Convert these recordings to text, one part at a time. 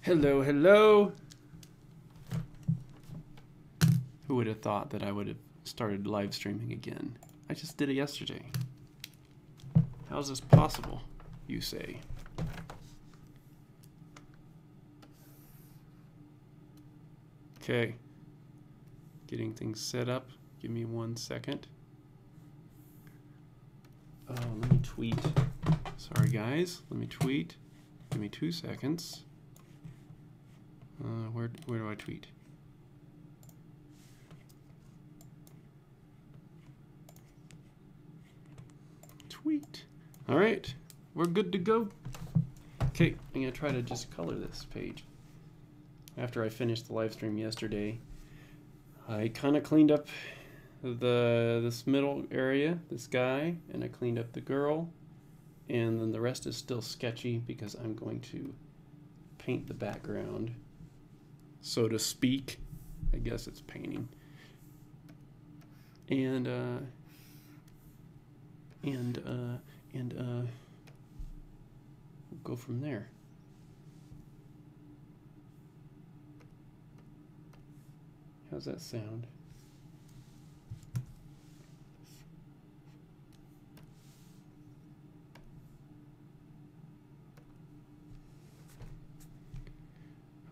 Hello, hello. Who would have thought that I would have started live streaming again? I just did it yesterday. How's this possible, you say? Okay. Getting things set up. Give me 1 second. Oh, let me tweet. Sorry, guys. Let me tweet. Give me 2 seconds. Where do I tweet? Tweet. All right, we're good to go. Okay, I'm gonna try to just color this page. After I finished the live stream yesterday, I kind of cleaned up this middle area, this guy, and I cleaned up the girl, and then the rest is still sketchy because I'm going to paint the background, so to speak. I guess it's painting. And we'll go from there. How's that sound?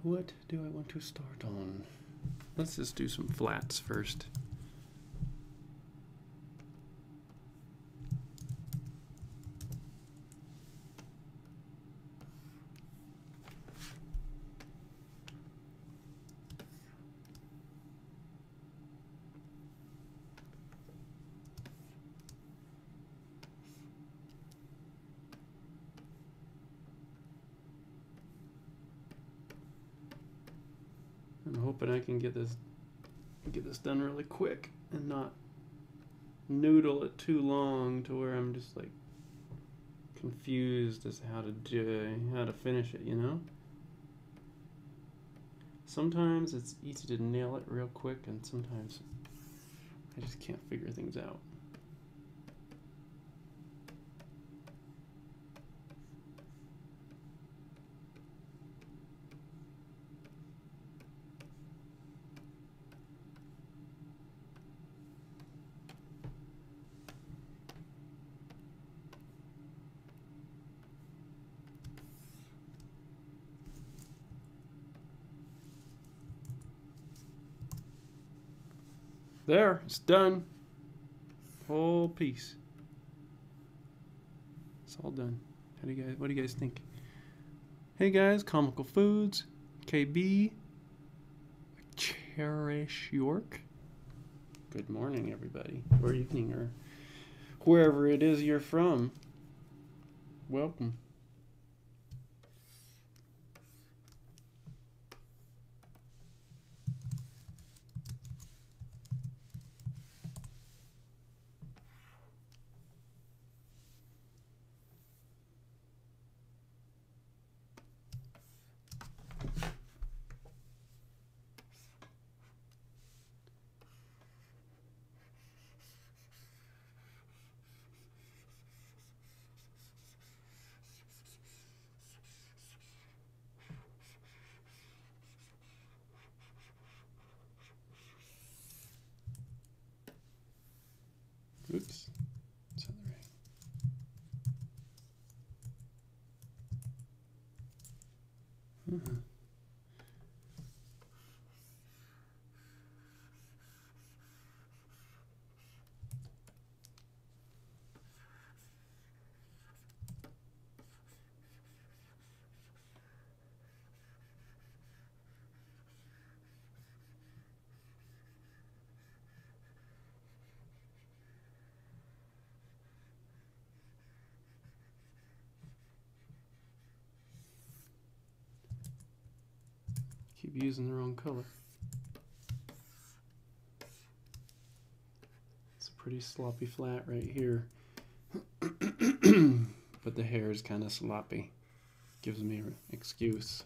What do I want to start on? Let's just do some flats first. I'm hoping I can get this done really quick and not noodle it too long to where I'm just like confused as to how to finish it, you know? Sometimes it's easy to nail it real quick, and sometimes I just can't figure things out. There, it's done. Whole piece. It's all done. What do you guys think? Hey guys, Comical Foods, KB, Cherish York. Good morning, everybody, or evening, or wherever it is you're from. Welcome. Oops. It's on the right. Keep using the wrong color. It's a pretty sloppy flat right here. But the hair is kind of sloppy. Gives me an excuse.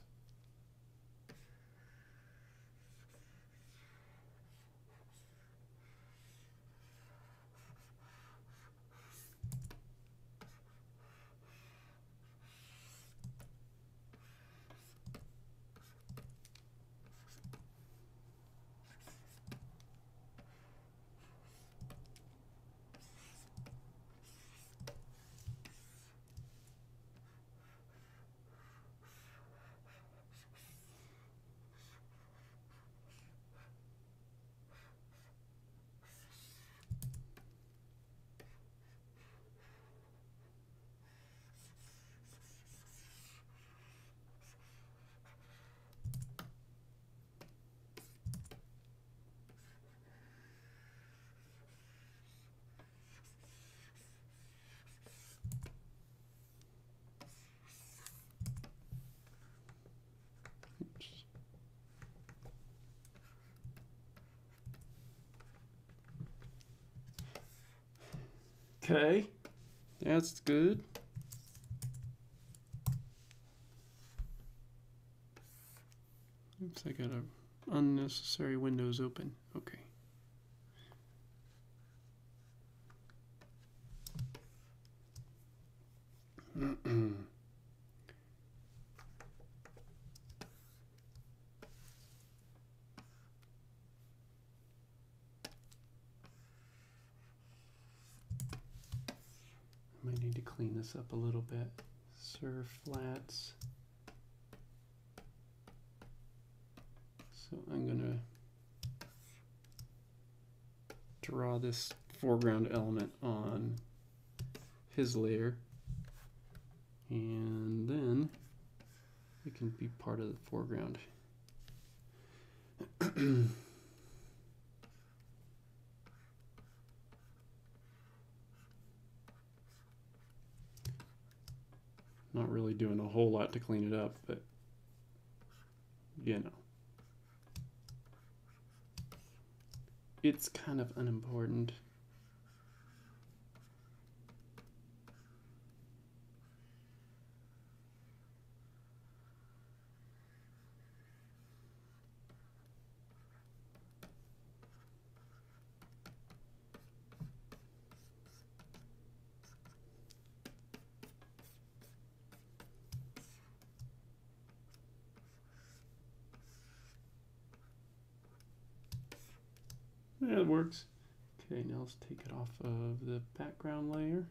Okay, that's good. Oops, I got unnecessary windows open. Okay. Might need to clean this up a little bit. Sur flats. So I'm gonna draw this foreground element on his layer, and then it can be part of the foreground. Not really doing a whole lot to clean it up, but you know, it's kind of unimportant. Yeah, it works. Okay, now let's take it off of the background layer.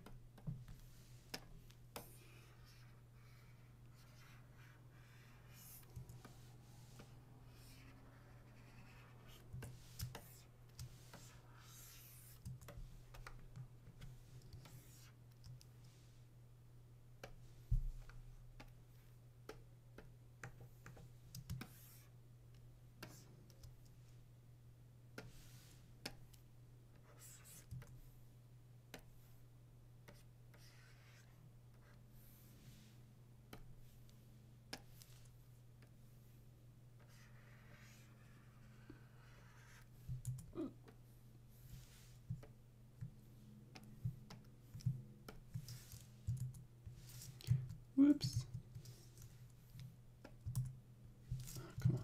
Whoops. Oh, come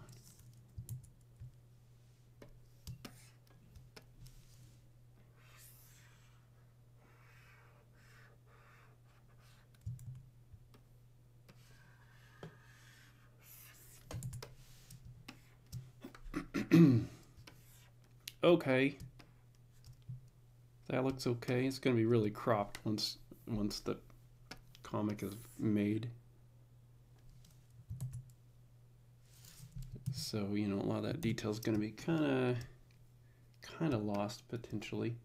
on. Okay. That looks okay. It's going to be really cropped once the comic is made. So, you know, a lot of that detail is going to be kind of lost potentially.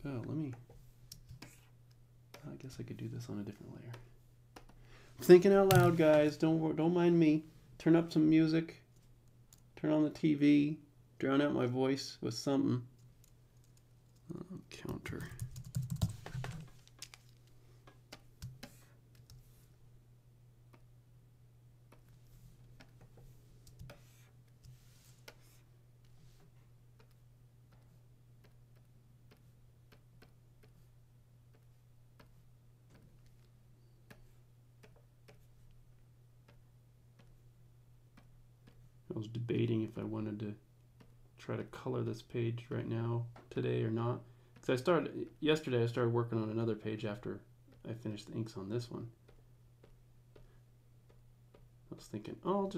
Oh, I guess I could do this on a different layer. I'm thinking out loud, guys. Don't mind me. Turn up some music. Turn on the TV. Drown out my voice with something. Counter. I was debating if I wanted to try to color this page right now, today, or not. Because yesterday I started working on another page after I finished the inks on this one. I was thinking, oh,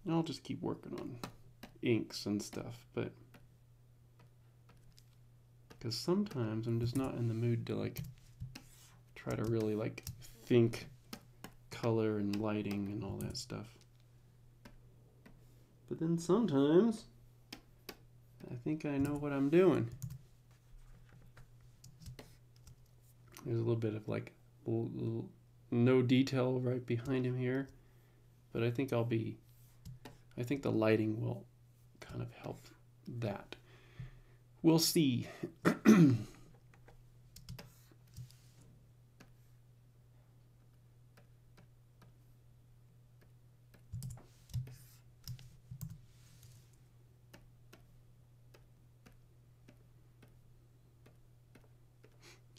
I'll just keep working on inks and stuff, but because sometimes I'm just not in the mood to like try to really like think color and lighting and all that stuff. But then sometimes I think I know what I'm doing. There's a little bit of like no detail right behind him here, but I think the lighting will kind of help that. We'll see.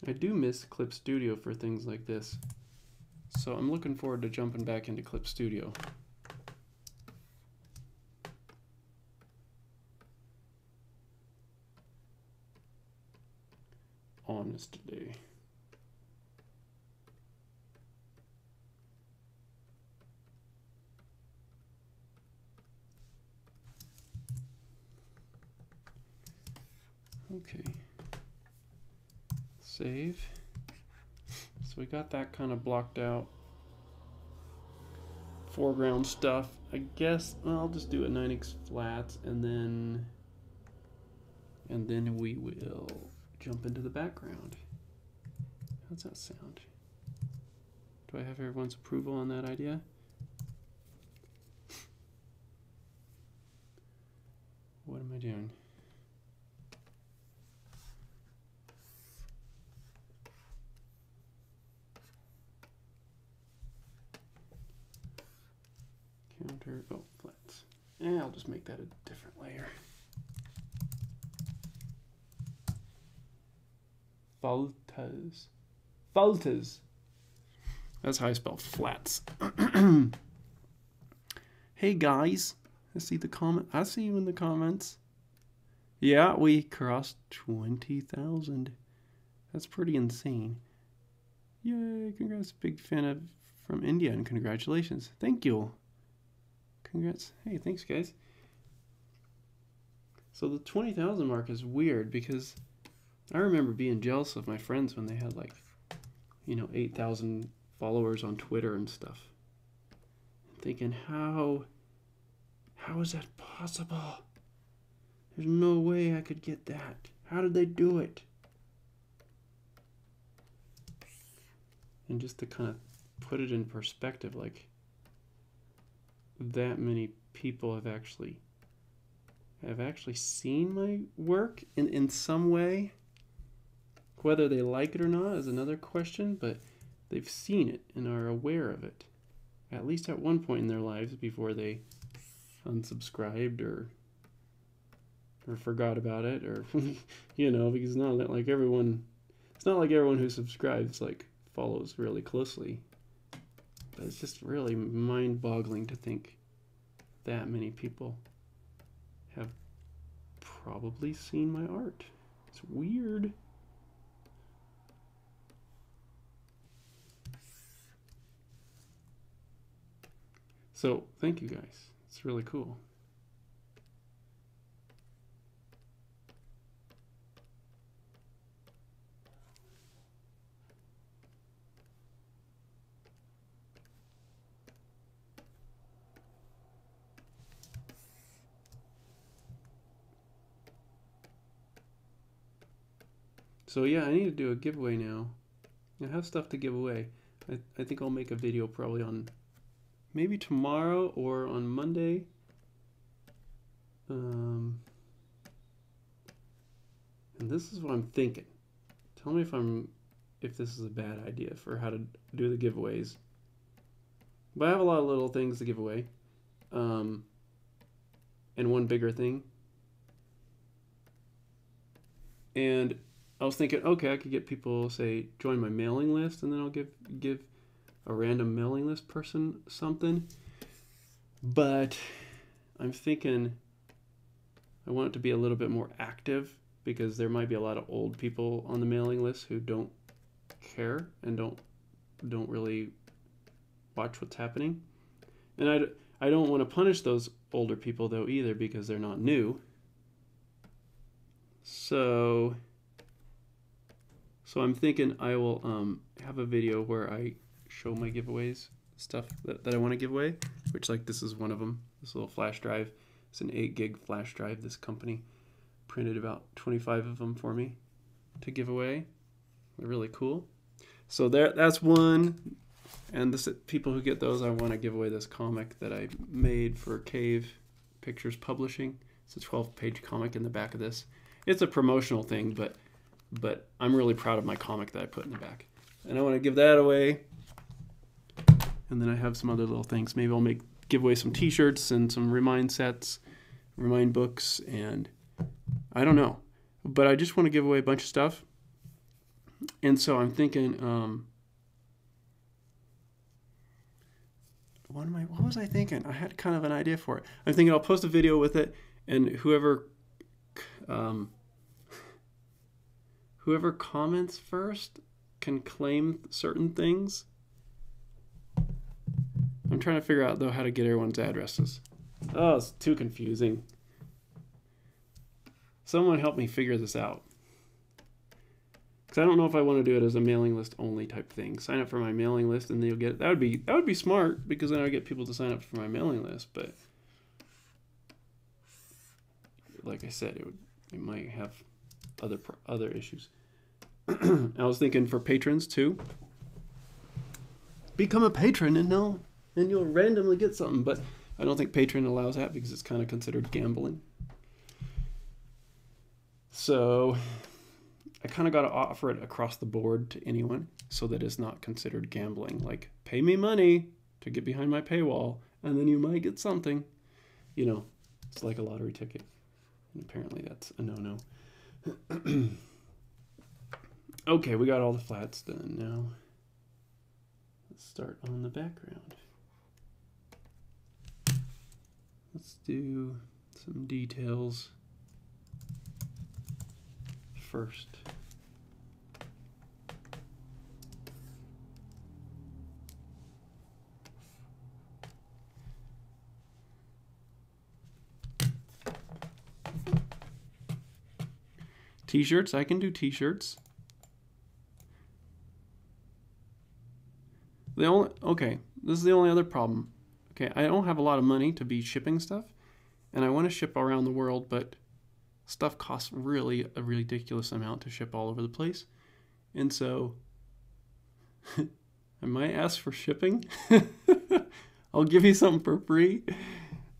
I do miss Clip Studio for things like this. So I'm looking forward to jumping back into Clip Studio. Honestly. Okay. Save. So we got that kind of blocked out. Foreground stuff. I guess I'll just do a 9x flat and then we will jump into the background. How's that sound? Do I have everyone's approval on that idea? What am I doing? Counter, oh, flats. And I'll just make that a different layer. Faltas. Faltas. That's how I spell flats. Hey guys, I see the comment. I see you in the comments. Yeah, we crossed 20,000. That's pretty insane. Yay, congrats. Big fan of from India and congratulations. Thank you. Congrats. Hey, thanks guys. So the 20,000 mark is weird because I remember being jealous of my friends when they had like, you know, 8,000 followers on Twitter and stuff. Thinking, how is that possible? There's no way I could get that. How did they do it? And just to kind of put it in perspective, like that many people have actually seen my work in some way. Whether they like it or not is another question, but they've seen it and are aware of it, at least at one point in their lives before they unsubscribed or forgot about it, or you know, because it's not like everyone who subscribes like follows really closely. But it's just really mind-boggling to think that many people have probably seen my art. It's weird. So, thank you guys. It's really cool. So yeah, I need to do a giveaway now. I have stuff to give away. I think I'll make a video probably on maybe tomorrow or on Monday. And this is what I'm thinking. Tell me if this is a bad idea for how to do the giveaways. But I have a lot of little things to give away. And one bigger thing. And I was thinking, okay, I could get people, say, join my mailing list, and then I'll give a random mailing list person something. But I'm thinking I want it to be a little bit more active, because there might be a lot of old people on the mailing list who don't care and don't really watch what's happening. And I don't want to punish those older people though either, because they're not new. So I'm thinking I will have a video where I show my giveaways, stuff that I want to give away, which, like, this is one of them. This little flash drive. It's an 8 gig flash drive. This company printed about 25 of them for me to give away. They're really cool. So that's one. And people who get those, I want to give away this comic that I made for Cave Pictures Publishing. It's a 12-page comic in the back of this. It's a promotional thing, but I'm really proud of my comic that I put in the back. And I want to give that away. And then I have some other little things. Maybe I'll give away some t-shirts and some Remind sets, Remind books, and I don't know. But I just want to give away a bunch of stuff. And so I'm thinking, what was I thinking? I had kind of an idea for it. I'm thinking I'll post a video with it, and whoever comments first can claim certain things. I'm trying to figure out, though, how to get everyone's addresses. Oh, it's too confusing. Someone help me figure this out. Because I don't know if I want to do it as a mailing list only type thing. Sign up for my mailing list and you'll get it. That would be smart, because then I would get people to sign up for my mailing list. But like I said, it might have other issues. I was thinking for patrons too. Become a patron and you'll randomly get something. But I don't think Patreon allows that because it's kind of considered gambling. So I kind of got to offer it across the board to anyone so that it's not considered gambling. Like, pay me money to get behind my paywall, and then you might get something. You know, it's like a lottery ticket. And apparently that's a no-no. Okay, we got all the flats done. Now let's start on the background. Let's do some details first. T-shirts, I can do t-shirts. Okay, this is the only other problem. Okay, I don't have a lot of money to be shipping stuff, and I want to ship around the world, but stuff costs really a ridiculous amount to ship all over the place. And so I might ask for shipping. I'll give you something for free.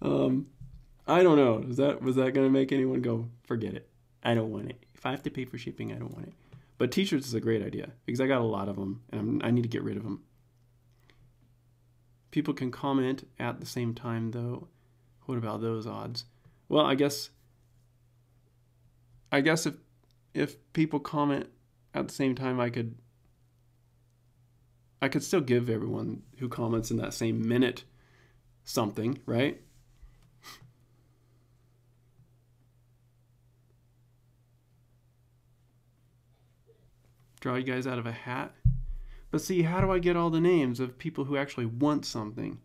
I don't know. Was that going to make anyone go, forget it? I don't want it. If I have to pay for shipping, I don't want it. But t-shirts is a great idea because I got a lot of them and I need to get rid of them. People can comment at the same time though. What about those odds? Well, I guess if people comment at the same time, I could still give everyone who comments in that same minute something, right? Draw you guys out of a hat. But see, how do I get all the names of people who actually want something?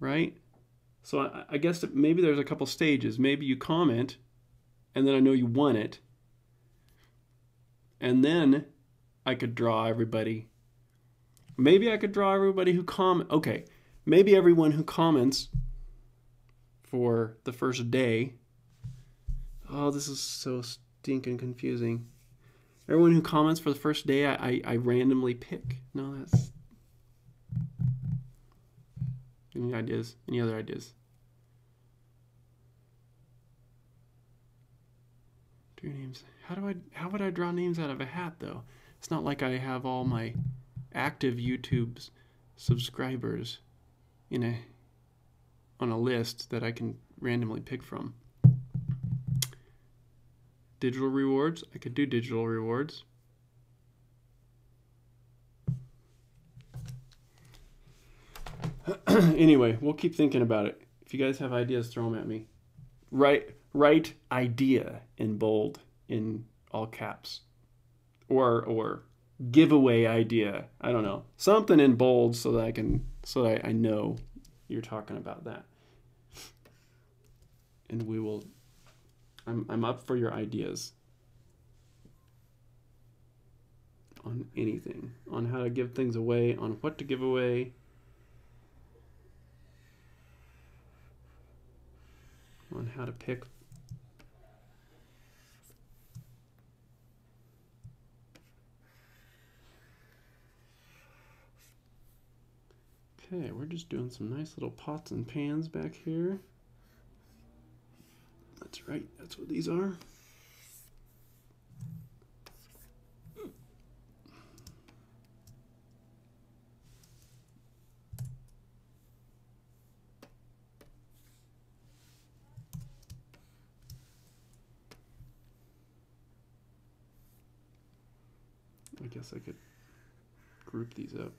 Right? So I guess that maybe there's a couple stages. Maybe you comment, and then I know you want it. And then I could draw everybody. Maybe I could draw everybody who okay, maybe everyone who comments for the first day. Oh, this is so stinking confusing. Everyone who comments for the first day, I randomly pick. No, that's... Any ideas? Any other ideas? Do names. How would I draw names out of a hat though? It's not like I have all my active YouTube subscribers on a list that I can randomly pick from. Digital rewards. I could do digital rewards. Anyway, we'll keep thinking about it. If you guys have ideas, throw them at me. Write idea in bold in all caps. Or giveaway idea. I don't know. Something in bold so that I know you're talking about that. And we will... I'm up for your ideas on anything, on how to give things away, on what to give away, on how to pick. Okay, we're just doing some nice little pots and pans back here. That's right, that's what these are. guess I could group these up.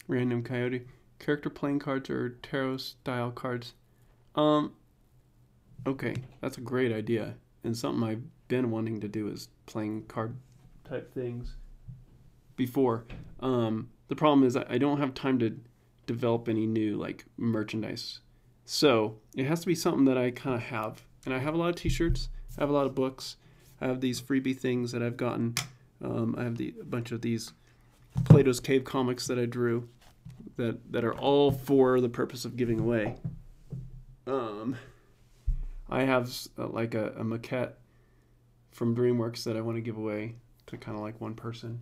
Random Coyote. Character playing cards or tarot style cards. Okay, that's a great idea. And something I've been wanting to do is playing card type things before. The problem is I don't have time to develop any new like merchandise. So it has to be something that I kind of have. And I have a lot of t-shirts. I have a lot of books. I have these freebie things that I've gotten. I have a bunch of these Plato's Cave comics that I drew that are all for the purpose of giving away. I have like a maquette from DreamWorks that I want to give away to kind of like one person.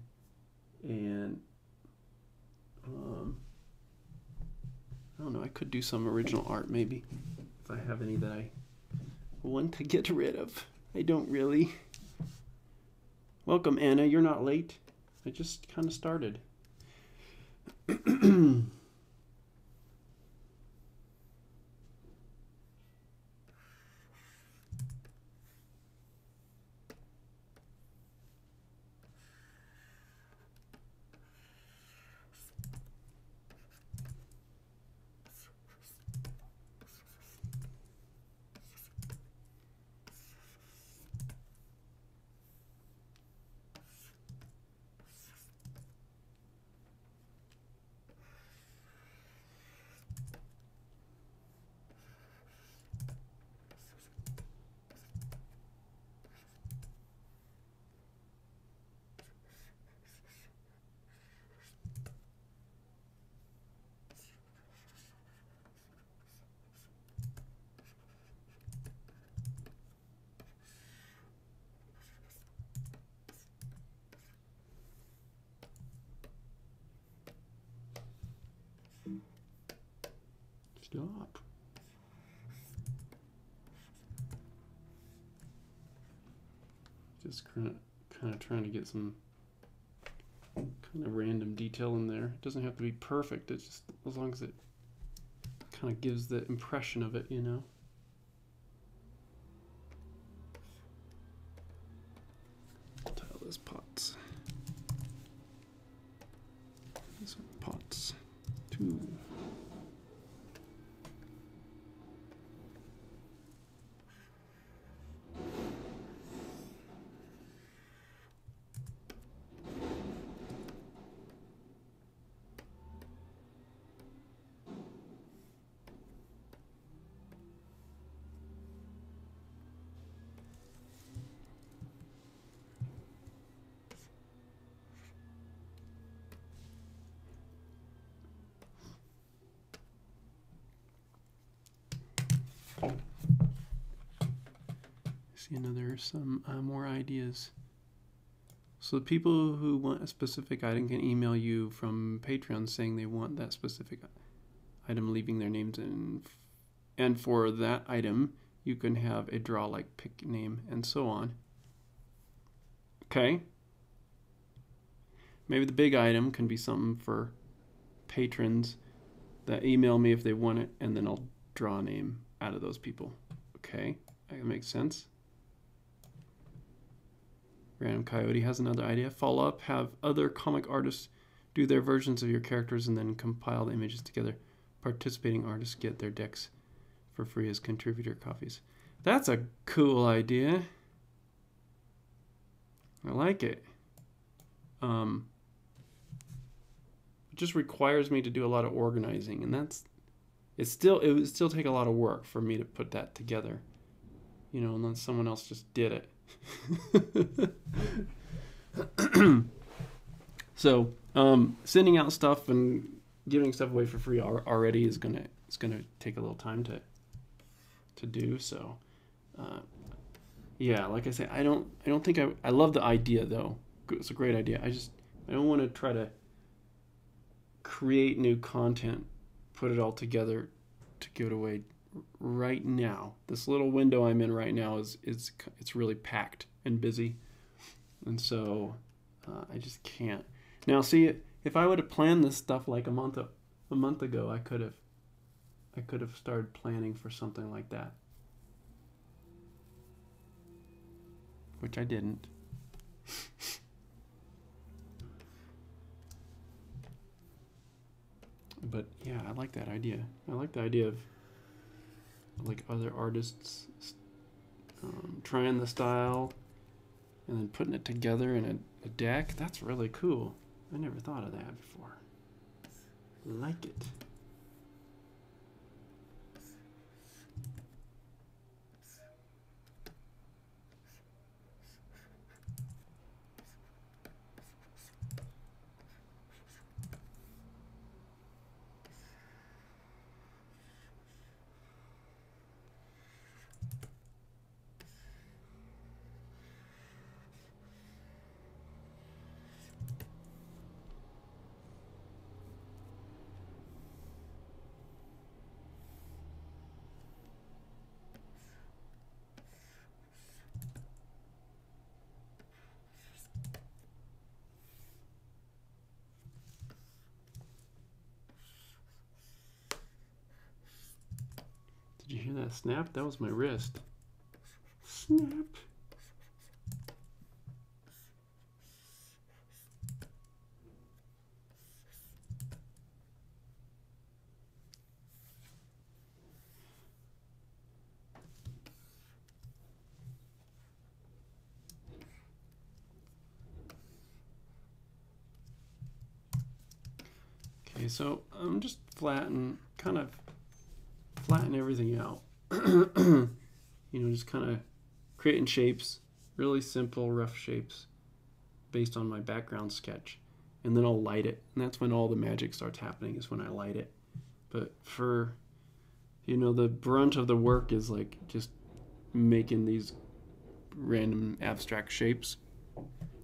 And I don't know, I could do some original art maybe if I have any that I want to get rid of. I don't really. Welcome, Anna. You're not late. I just kind of started. Stop. Just kind of trying to get some kind of random detail in there. It doesn't have to be perfect. It's just as long as it kind of gives the impression of it, you know. Tile this pots. These are pots. 2. See, now there's some more ideas. So the people who want a specific item can email you from Patreon saying they want that specific item, leaving their names in. And for that item, you can have a draw like pick name and so on. Okay. Maybe the big item can be something for patrons that email me if they want it, and then I'll draw a name out of those people. Okay, that makes sense. Random Coyote has another idea. Follow up, have other comic artists do their versions of your characters and then compile the images together. Participating artists get their decks for free as contributor copies. That's a cool idea. I like it. It just requires me to do a lot of organizing, and it would still take a lot of work for me to put that together. you know, and then someone else just did it. So sending out stuff and giving stuff away for free already is gonna take a little time to do. So yeah, like I say, I don't think I love the idea though. It's a great idea. I don't want to try to create new content, put it all together to give it away right now. This little window I'm in right now it's really packed and busy, and so I just can't. Now, see, if I would have planned this stuff like a month ago, I could have started planning for something like that, which I didn't. But yeah, I like that idea. I like the idea of like other artists trying the style and then putting it together in a deck. That's really cool. I never thought of that before. Like it. Did you hear that snap? That was my wrist. Snap. Okay, so I'm just flatten everything out. You know, just kind of creating shapes, really simple, rough shapes based on my background sketch. And then I'll light it. And that's when all the magic starts happening, is when I light it. But for, you know, the brunt of the work is like just making these random abstract shapes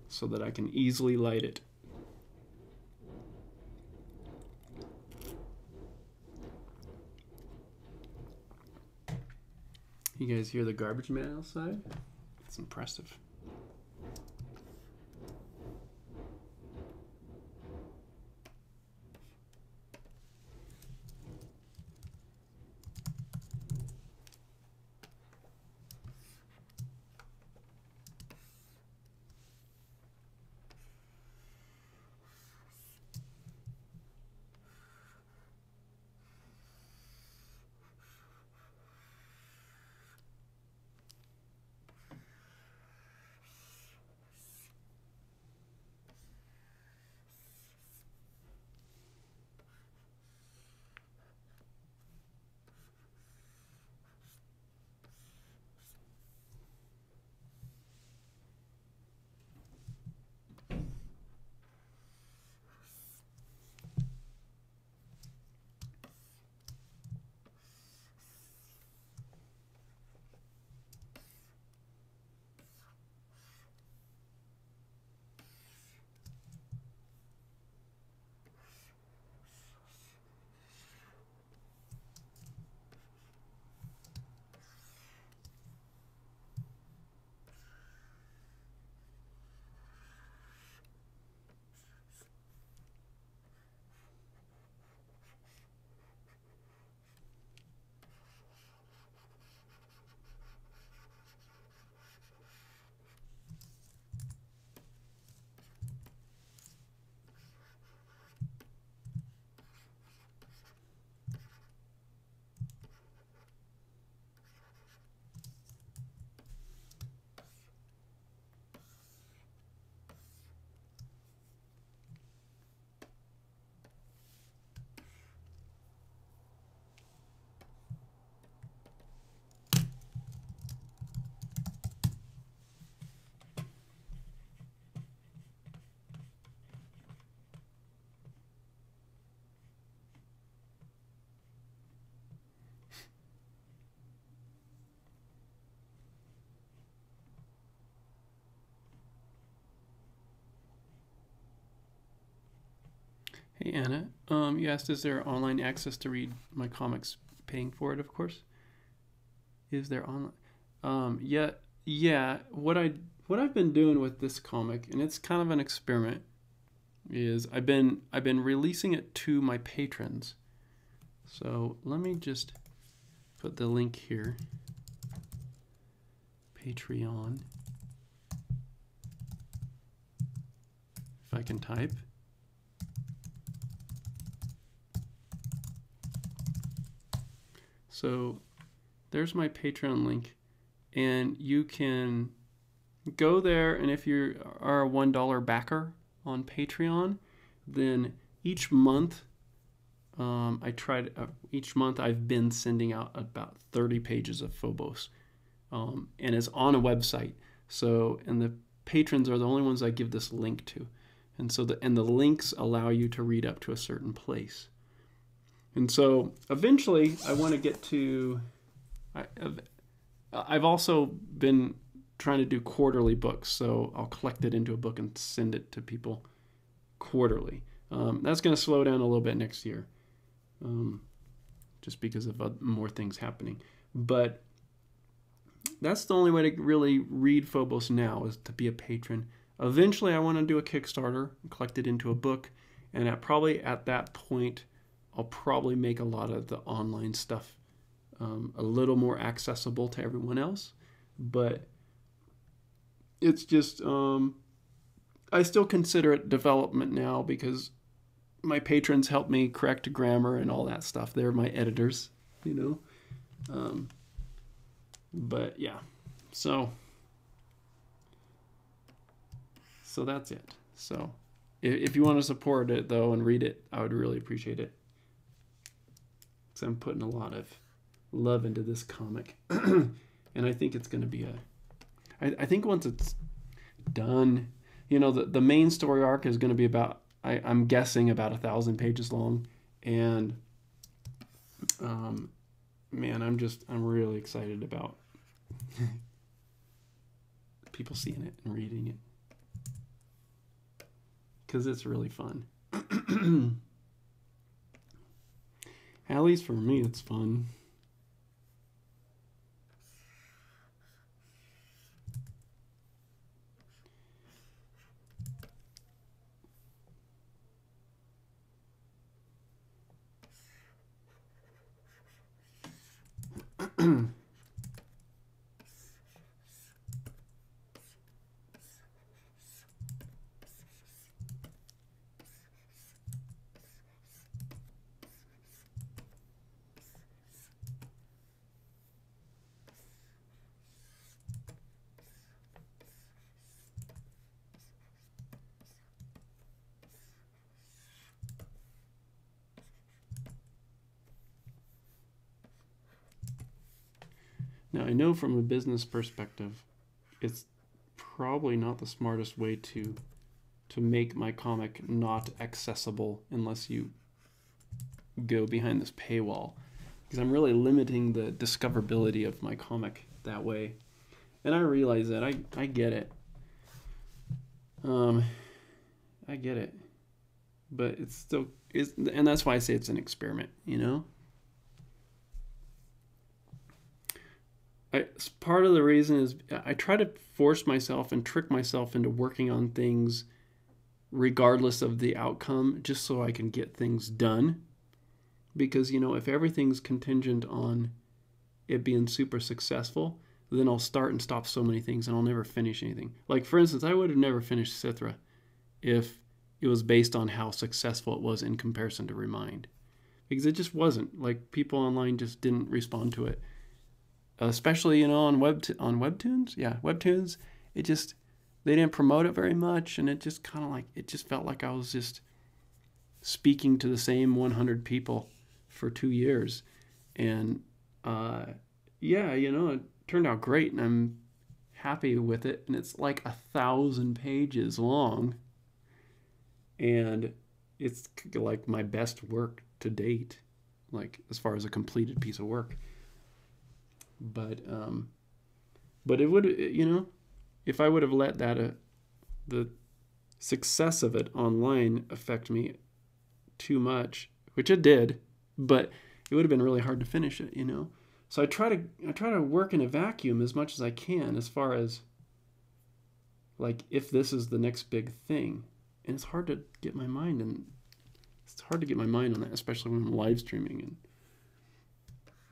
so that I can easily light it. You guys hear the garbage man outside? It's impressive. Hey Anna, you asked, is there online access to read my comics? Paying for it, of course. Is there online? Yeah. What I've been doing with this comic, and it's kind of an experiment, is I've been releasing it to my patrons. So let me just put the link here. Patreon. If I can type. So there's my Patreon link, and you can go there, and if you are a $1 backer on Patreon, then each month each month I've been sending out about 30 pages of Phobos, and it's on a website. So, and the patrons are the only ones I give this link to, and so the links allow you to read up to a certain place. And so eventually I want to get to, I've also been trying to do quarterly books, so I'll collect it into a book and send it to people quarterly. That's going to slow down a little bit next year, just because of more things happening. But that's the only way to really read Phobos now, is to be a patron. Eventually I want to do a Kickstarter and collect it into a book, and at that point I'll probably make a lot of the online stuff a little more accessible to everyone else. But it's just, I still consider it development now, because my patrons help me correct grammar and all that stuff. They're my editors, you know. But yeah, so that's it. So if you want to support it though and read it, I would really appreciate it. So I'm putting a lot of love into this comic, and I think it's going to be I think once it's done, you know, the main story arc is going to be about, I'm guessing about 1,000 pages long, and man, I'm really excited about people seeing it and reading it, because it's really fun. At least for me, it's fun. Now, I know from a business perspective, it's probably not the smartest way to make my comic not accessible unless you go behind this paywall, because I'm really limiting the discoverability of my comic that way. And I realize that. I get it. I get it. But it's still, and that's why I say it's an experiment, you know? Part of the reason is I try to force myself and trick myself into working on things regardless of the outcome, just so I can get things done. Because, you know, if everything's contingent on it being super successful, then I'll start and stop so many things and I'll never finish anything. Like, for instance, I would have never finished Sithra if it was based on how successful it was in comparison to Remind. Because it just wasn't. Like, people online just didn't respond to it. Especially, you know, on Webtoons. Yeah, Webtoons, they didn't promote it very much, and it just kind of like, it just felt like I was just speaking to the same 100 people for 2 years. And yeah, you know, it turned out great, and I'm happy with it. And it's like 1,000 pages long, and it's like my best work to date, like as far as a completed piece of work. But it would, you know, if I would have let that the success of it online affect me too much, which it did, but it would have been really hard to finish it, So I try to work in a vacuum as much as I can, as far as like if this is the next big thing. And it's hard to get my mind on that, especially when I'm live streaming and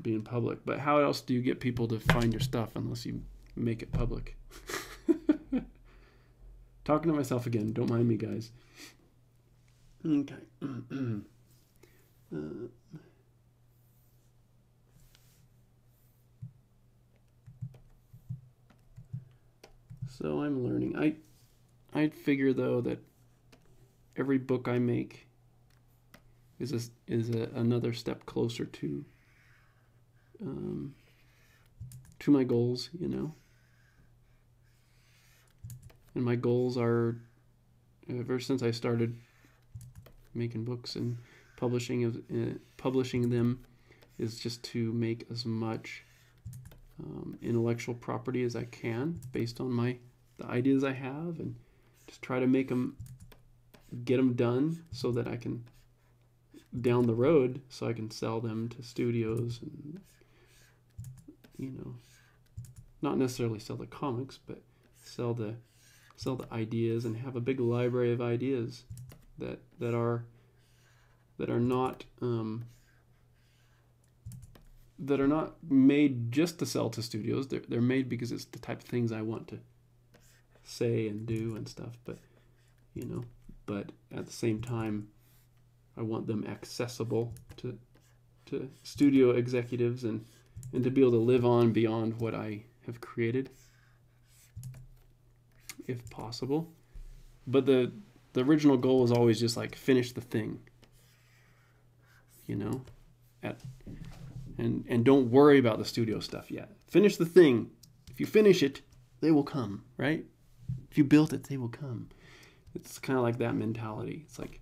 being public. But how else do you get people to find your stuff unless you make it public? Talking to myself again. Don't mind me, guys. Okay. So I'm learning. I figure though that every book I make is another step closer to my goals, And my goals are, ever since I started making books and publishing them, is just to make as much intellectual property as I can based on the ideas I have, and just try to get them done so that I can, down the road, so I can sell them to studios and, not necessarily sell the comics, but sell the ideas and have a big library of ideas that are not made just to sell to studios. They're made because it's the type of things I want to say and do and stuff, but at the same time I want them accessible to studio executives and to be able to live on beyond what I have created, if possible. But the original goal is always just like finish the thing, and don't worry about the studio stuff yet. Finish the thing. If you finish it, they will come, right? If you built it, they will come. It's kind of like that mentality. It's like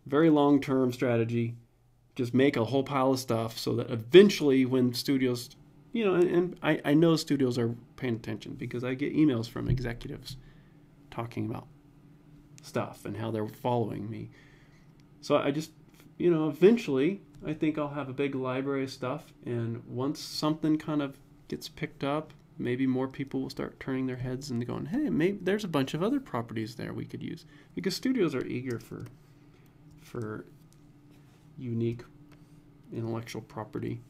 very long-term strategy. Just make a whole pile of stuff so that eventually when studios, and I know studios are paying attention because I get emails from executives talking about stuff and how they're following me. So I just, eventually I think I'll have a big library of stuff, and once something kind of gets picked up, maybe more people will start turning their heads and going, hey, maybe there's a bunch of other properties there we could use. Because studios are eager for unique intellectual property.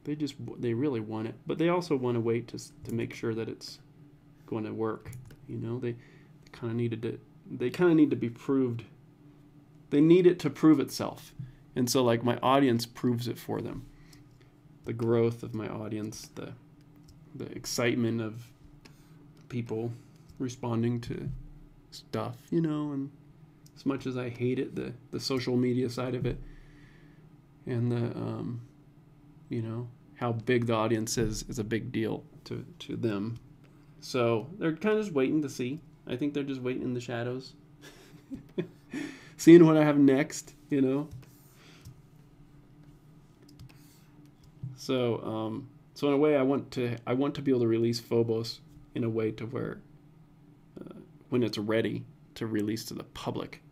They really want it, but they also want to wait to make sure that it's going to work. They kind of need to be proved. They need it to prove itself. And so like my audience proves it for them. The growth of my audience, the excitement of people responding to stuff, and as much as I hate it, the social media side of it, and how big the audience is a big deal to them. So they're kind of just waiting to see. I think they're just waiting in the shadows, seeing what I have next, So in a way, I want to be able to release Phobos in a way to where when it's ready to release to the public,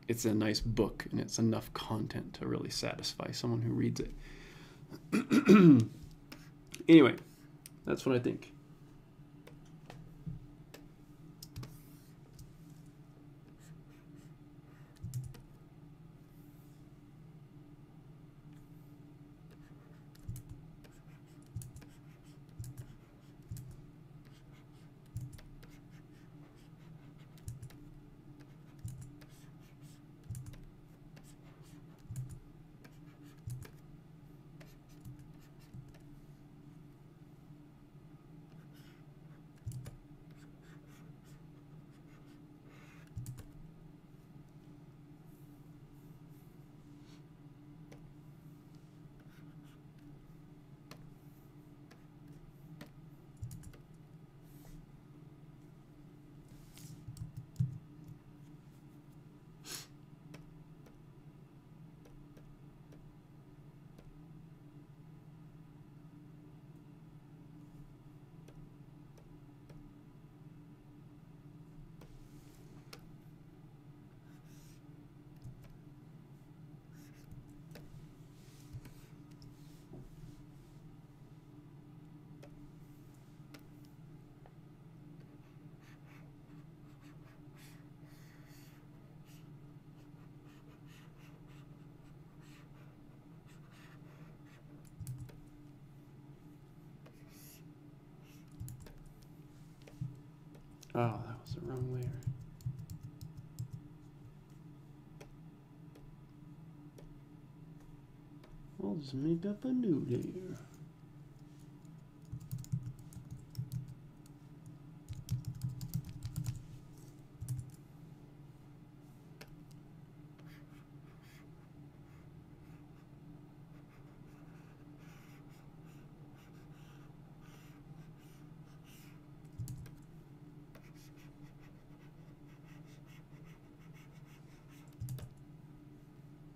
it's a nice book and it's enough content to really satisfy someone who reads it. Anyway, that's what I think. Oh, that was the wrong layer. I'll just make up a new layer.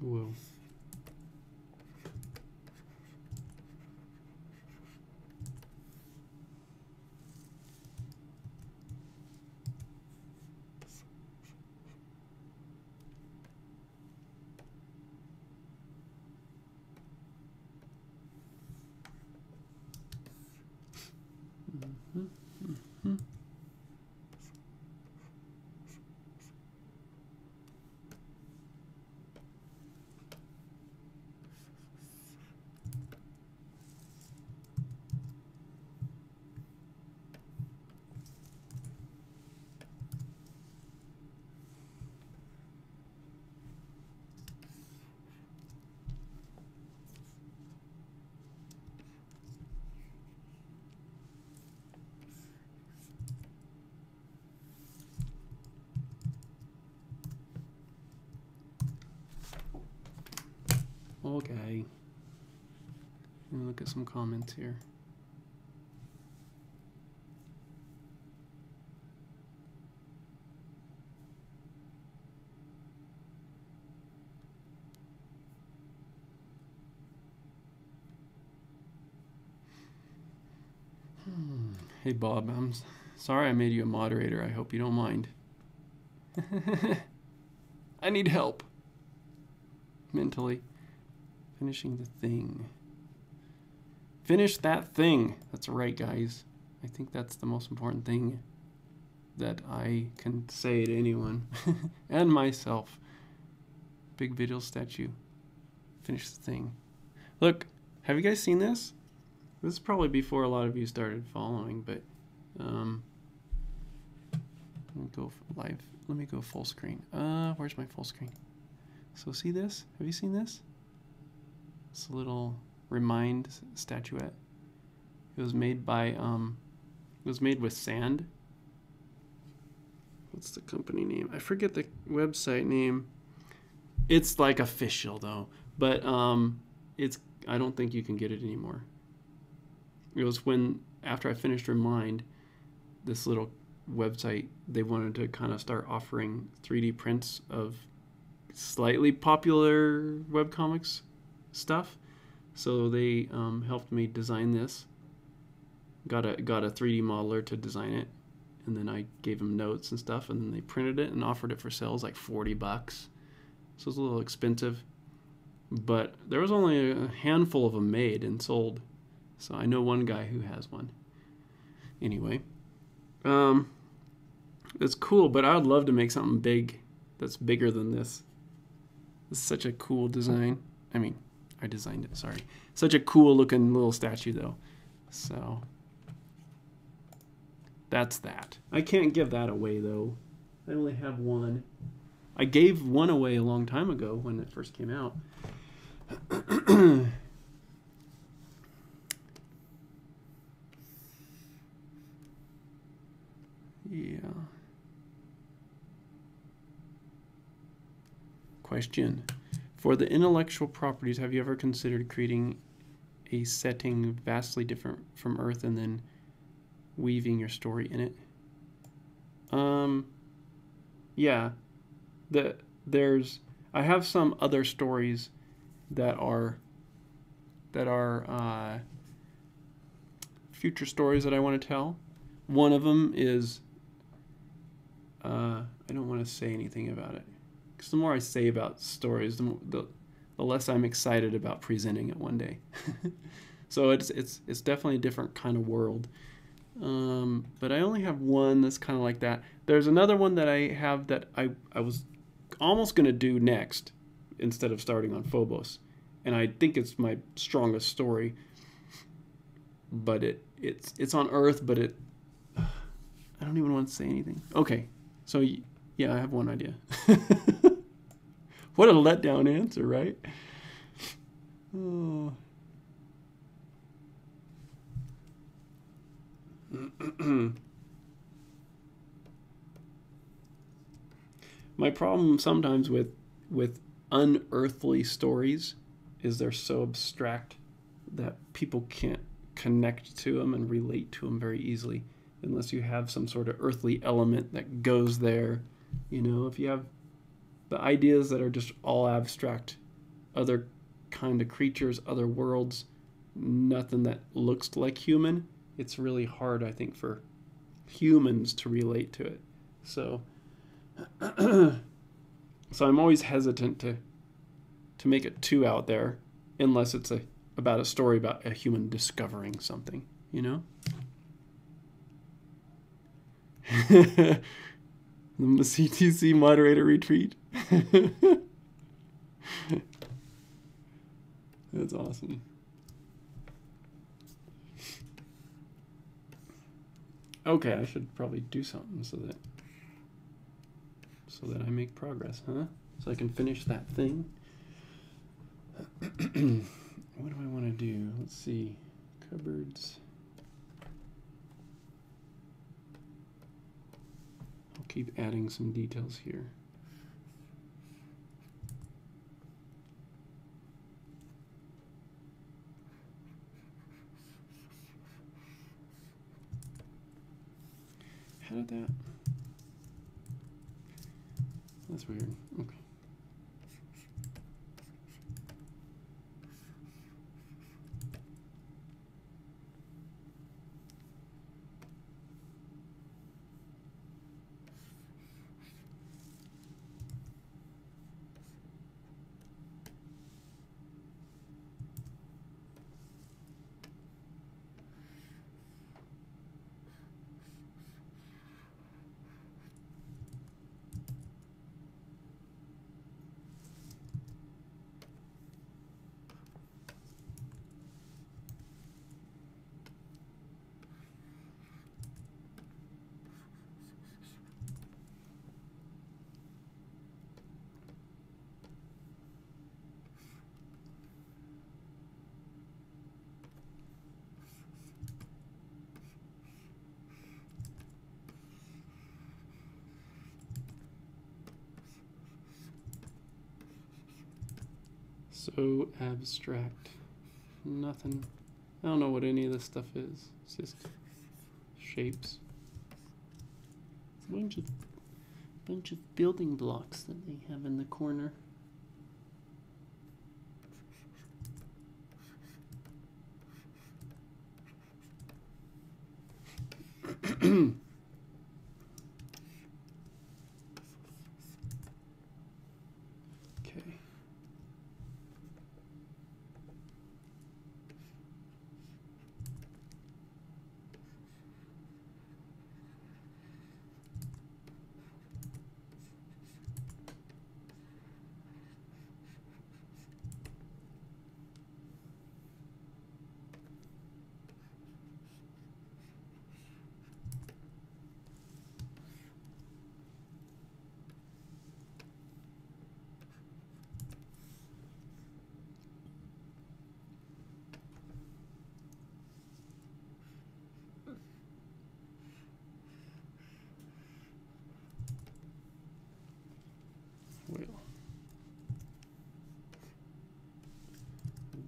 Whoa. Okay. Let me look at some comments here. Hey Bob, I'm sorry I made you a moderator. I hope you don't mind. I need help. Mentally. Finishing the thing. Finish that thing. That's right, guys. I think that's the most important thing that I can say to anyone. And myself. Big video statue. Finish the thing. Look, have you guys seen this? This is probably before a lot of you started following, but let me go live. Let me go full screen. Where's my full screen? So see this? Have you seen this? It's a little remind statuette. It was made by it was made with sand. What's the company name? I forget the website name. It's like official though, but it's I don't think you can get it anymore. It was when after I finished Remind, this little website, they wanted to kind of start offering 3D prints of slightly popular webcomics stuff. So they helped me design this. Got a 3D modeler to design it, and then I gave them notes and stuff, and then they printed it and offered it for sale. It was like $40. So it was a little expensive, but there was only a handful of them made and sold. So I know one guy who has one. Anyway, it's cool, but I would love to make something big that's bigger than this. This is such a cool design. I mean, I designed it, sorry. Such a cool looking little statue though. So that's that. I can't give that away though. I only have one. I gave one away a long time ago when it first came out. Yeah. Question. For the intellectual properties, have you ever considered creating a setting vastly different from Earth and then weaving your story in it? Yeah. I have some other stories that are future stories that I want to tell. One of them is I don't want to say anything about it, because the more I say about stories, the less I'm excited about presenting it one day. So it's definitely a different kind of world. But I only have one that's kind of like that. There's another one that I have that I was almost going to do next instead of starting on Phobos. And I think it's my strongest story. But it's on Earth, but I don't even want to say anything. Okay, so yeah, I have one idea. What a letdown answer, right? Oh. My problem sometimes with unearthly stories is they're so abstract that people can't connect to them and relate to them very easily unless you have some sort of earthly element that goes there. You know, if you have the ideas that are just all abstract, other kind of creatures, other worlds, nothing that looks like human, it's really hard, I think, for humans to relate to it. So so I'm always hesitant to make it too out there unless it's about a story about a human discovering something, you know? The CTC moderator retreat. That's awesome. Okay, I should probably do something so that I make progress, huh? So I can finish that thing. What do I want to do? Let's see. Cupboards. I'll keep adding some details here. How did that? That's weird. Okay. So abstract. Nothing. I don't know what any of this stuff is. It's just shapes. It's a bunch of building blocks that they have in the corner.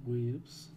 Waves.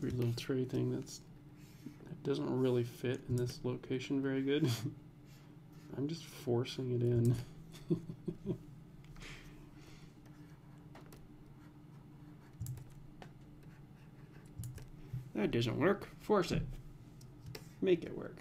weird little tray thing that doesn't really fit in this location very good. I'm just forcing it in. That doesn't work. Force it. Make it work.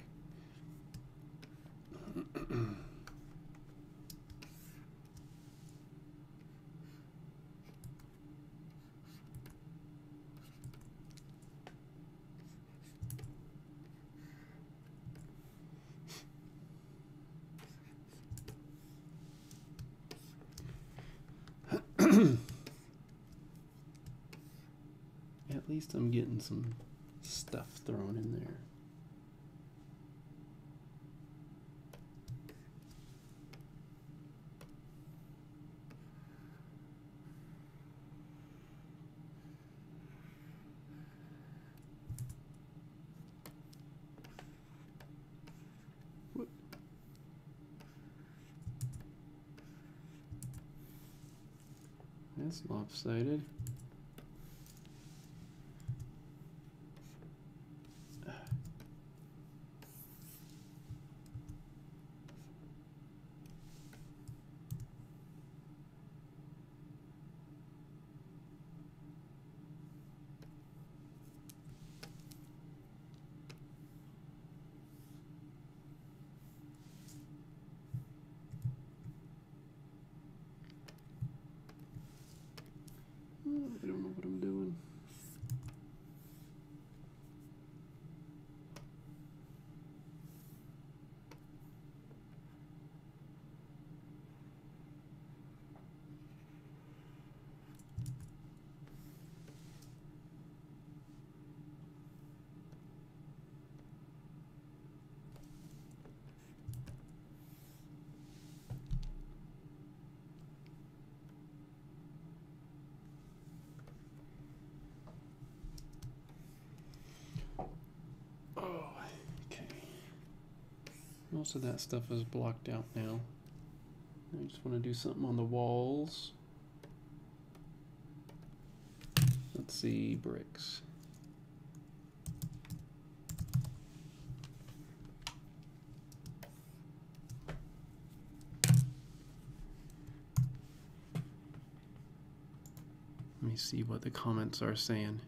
At least I'm getting some stuff thrown in there. What? That's lopsided. I don't know what I'm doing. Most of that stuff is blocked out now. I just want to do something on the walls. Let's see, bricks. Let me see what the comments are saying.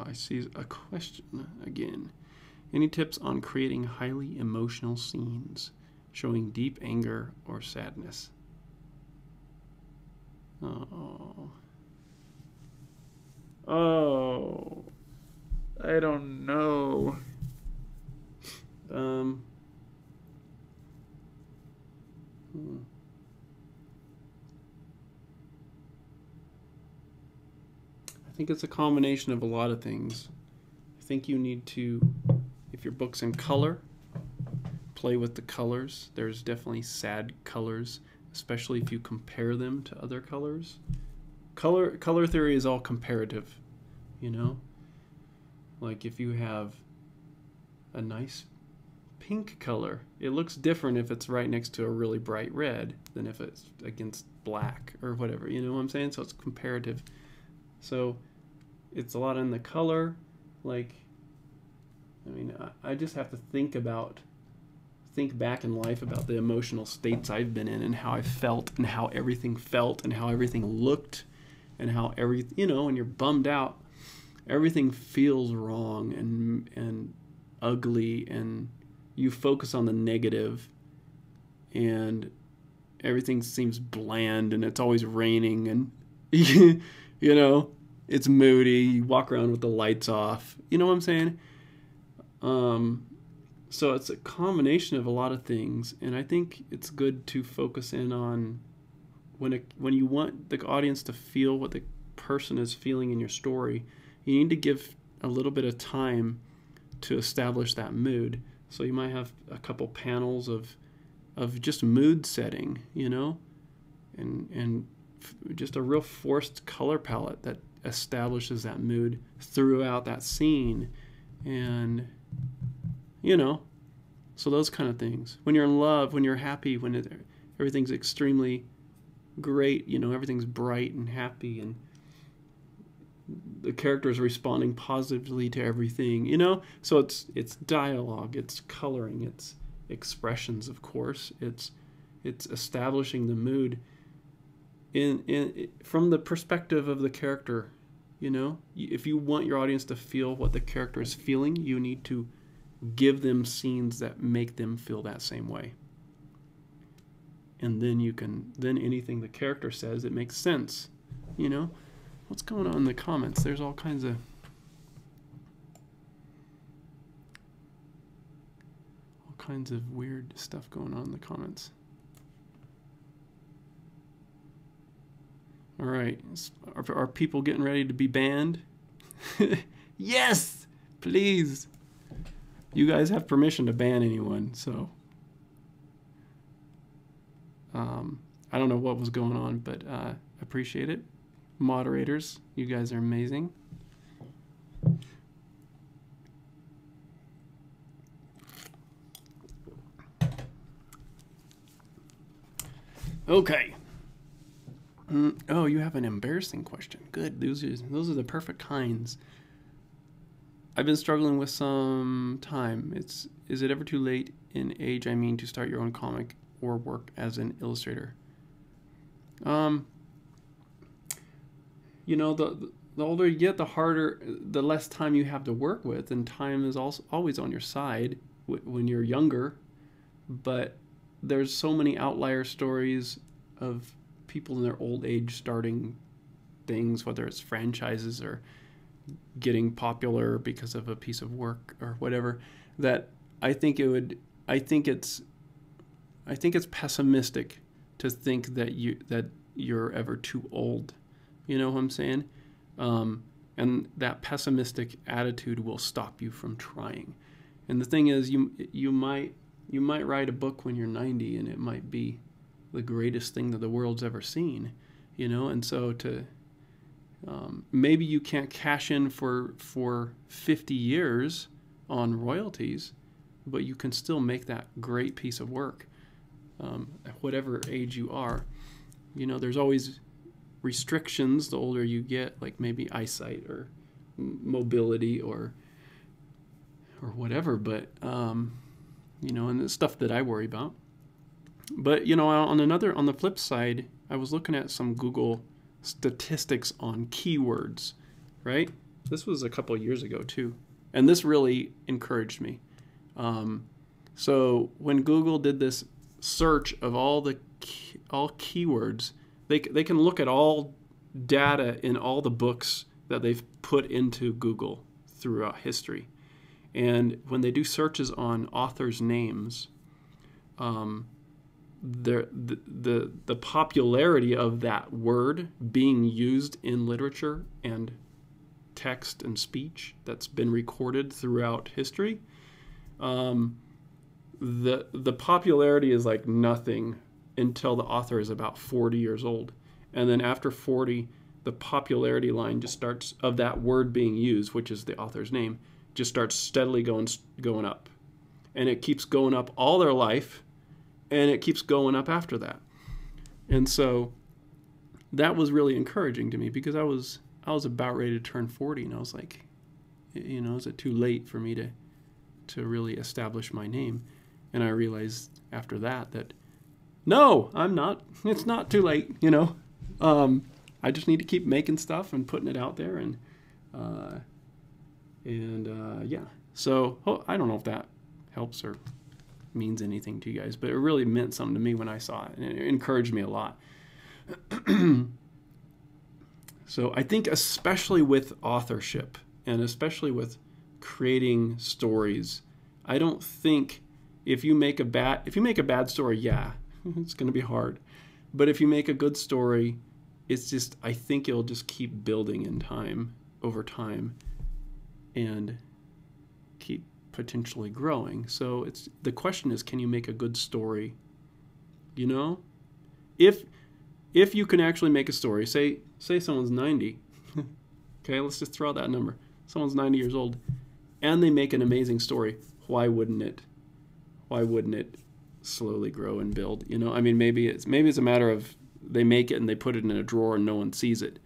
I see a question again. Any tips on creating highly emotional scenes, showing deep anger or sadness? Oh. Oh. I don't know. I think it's a combination of a lot of things. I think you need to, if your book's in color, play with the colors. There's definitely sad colors, especially if you compare them to other colors. Color theory is all comparative, you know? Like if you have a nice pink color, it looks different if it's right next to a really bright red than if it's against black or whatever, you know what I'm saying? So it's comparative. So it's a lot in the color. Like, I mean, I just have to think back in life about the emotional states I've been in and how I felt and how everything felt and how everything looked and how you know, when you're bummed out, everything feels wrong and ugly, and you focus on the negative and everything seems bland and it's always raining and you know, it's moody, you walk around with the lights off, you know what I'm saying? So it's a combination of a lot of things, and I think it's good to focus in on when you want the audience to feel what the person is feeling in your story, you need to give a little bit of time to establish that mood. So you might have a couple panels of just mood setting, you know, and just a real forced color palette that establishes that mood throughout that scene. And, you know, so those kind of things. When you're in love, when you're happy, when everything's extremely great, you know, everything's bright and happy, and the character is responding positively to everything, you know. So it's dialogue, it's coloring, it's expressions, of course. It's establishing the mood in from the perspective of the character, you know. If you want your audience to feel what the character is feeling, you need to give them scenes that make them feel that same way. And then then anything the character says, it makes sense, you know. What's going on in the comments? There's all kinds of weird stuff going on in the comments. All right, are people getting ready to be banned? Yes, please. You guys have permission to ban anyone, so I don't know what was going on, but appreciate it. Moderators, you guys are amazing. Okay. Oh, you have an embarrassing question. Good. Those are the perfect kinds. I've been struggling with some time. Is it ever too late in age, I mean, to start your own comic or work as an illustrator? You know, the older you get, the less time you have to work with, and time is also always on your side when you're younger. But there's so many outlier stories of people in their old age starting things, whether it's franchises or getting popular because of a piece of work or whatever, that I think it's pessimistic to think that you're ever too old. You know what I'm saying? And that pessimistic attitude will stop you from trying. And the thing is, you might write a book when you're 90, and it might be the greatest thing that the world's ever seen, you know. And so maybe you can't cash in for 50 years on royalties, but you can still make that great piece of work at whatever age you are. You know, there's always restrictions the older you get, like maybe eyesight or mobility or whatever, but you know, and the stuff that I worry about. But you know, on the flip side, I was looking at some Google statistics on keywords, right? This was a couple years ago too, and this really encouraged me. So when Google did this search of all keywords, they can look at all data in all the books that they've put into Google throughout history. And when they do searches on authors' names, the popularity of that word being used in literature and text and speech that's been recorded throughout history, the popularity is like nothing until the author is about 40 years old. And then after 40, the popularity line just starts, of that word being used, which is the author's name, just starts steadily going up. And it keeps going up all their life, and it keeps going up after that. And so that was really encouraging to me, because I was about ready to turn 40, and I was like, you know, is it too late for me to really establish my name? And I realized after that no, I'm not. It's not too late, you know. I just need to keep making stuff and putting it out there, and yeah. So I don't know if that helps or means anything to you guys, but it really meant something to me when I saw it, and it encouraged me a lot. So I think especially with authorship, and especially with creating stories, I don't think if you make a bad story, yeah, it's going to be hard. But if you make a good story, it's just, I think it'll just keep building in time, over time, and keep potentially growing. So the question is, can you make a good story? You know, if you can actually make a story, say someone's 90, okay, let's just throw out that number. Someone's 90 years old, and they make an amazing story. Why wouldn't it slowly grow and build? You know, I mean, maybe it's a matter of they make it and they put it in a drawer and no one sees it.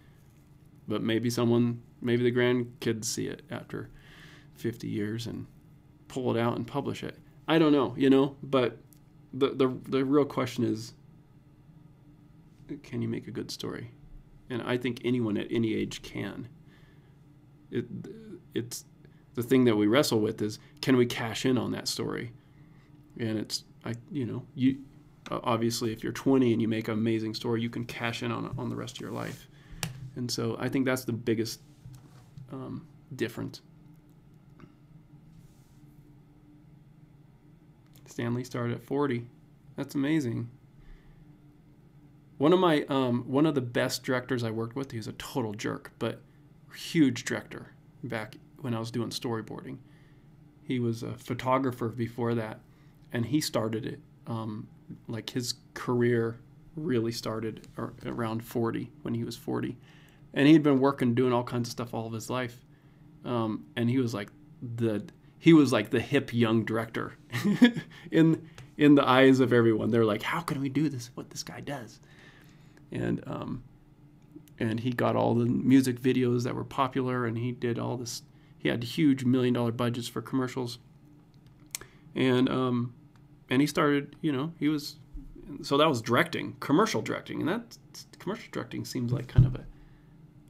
But maybe the grandkids see it after 50 years and pull it out and publish it. I don't know, you know, but the real question is, can you make a good story? And I think anyone at any age can. It's the thing that we wrestle with is, can we cash in on that story? And you obviously if you're 20 and you make an amazing story, you can cash in on the rest of your life. And so I think that's the biggest difference. Stanley started at 40. That's amazing. One of the best directors I worked with, he was a total jerk, but huge director back when I was doing storyboarding. He was a photographer before that, and he started it. Like his career really started around 40, when he was 40. And he'd been working, doing all kinds of stuff all of his life. And he was like the hip young director in the eyes of everyone. They're like, how can we do this? What this guy does? And he got all the music videos that were popular, and he did all this. He had huge $1 million budgets for commercials. And he started, you know, so that was directing, commercial directing. And commercial directing seems like kind of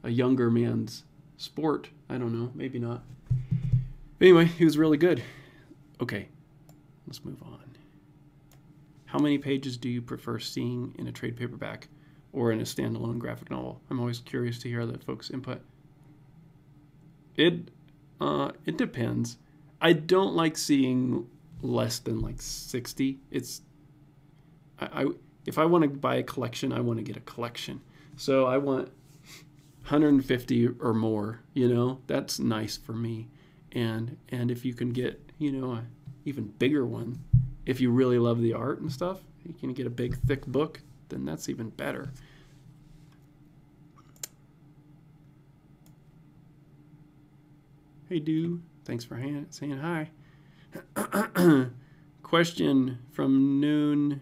a younger man's sport. I don't know, maybe not. But anyway, he was really good. Okay, let's move on. How many pages do you prefer seeing in a trade paperback or in a standalone graphic novel? I'm always curious to hear other folks' input. It depends. I don't like seeing less than like 60. If I want to buy a collection, I want to get a collection. So I want 150 or more, you know, that's nice for me. And if you can get, you know, a even bigger one, if you really love the art and stuff, you can get a big thick book, then that's even better. Hey, dude, thanks for saying hi. Question from Noon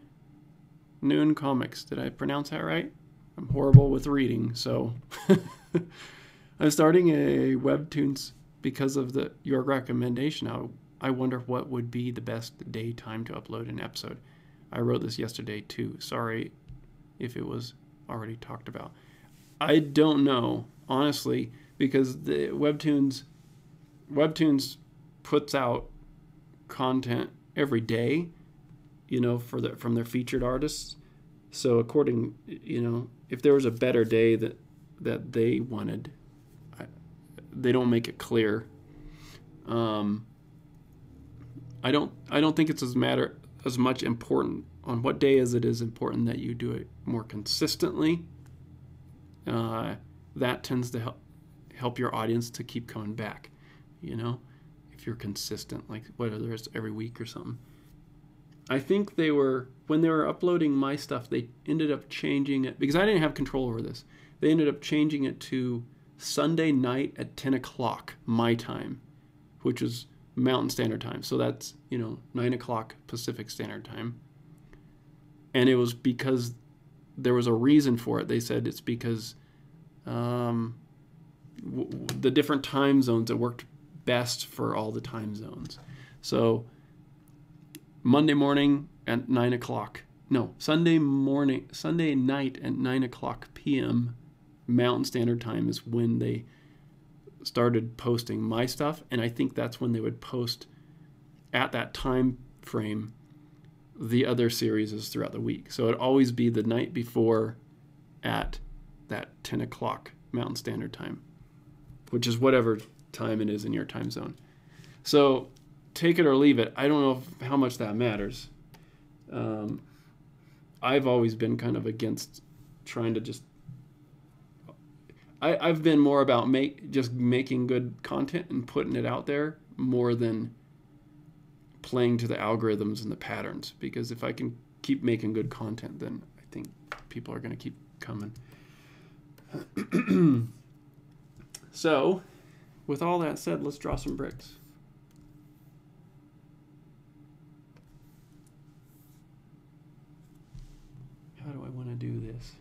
Comics. Did I pronounce that right? I'm horrible with reading, so I'm starting a webtoons because of your recommendation. I wonder what would be the best day time to upload an episode. I wrote this yesterday too. Sorry if it was already talked about. I don't know, honestly, because the webtoons puts out content every day, you know, from their featured artists. So according, you know, if there was a better day that they wanted, they don't make it clear. I don't think it's as much important on what day as it is important that you do it more consistently. That tends to help your audience to keep coming back, you know, if you're consistent, like whether it's every week or something. I think when they were uploading my stuff, they ended up changing it, because I didn't have control over this. They ended up changing it to Sunday night at 10 o'clock my time, which is Mountain Standard Time. So that's, you know, 9 o'clock Pacific Standard Time. And it was because there was a reason for it. They said it's because the different time zones, it worked best for all the time zones. So Monday morning at 9 o'clock. No, Sunday night at 9 o'clock p.m. Mountain Standard Time is when they started posting my stuff, and I think that's when they would post at that time frame the other series throughout the week. So it'd always be the night before at that 10 o'clock Mountain Standard Time, which is whatever time it is in your time zone. So take it or leave it. I don't know how much that matters. I've always been kind of against trying to just... I've been more about just making good content and putting it out there more than playing to the algorithms and the patterns, because if I can keep making good content, then I think people are going to keep coming. So, with all that said, let's draw some bricks. How do I want to do this?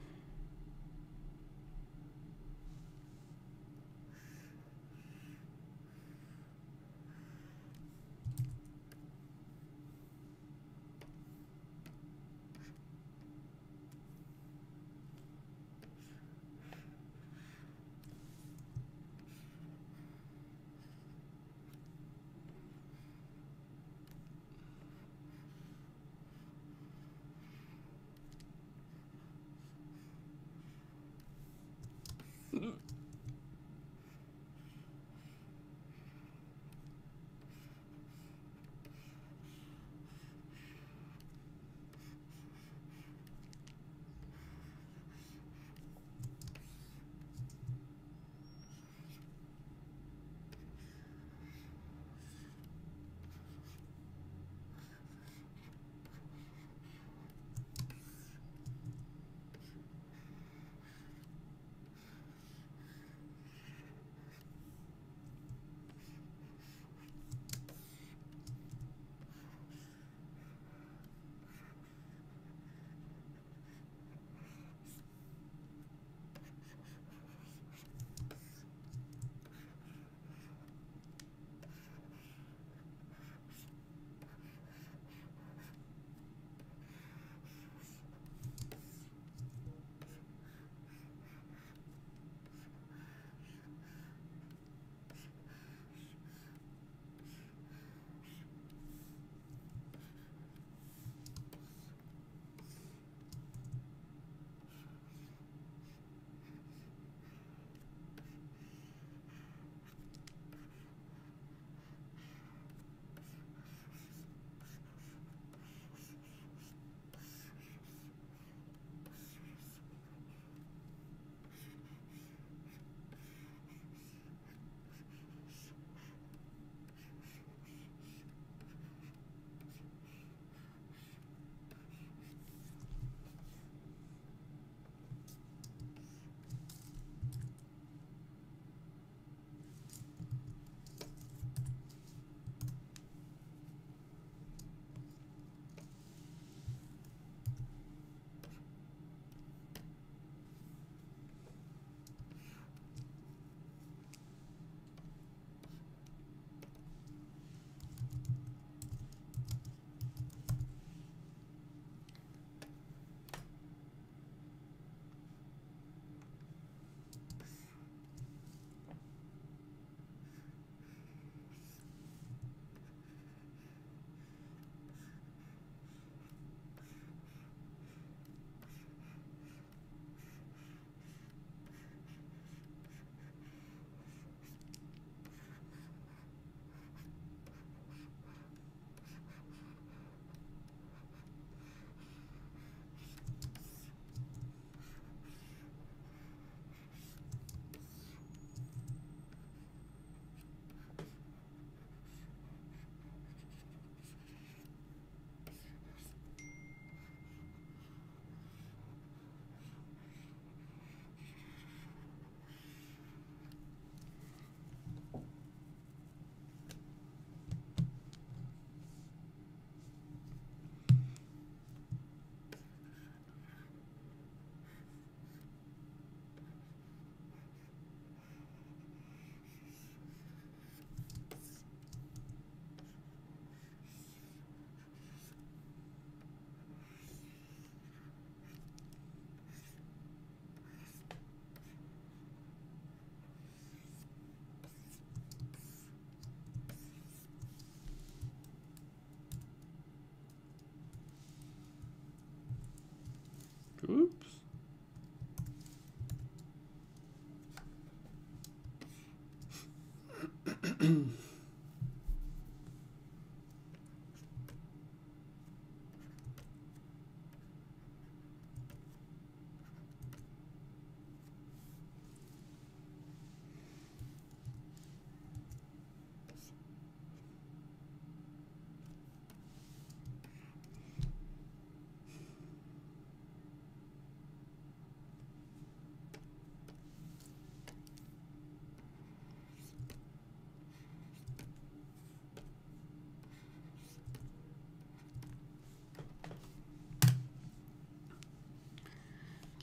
Oops.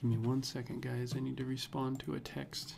Give me 1 second, guys. I need to respond to a text.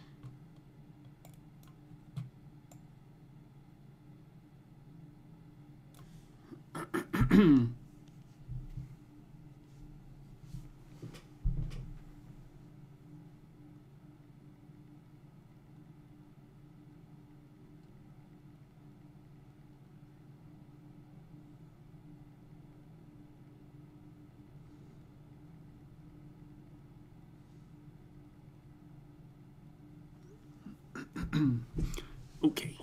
Okay.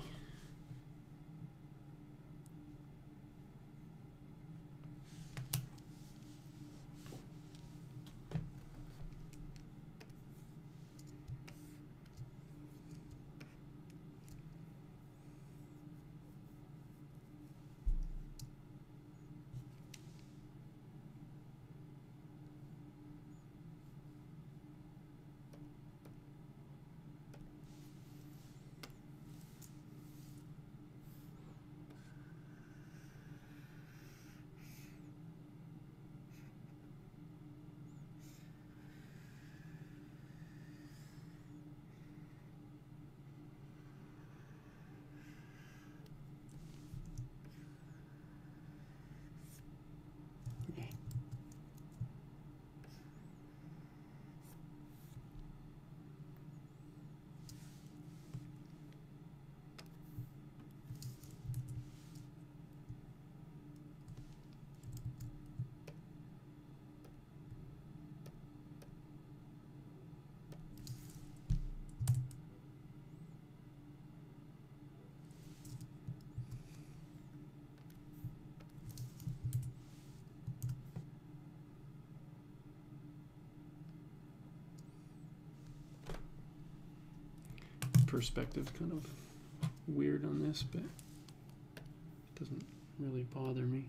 Perspective's kind of weird on this, but it doesn't really bother me.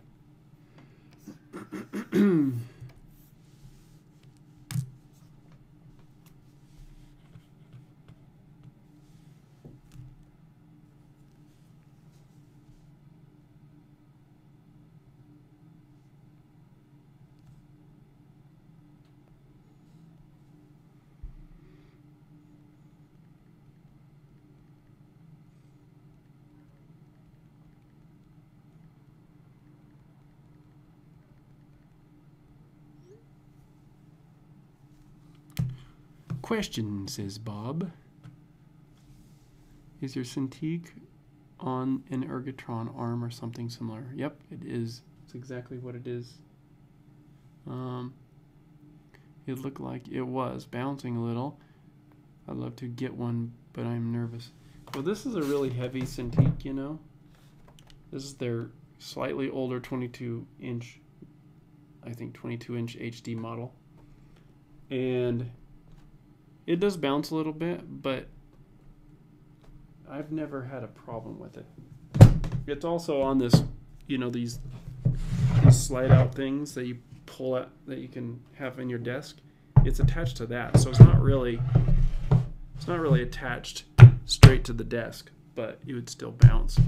Question, says Bob. Is your Cintiq on an Ergotron arm or something similar? Yep, it is. It's exactly what it is. It looked like it was bouncing a little. I'd love to get one, but I'm nervous. Well, this is a really heavy Cintiq, you know. This is their slightly older 22-inch, I think 22-inch HD model. And it does bounce a little bit, but I've never had a problem with it. It's also on this, you know, these slide out things that you pull out, that you can have in your desk. It's attached to that, so it's not really attached straight to the desk, but it would still bounce.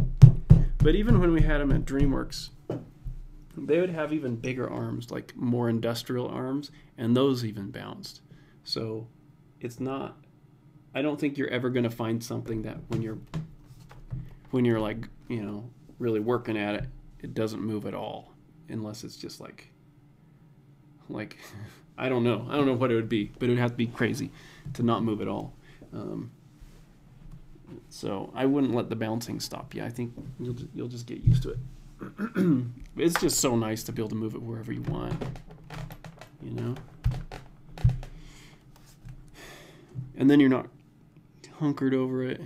But even when we had them at DreamWorks, they would have even bigger arms, like more industrial arms, and those even bounced. So it's not, I don't think you're ever going to find something that when you're like, you know, really working at it, it doesn't move at all, unless it's just like I don't know what it would be, but it would have to be crazy to not move at all. So I wouldn't let the bouncing stop you. I think you'll just get used to it. It's just so nice to be able to move it wherever you want, you know. And then you're not hunkered over it.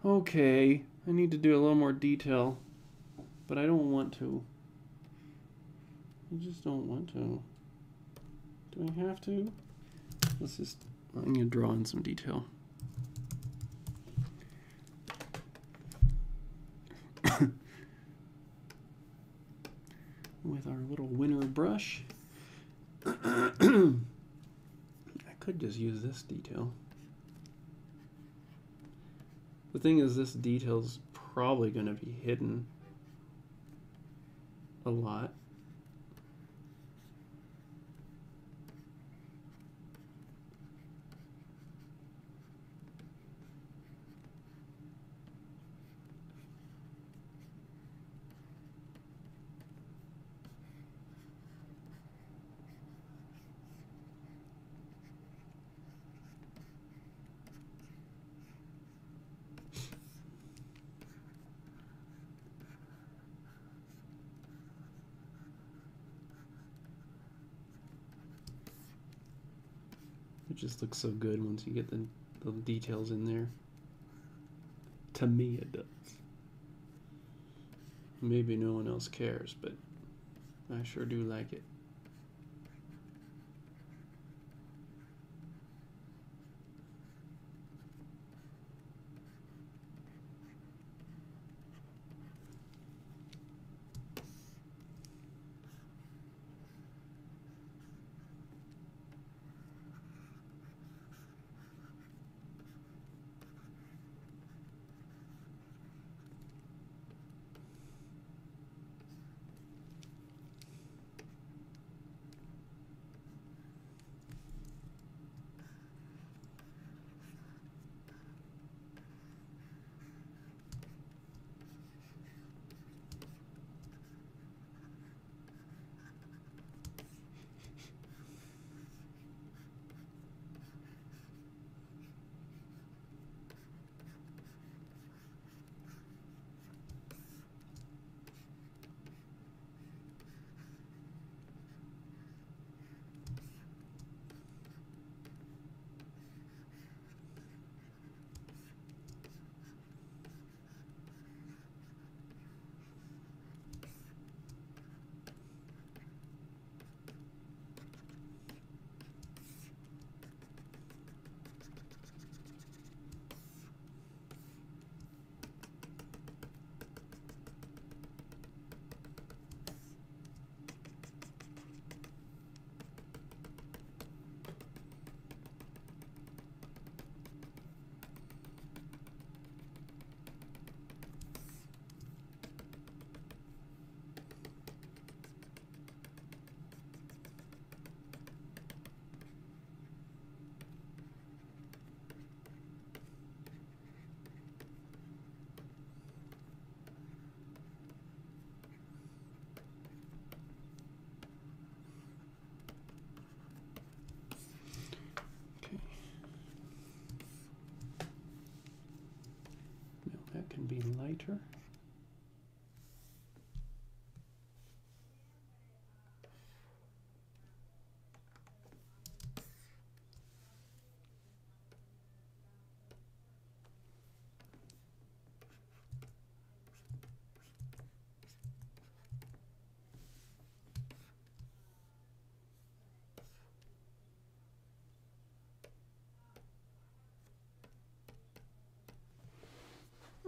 Okay, I need to do a little more detail, but I don't want to. I just don't want to. Do I have to? Let's just, I'm going to draw in some detail. With our little winner brush. I could just use this detail. The thing is, this detail's probably going to be hidden a lot. It just looks so good once you get the details in there. To me, it does. Maybe no one else cares, but I sure do like it. That can be lighter.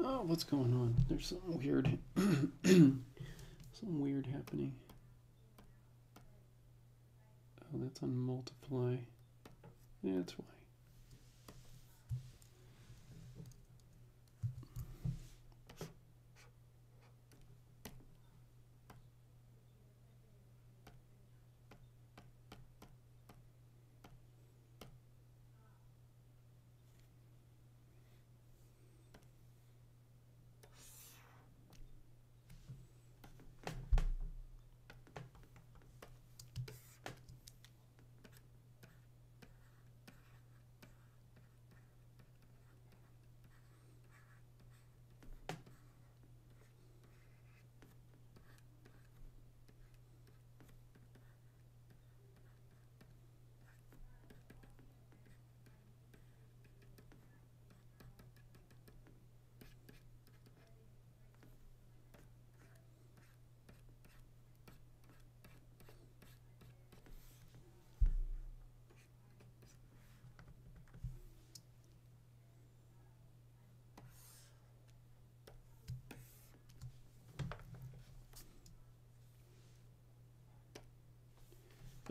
Oh, what's going on? There's something weird. Something weird happening. Oh, that's on multiply. Yeah, that's why.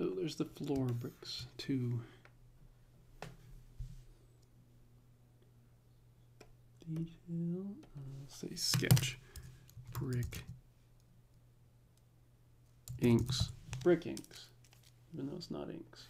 Oh, there's the floor bricks too. detail, say sketch, brick inks, brick inks, even though it's not inks.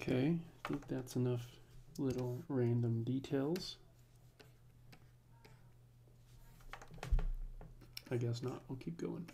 Okay, I think that's enough little random details. I guess not. We'll keep going.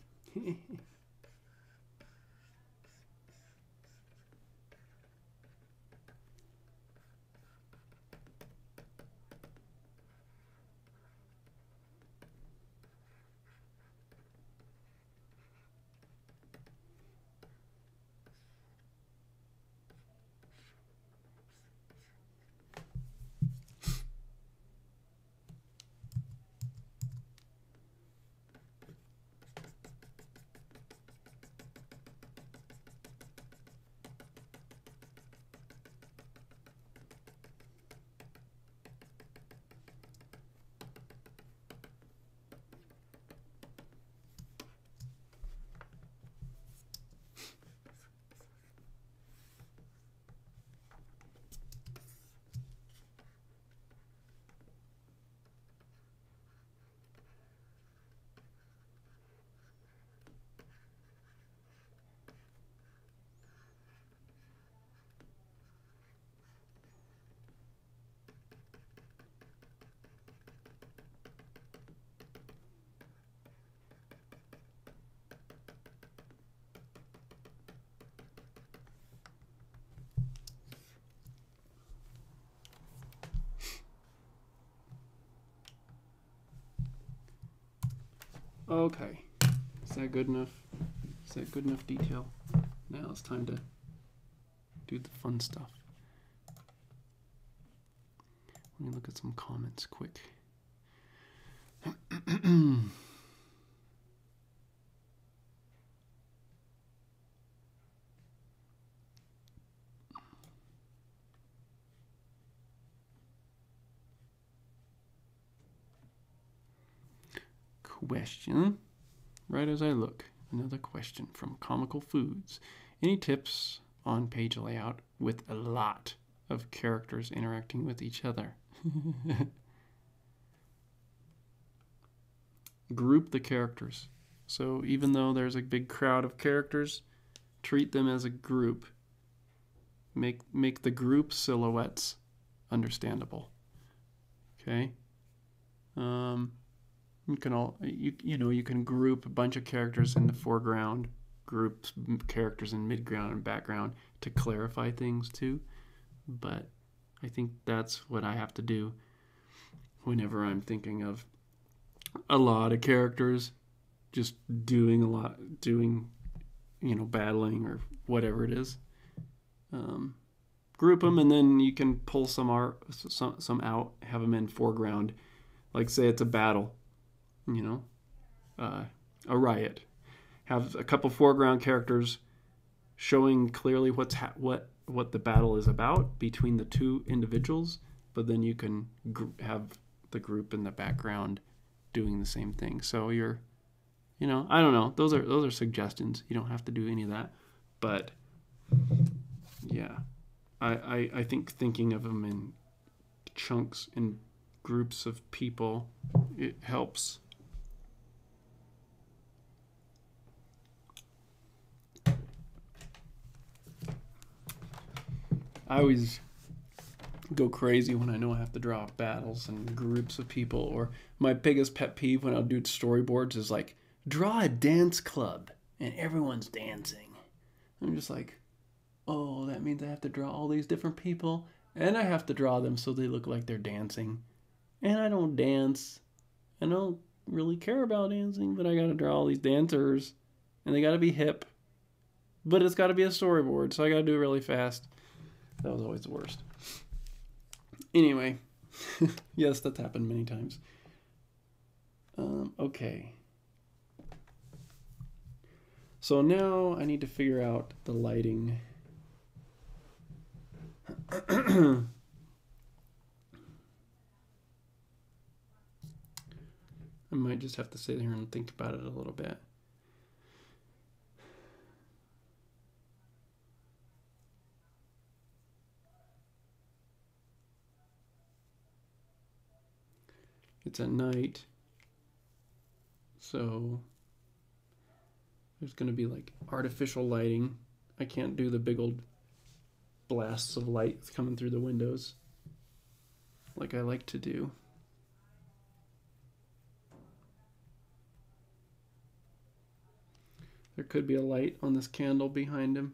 Okay, is that good enough? Is that good enough detail? Now it's time to do the fun stuff. Let me look at some comments quick. Question, right as I look, another question from Comical Foods. Any tips on page layout with a lot of characters interacting with each other? Group the characters. So even though there's a big crowd of characters, treat them as a group. Make the group silhouettes understandable. Okay? You can group a bunch of characters in the foreground, group characters in midground and background to clarify things too. But I think that's what I have to do whenever I'm thinking of a lot of characters just doing battling or whatever it is. Group them, and then you can pull some out, have them in foreground. Like say it's a battle, a riot. have a couple foreground characters showing clearly what the battle is about between the two individuals, but then you can have the group in the background doing the same thing. So you're, I don't know. Those are suggestions. You don't have to do any of that, but yeah, I think thinking of them in chunks and groups of people, it helps. I always go crazy when I know I have to draw battles and groups of people, or my biggest pet peeve when I'll do storyboards is like, draw a dance club and everyone's dancing. I'm just like, oh, that means I have to draw all these different people and I have to draw them so they look like they're dancing. And I don't dance. I don't really care about dancing, but I gotta draw all these dancers and they gotta be hip. But it's gotta be a storyboard, so I gotta do it really fast. That was always the worst. Anyway, yes, that's happened many times. Okay. So now I need to figure out the lighting. I might just have to sit here and think about it a little bit. It's at night, so there's going to be like artificial lighting. I can't do the big old blasts of light coming through the windows like I like to do. There could be a light on this candle behind him.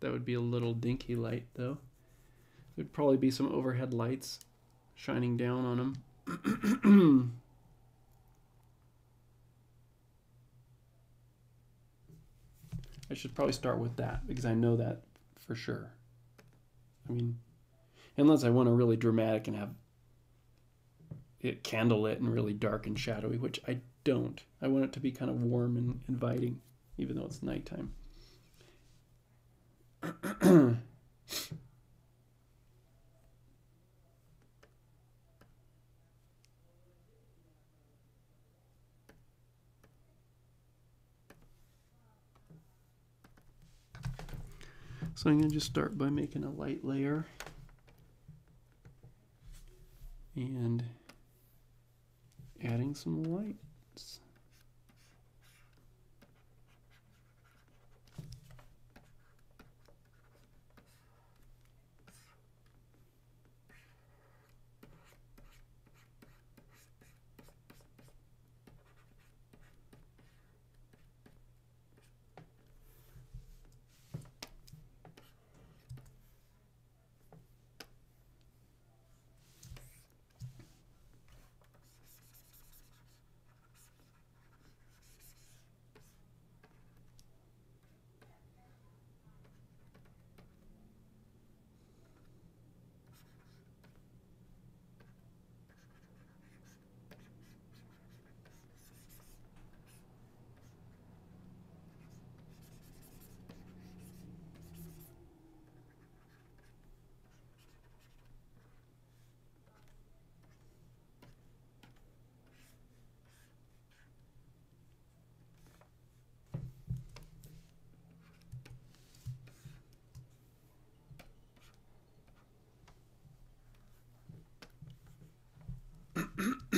That would be a little dinky light though. There'd probably be some overhead lights shining down on him. I should probably start with that because I know that for sure. I mean, unless I want to really dramatic and have it candlelit and really dark and shadowy, which I don't. I want it to be kind of warm and inviting, even though it's nighttime. So I'm going to just start by making a light layer and adding some lights.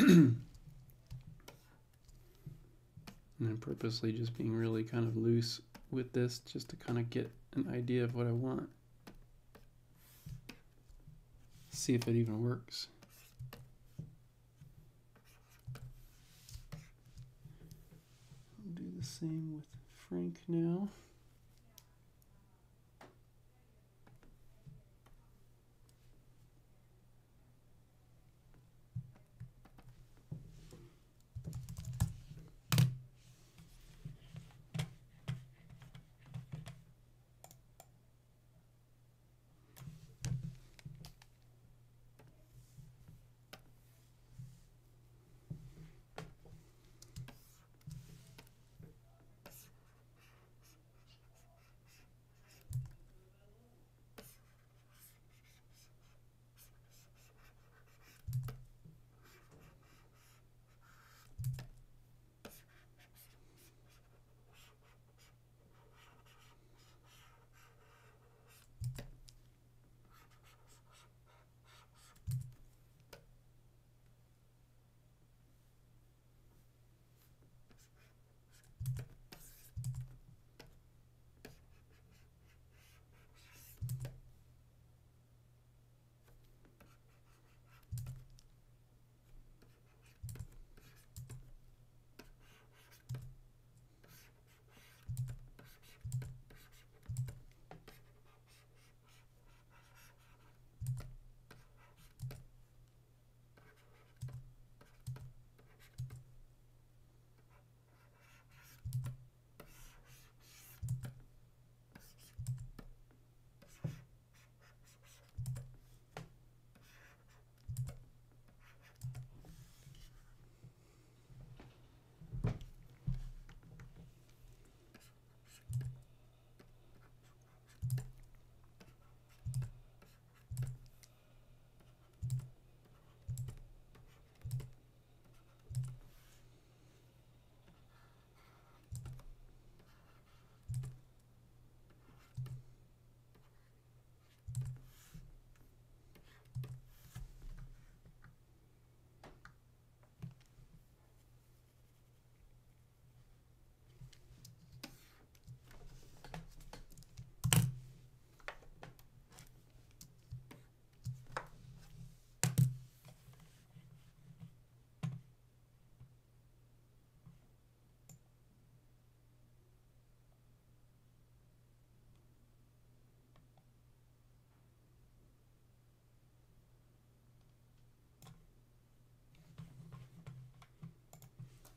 And I'm purposely just being really kind of loose with this just to kind of get an idea of what I want. See if it even works. I'll do the same with Frank now.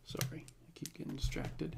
Sorry, I keep getting distracted.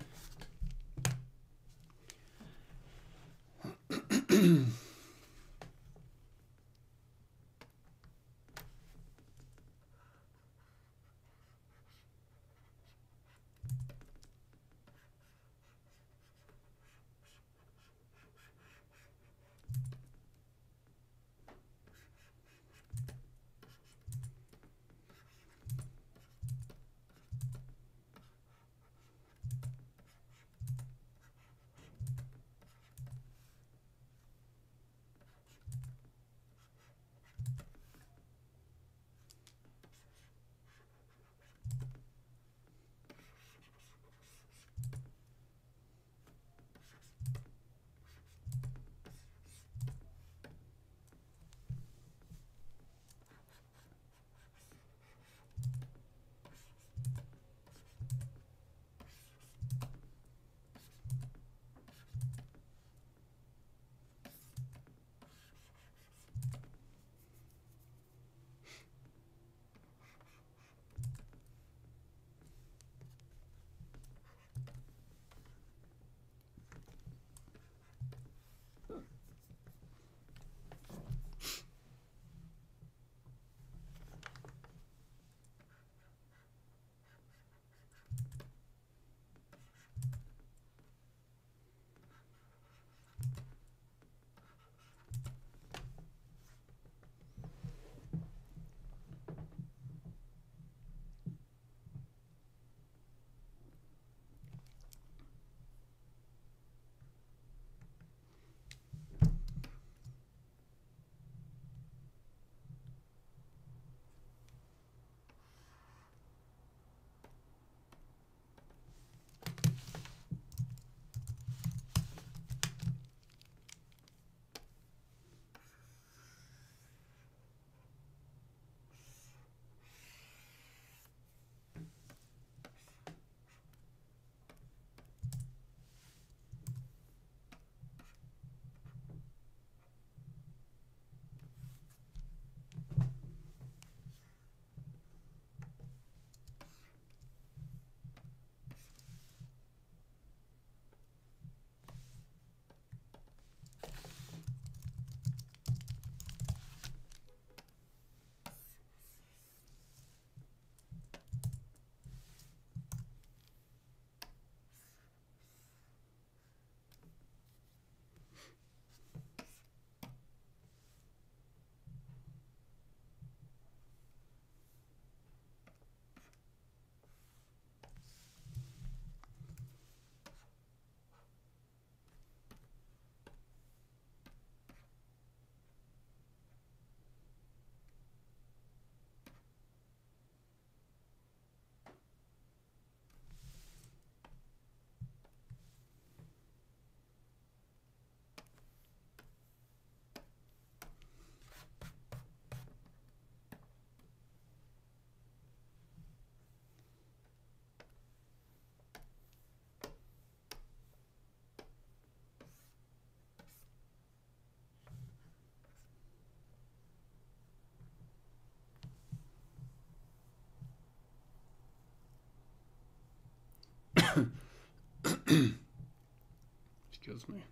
Excuse me.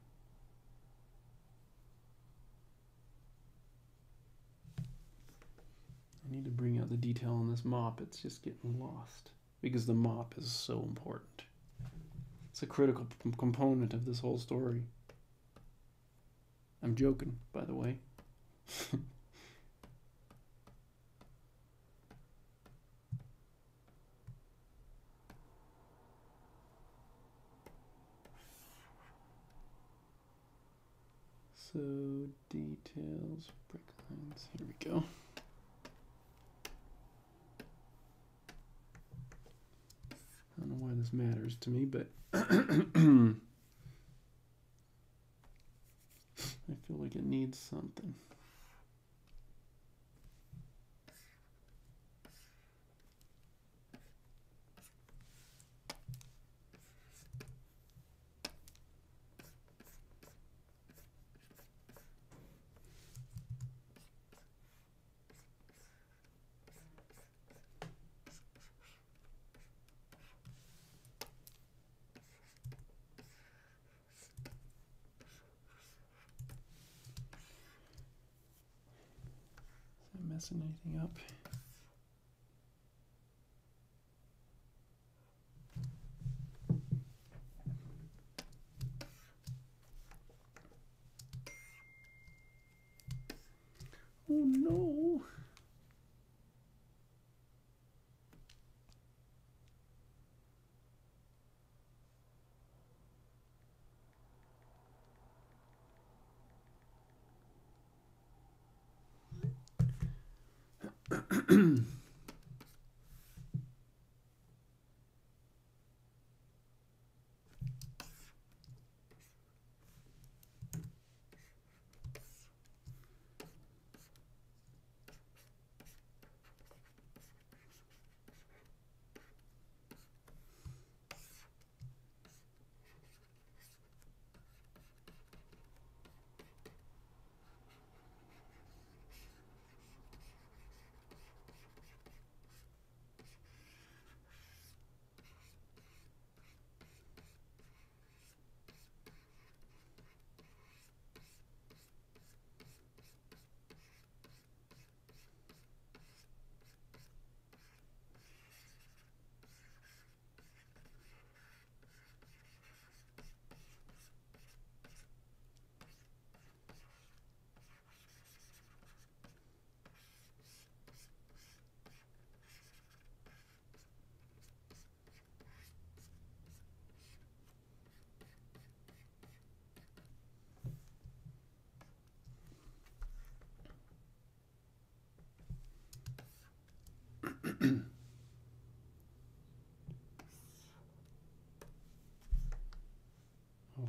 I need to bring out the detail on this mop. It's just getting lost because the mop is so important. It's a critical component of this whole story. I'm joking, by the way. So, details, brick lines, here we go. I don't know why this matters to me, but I feel like it needs something. messing anything up. Oh no.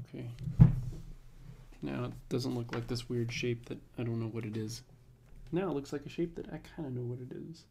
Okay. Now it doesn't look like this weird shape that I don't know what it is. Now it looks like a shape that I kind of know what it is.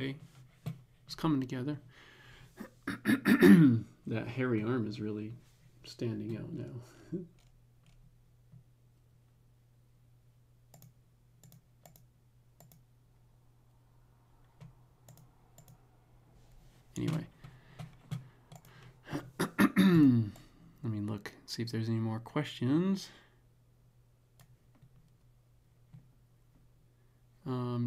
okay. It's coming together. That hairy arm is really standing out now. Anyway. Let me look, see if there's any more questions.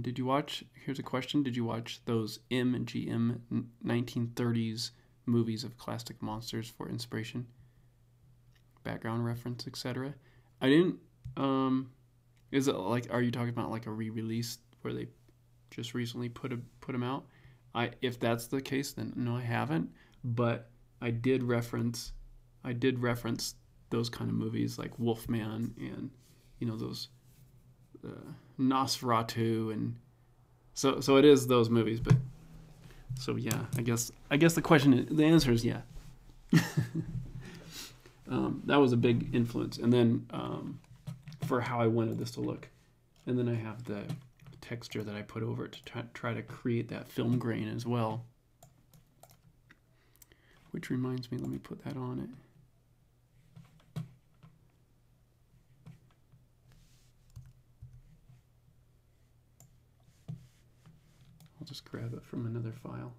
Did you watch, here's a question, did you watch those MGM 1930s movies of classic monsters for inspiration, background reference, etc.? I didn't, is it like, are you talking about like a re-release where they just recently put them out? If that's the case, then no, I haven't, but I did reference those kind of movies like Wolfman and, you know, those Nosferatu, and so it is those movies. But so yeah, I guess the answer is yeah. That was a big influence, and then for how I wanted this to look, and then I have the texture that I put over it to try to create that film grain as well. Which reminds me, let me put that on it. I'll just grab it from another file.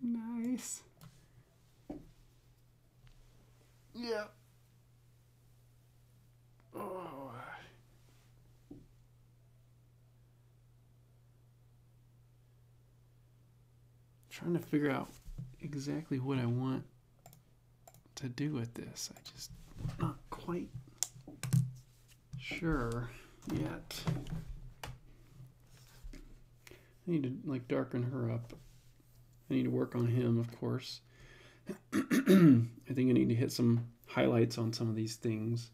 Nice. Yeah. Oh. Trying to figure out exactly what I want to do with this. I just not quite sure yet. I need to like darken her up. I need to work on him, of course. I think I need to hit some highlights on some of these things.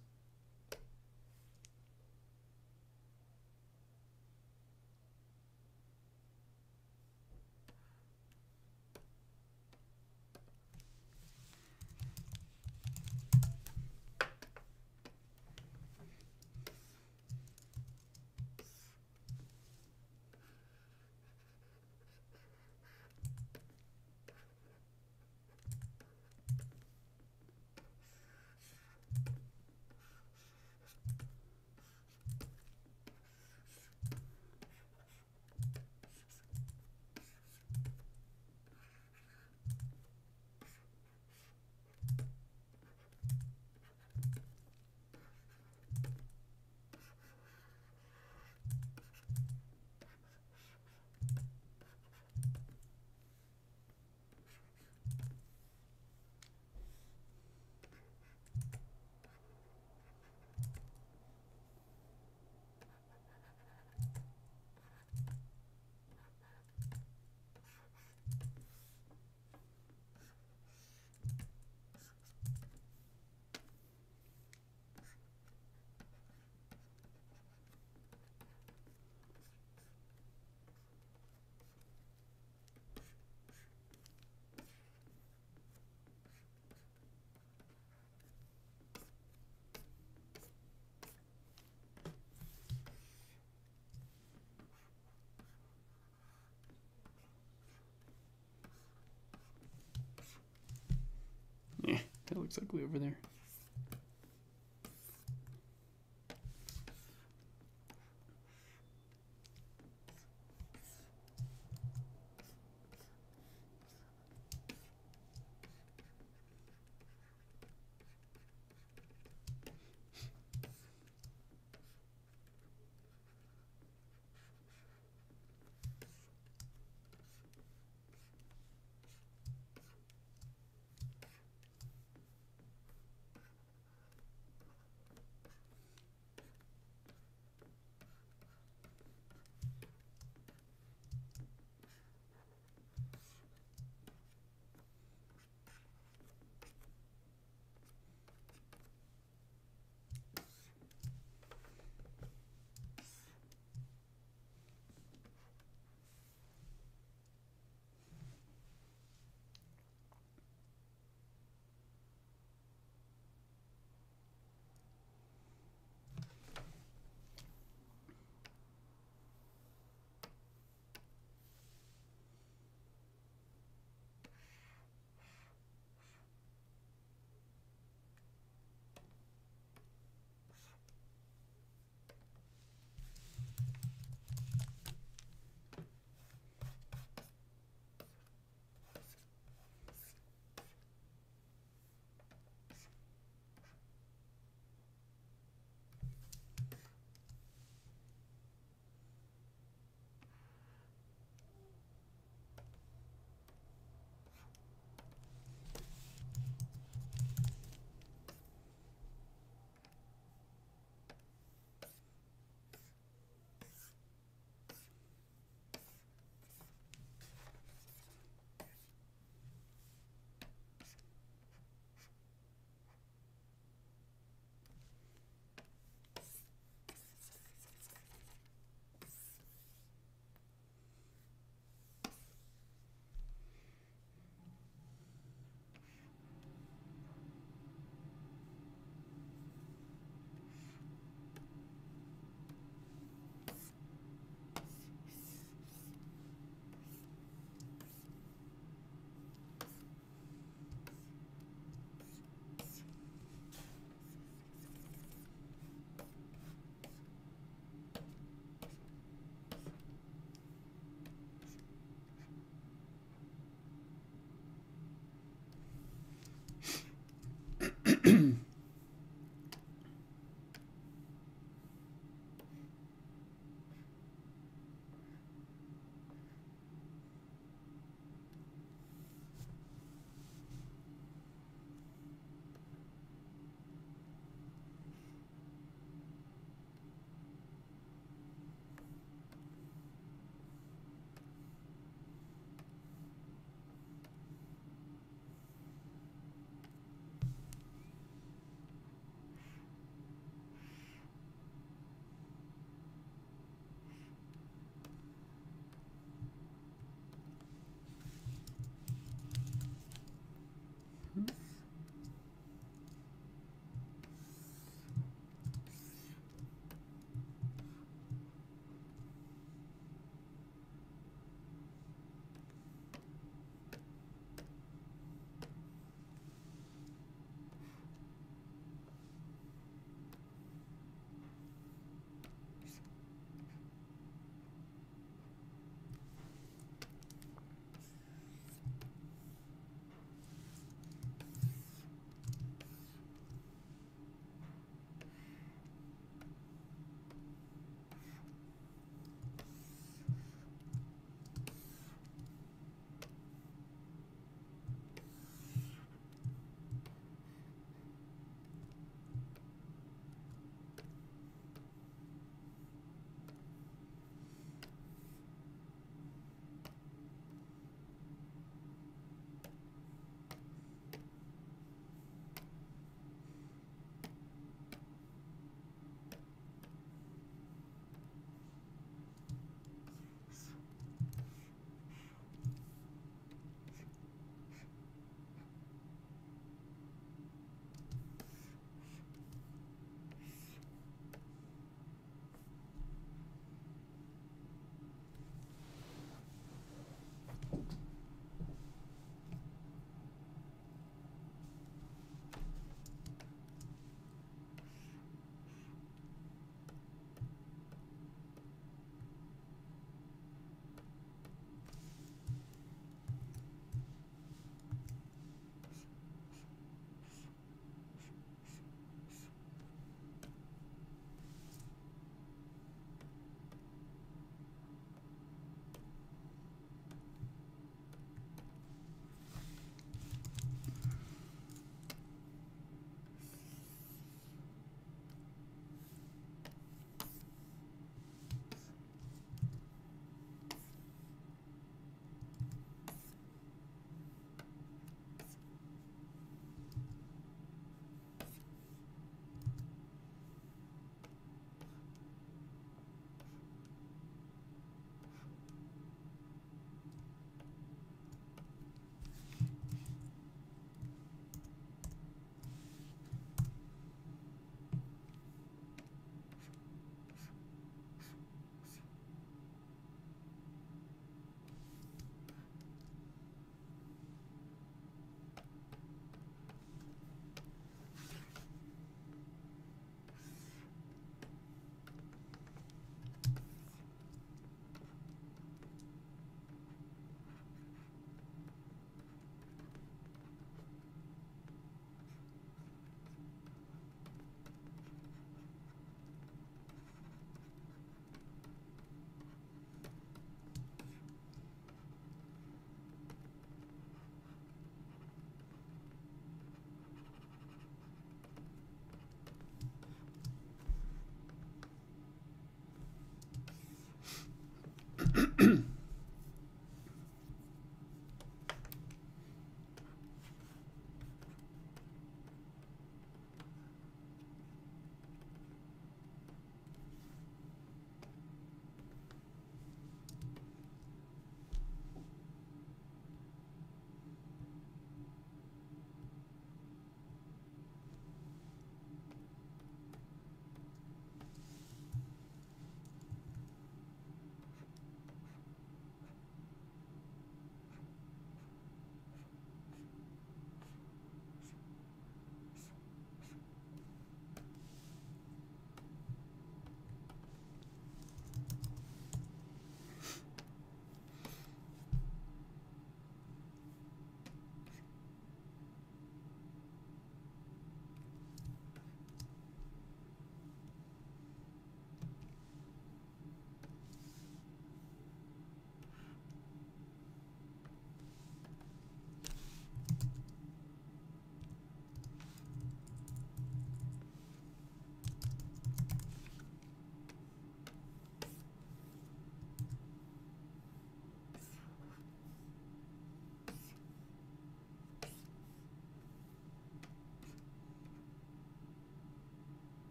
Yeah, that looks ugly over there.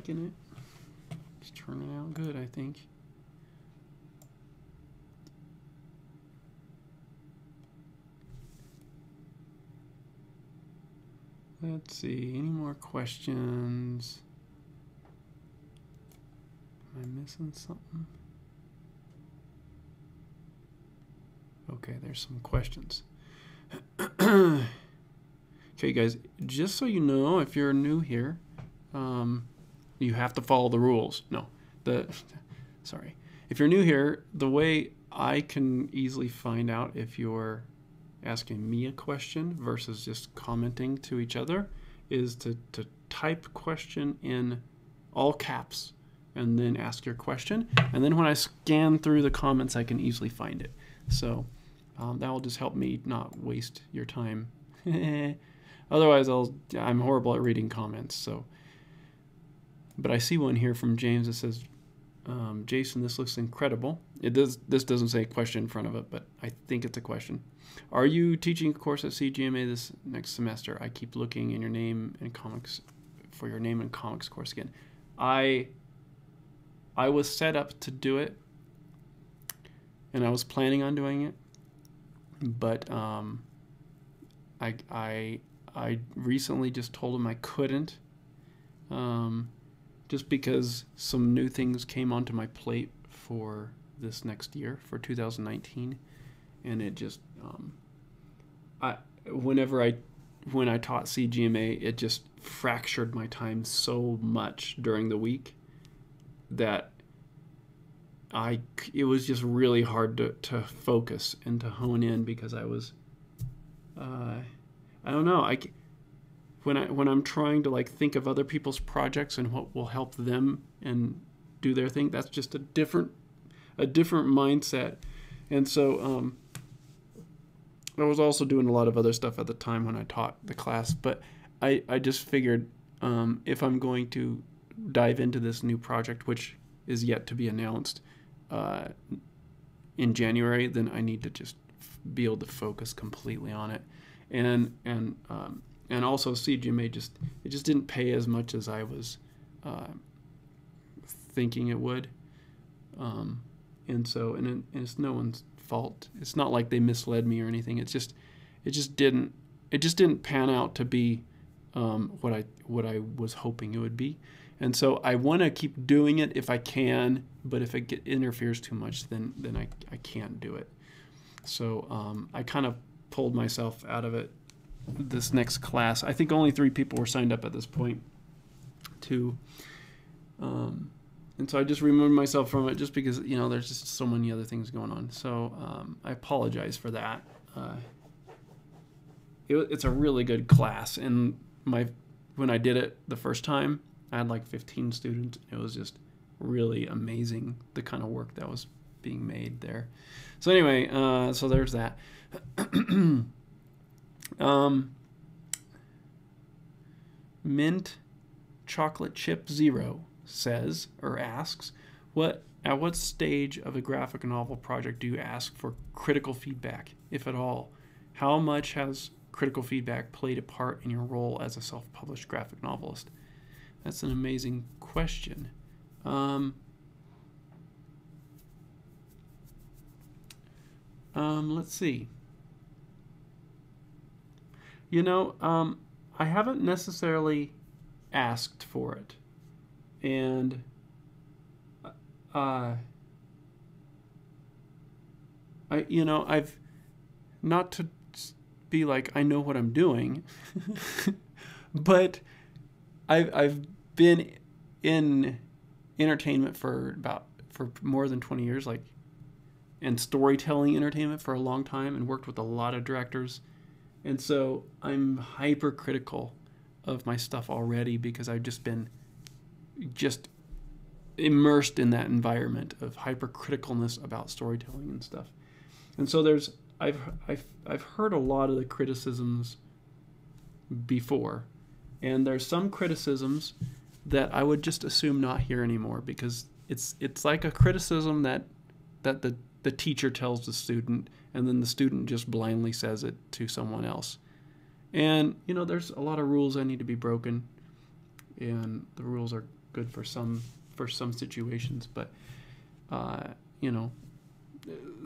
liking it. It's turning out good, I think. Let's see, any more questions? Am I missing something? Okay, there's some questions. Okay, guys, just so you know, if you're new here, you have to follow the rules. No, sorry. If you're new here, the way I can easily find out if you're asking me a question versus just commenting to each other is to type question in all caps and then ask your question. And then when I scan through the comments, I can easily find it. So that will just help me not waste your time. Otherwise, I'm horrible at reading comments. So, but I see one here from James that says, Jason, this looks incredible. This doesn't say question in front of it, but I think it's a question. Are you teaching a course at CGMA this next semester? I keep looking in your name and comics for your name and comics course again. I was set up to do it, and I was planning on doing it, but I recently just told him I couldn't, just because some new things came onto my plate for this next year, for 2019, and it just when I taught CGMA, it just fractured my time so much during the week that it was just really hard to focus and to hone in, because I was I don't know, when I'm trying to like think of other people's projects and what will help them and do their thing, that's just a different mindset. And so I was also doing a lot of other stuff at the time when I taught the class, but I just figured if I'm going to dive into this new project, which is yet to be announced in January, then I need to just be able to focus completely on it. And also CGMA it just didn't pay as much as I was thinking it would. And it's no one's fault. It's not like they misled me or anything. It just didn't pan out to be what I was hoping it would be. And so I want to keep doing it if I can, but if it interferes too much, then I can't do it. So I kind of pulled myself out of it this next class. I think only 3 people were signed up at this point, too. And so I just removed myself from it just because, there's just so many other things going on. So I apologize for that. It's a really good class, and when I did it the first time, I had like 15 students. It was just really amazing, the kind of work that was being made there. So anyway, so there's that. Mint Chocolate Chip Zero says, or asks, at what stage of a graphic novel project do you ask for critical feedback, if at all? How much has critical feedback played a part in your role as a self-published graphic novelist? That's an amazing question. Let's see. I haven't necessarily asked for it. And I've, not to be like I know what I'm doing, but I've been in entertainment for more than 20 years, and storytelling entertainment for a long time, and worked with a lot of directors. And so I'm hypercritical of my stuff already, because I've just been immersed in that environment of hypercriticalness about storytelling and stuff. And so I've heard a lot of the criticisms before, and there's some criticisms that I would just assume not hear anymore, because it's like a criticism that the teacher tells the student, and then the student just blindly says it to someone else. And there's a lot of rules that need to be broken, and the rules are good for some situations, but you know,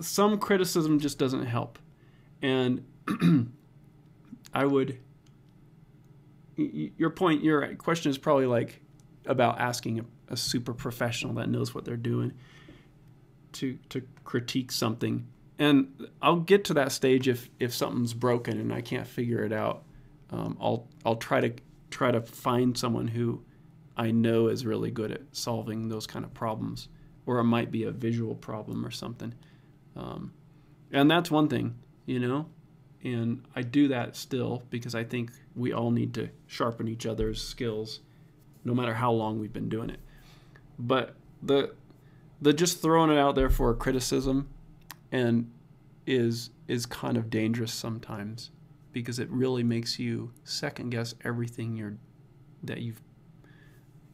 some criticism just doesn't help. And your question is probably like about asking a super professional that knows what they're doing to critique something. And I'll get to that stage if something's broken and I can't figure it out. I'll try to find someone who I know is really good at solving those kind of problems, or it might be a visual problem or something. And that's one thing, you know, and I do that still because I think we all need to sharpen each other's skills no matter how long we've been doing it. But the just throwing it out there for a criticism and is kind of dangerous sometimes, because it really makes you second guess everything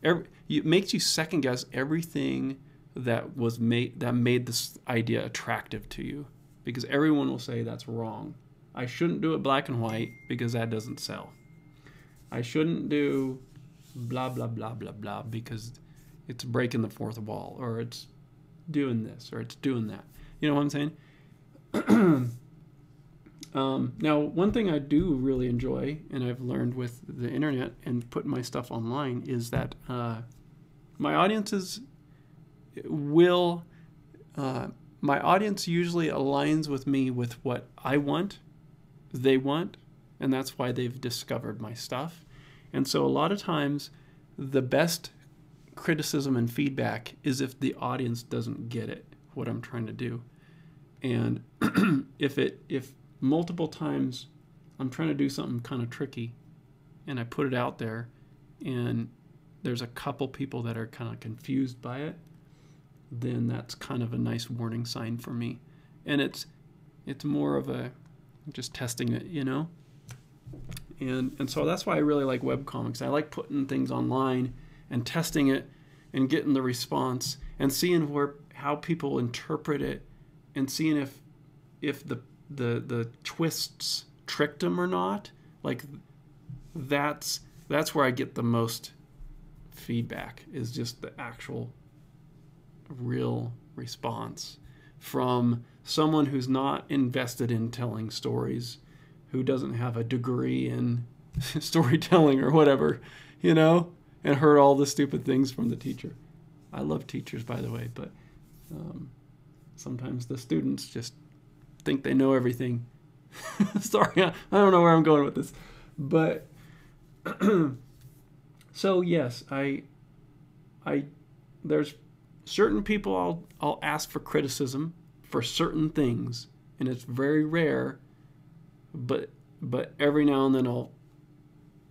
it makes you second guess everything that made this idea attractive to you, because everyone will say that's wrong. I shouldn't do it black and white because that doesn't sell. I shouldn't do blah blah blah blah blah because it's breaking the fourth wall, or it's doing this, or it's doing that. You know what I'm saying? Now, one thing I do really enjoy, and I've learned with the internet and putting my stuff online, is that my audience usually aligns with me with what I want, they want, and that's why they've discovered my stuff. And so a lot of times the best criticism and feedback is if the audience doesn't get it, what I'm trying to do. And if multiple times I'm trying to do something kind of tricky and I put it out there and there's a couple people that are kind of confused by it, then that's kind of a nice warning sign for me. And it's more of a just testing it, you know? And so that's why I really like webcomics. I like putting things online and testing it and getting the response and seeing how people interpret it and seeing if the twists tricked them or not. Like that's where I get the most feedback, is just the actual real response from someone who's not invested in telling stories, who doesn't have a degree in storytelling or whatever, you know, and heard all the stupid things from the teacher. I love teachers, by the way, but sometimes the students just think they know everything. Sorry, I don't know where I'm going with this, but so yes, there's certain people I'll ask for criticism for certain things, and it's very rare, but every now and then I'll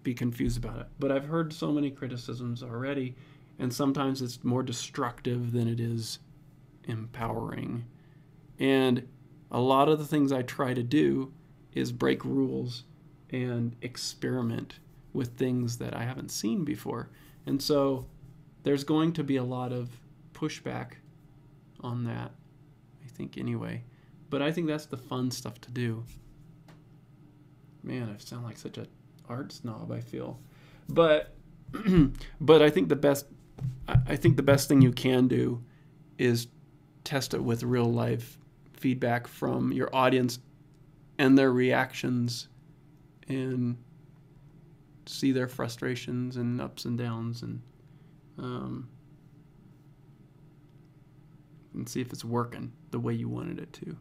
be confused about it. But I've heard so many criticisms already, and sometimes it's more destructive than it is empowering. And a lot of the things I try to do is break rules and experiment with things that I haven't seen before. And so there's going to be a lot of pushback on that, I think, anyway. But I think that's the fun stuff to do. Man, I sound like such a art snob, I feel. But but I think the best thing you can do is test it with real life feedback from your audience and their reactions, and see their frustrations and ups and downs, and see if it's working the way you wanted it to,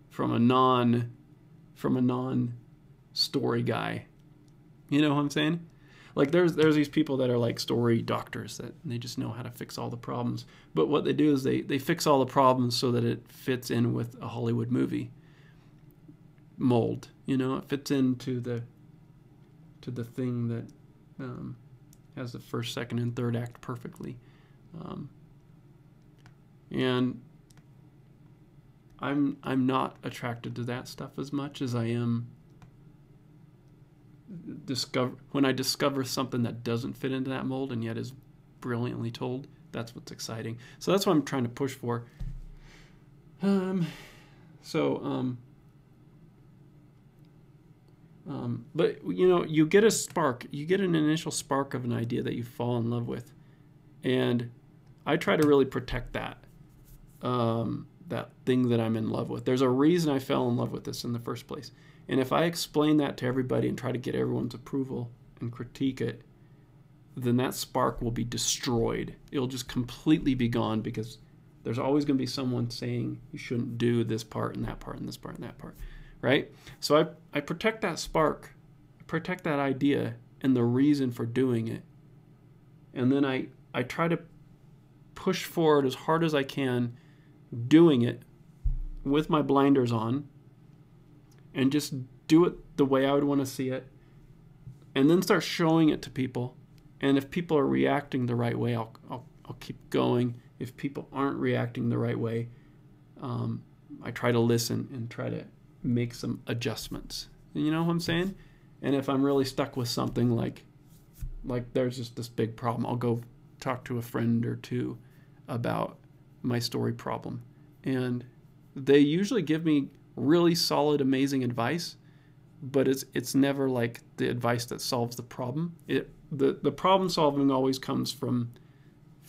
from a non story guy. You know what I'm saying? Like there's these people that are like story doctors that they just know how to fix all the problems. But what they do is they fix all the problems so that it fits in with a Hollywood movie mold. You know, it fits into the thing that has the first, second, and third act perfectly. And I'm not attracted to that stuff as much as I am when I discover something that doesn't fit into that mold and yet is brilliantly told. That's what's exciting. So that's what I'm trying to push for. But you know, you get an initial spark of an idea that you fall in love with, And I try to really protect that, that thing that I'm in love with. There's a reason I fell in love with this in the first place. And if I explain that to everybody and try to get everyone's approval and critique it, then that spark will be destroyed. It'll just completely be gone, because there's always going to be someone saying you shouldn't do this part and that part and this part and that part, right? So I protect that spark, protect that idea and the reason for doing it. And then I try to push forward as hard as I can, doing it with my blinders on, and just do it the way I would want to see it, and then start showing it to people. And if people are reacting the right way, I'll keep going. If people aren't reacting the right way, I try to listen and try to make some adjustments. You know what I'm saying? And if I'm really stuck with something, like there's just this big problem, I'll go talk to a friend or two about my story problem. And they usually give me really solid, amazing advice, but it's never like the advice that solves the problem. The problem solving always comes from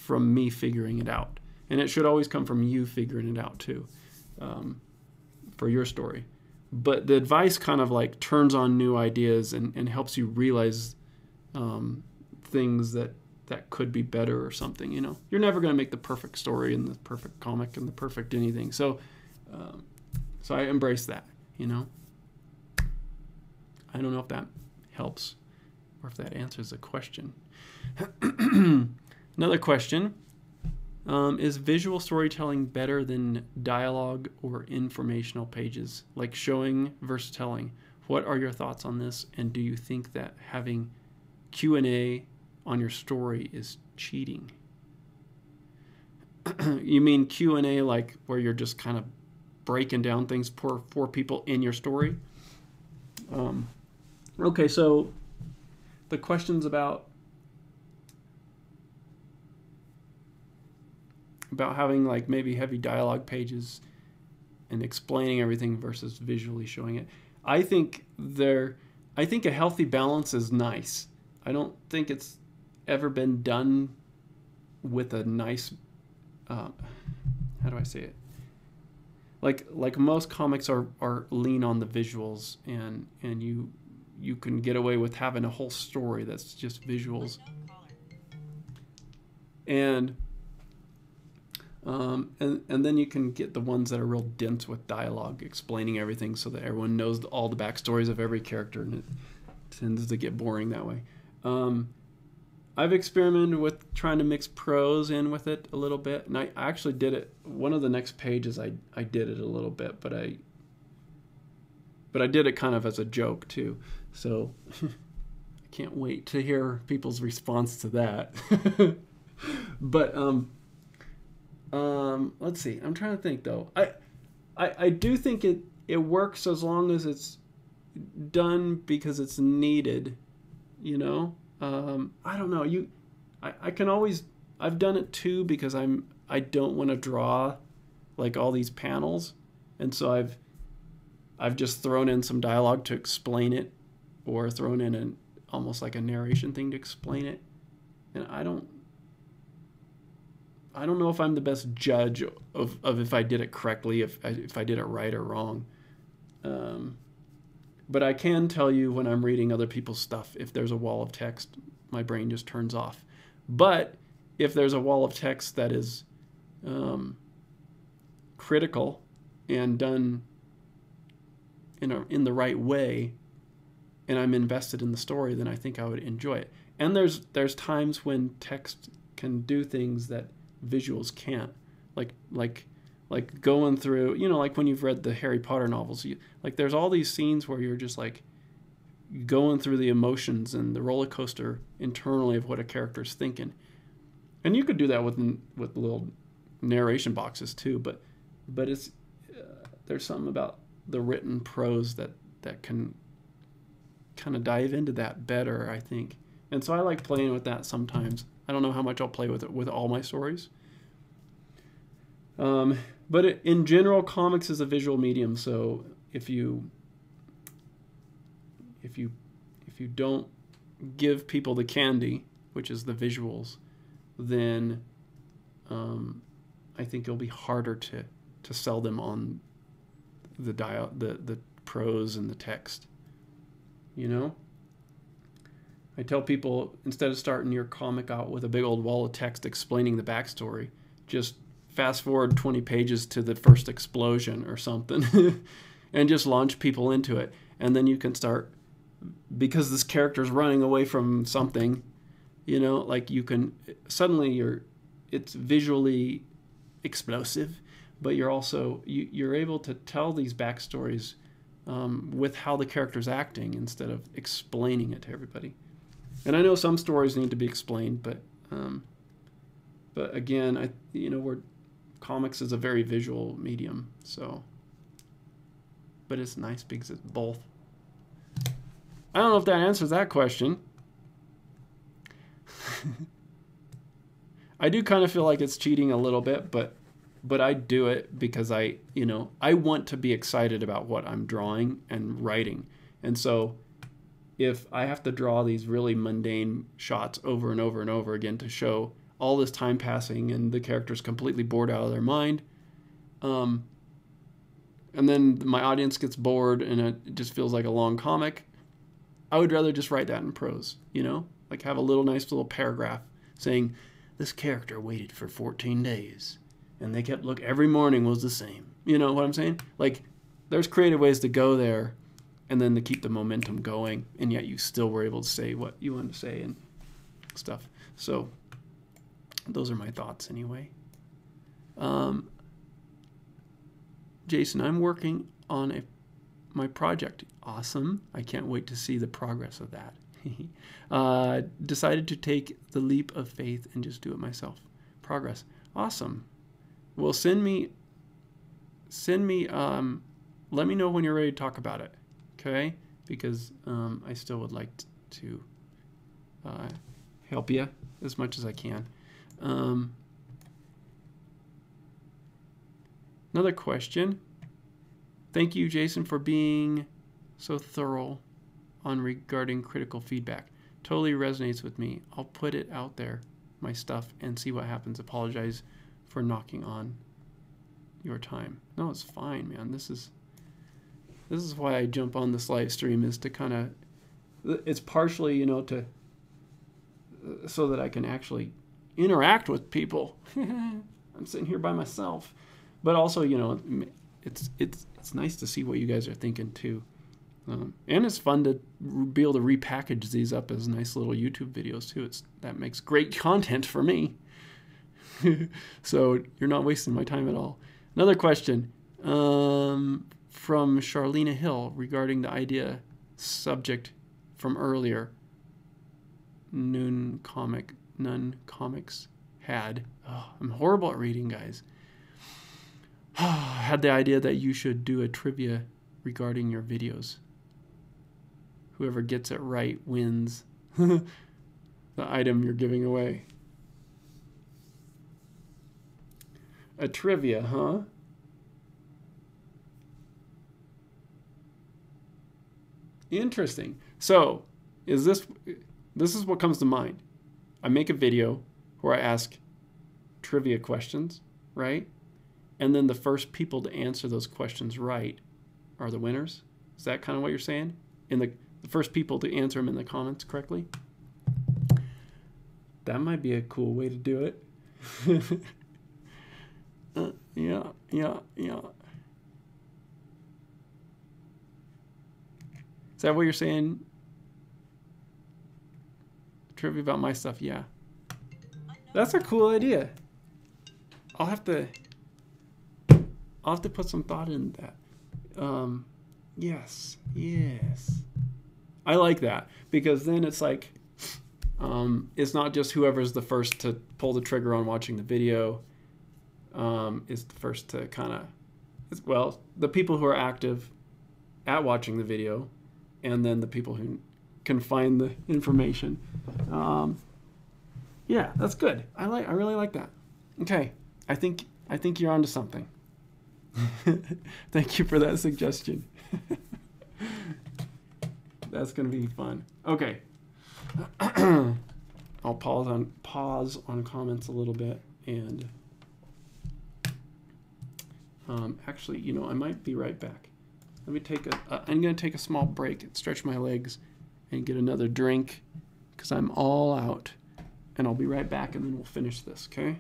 me figuring it out. And it should always come from you figuring it out too, for your story. But the advice kind of like turns on new ideas and helps you realize things that could be better or something, you know. You're never going to make the perfect story and the perfect comic and the perfect anything. So I embrace that, you know. I don't know if that helps or if that answers the question. Another question, is visual storytelling better than dialogue or informational pages, like showing versus telling? What are your thoughts on this, and do you think that having Q&A on your story is cheating? You mean Q&A like where you're just kind of breaking down things for people in your story? Okay, so the question's about having like maybe heavy dialogue pages and explaining everything versus visually showing it. I think a healthy balance is nice. I don't think it's ever been done with a nice, how do I say it? Like most comics are lean on the visuals, and you can get away with having a whole story that's just visuals. And then you can get the ones that are real dense with dialogue explaining everything so that everyone knows all the backstories of every character, and it tends to get boring that way. I've experimented with trying to mix prose in with it a little bit, and I actually did it. One of the next pages I did it a little bit, but I did it kind of as a joke too. So I can't wait to hear people's response to that. But let's see. I'm trying to think though. I do think it works as long as it's done because it's needed, you know. I don't know. I can always. I've done it too because I don't want to draw like all these panels, and so I've just thrown in some dialogue to explain it, or thrown in almost like a narration thing to explain it, and I don't know if I'm the best judge of if I did it correctly, if I did it right or wrong. But I can tell you when I'm reading other people's stuff, if there's a wall of text, my brain just turns off. But if there's a wall of text that is critical and done in the right way, and I'm invested in the story, then I think I would enjoy it. And there's times when text can do things that visuals can't, like going through, you know, like when you've read the Harry Potter novels, like there's all these scenes where you're just like going through the emotions and the roller coaster internally of what a character's thinking, and you could do that with little narration boxes too. But it's there's something about the written prose that can kind of dive into that better, I think. And so I like playing with that sometimes. I don't know how much I'll play with it with all my stories. But in general, comics is a visual medium. So if you don't give people the candy, which is the visuals, then I think it'll be harder to sell them on the prose and the text. You know? I tell people, instead of starting your comic out with a big old wall of text explaining the backstory, just fast forward 20 pages to the first explosion or something and just launch people into it. And then you can start, because this character's running away from something, you know, like you can, suddenly it's visually explosive, but you're also, you're able to tell these backstories with how the character's acting instead of explaining it to everybody. And I know some stories need to be explained, but again, comics is a very visual medium, so. But it's nice because it's both. I don't know if that answers that question. I do kind of feel like it's cheating a little bit, but I do it because I want to be excited about what I'm drawing and writing. And so if I have to draw these really mundane shots over and over and over again to show all this time passing and the character's completely bored out of their mind, and then my audience gets bored and it just feels like a long comic, I would rather just write that in prose, you know? Like have a nice little paragraph saying, this character waited for 14 days and they kept every morning was the same. You know what I'm saying? Like there's creative ways to go there and then to keep the momentum going, and yet you still were able to say what you wanted to say and stuff. So those are my thoughts anyway. Jason, I'm working on my project. Awesome. I can't wait to see the progress of that. Decided to take the leap of faith and just do it myself. Progress. Awesome. Well, send me, let me know when you're ready to talk about it. Okay? Because I still would like to help you as much as I can. Another question. Thank you, Jason, for being so thorough on regarding critical feedback. Totally resonates with me. I'll put it out there, my stuff, and see what happens. Apologize for knocking on your time. No, it's fine, man. This is why I jump on this live stream, is to kind of, it's partially, you know, so that I can actually interact with people. I'm sitting here by myself, but also, you know, it's nice to see what you guys are thinking too, and it's fun to be able to repackage these up as nice little YouTube videos too. That makes great content for me. So you're not wasting my time at all. Another question from Charlena Hill regarding the idea subject from earlier. None comics had. Oh, I'm horrible at reading, guys. Had the idea that you should do a trivia regarding your videos. Whoever gets it right wins the item you're giving away. A trivia, huh? Interesting. So, this is what comes to mind. I make a video where I ask trivia questions, right? And then the first people to answer those questions right are the winners. Is that kind of what you're saying? In the first people to answer them in the comments correctly? That might be a cool way to do it. Yeah. Is that what you're saying? Trivia about my stuff, yeah. That's a cool idea. I'll have to put some thought in that. Yes. I like that, because then it's like, it's not just whoever's the first to pull the trigger on watching the video is the first to kind of, well, the people who are active at watching the video, and then the people who can find the information. Yeah, that's good. I really like that. Okay, I think you're onto something. Thank you for that suggestion. That's gonna be fun. Okay. I'll pause on comments a little bit, and actually, you know, I might be right back. Let me take I'm going to take a small break and stretch my legs and get another drink because I'm all out. And I'll be right back, and then we'll finish this, okay?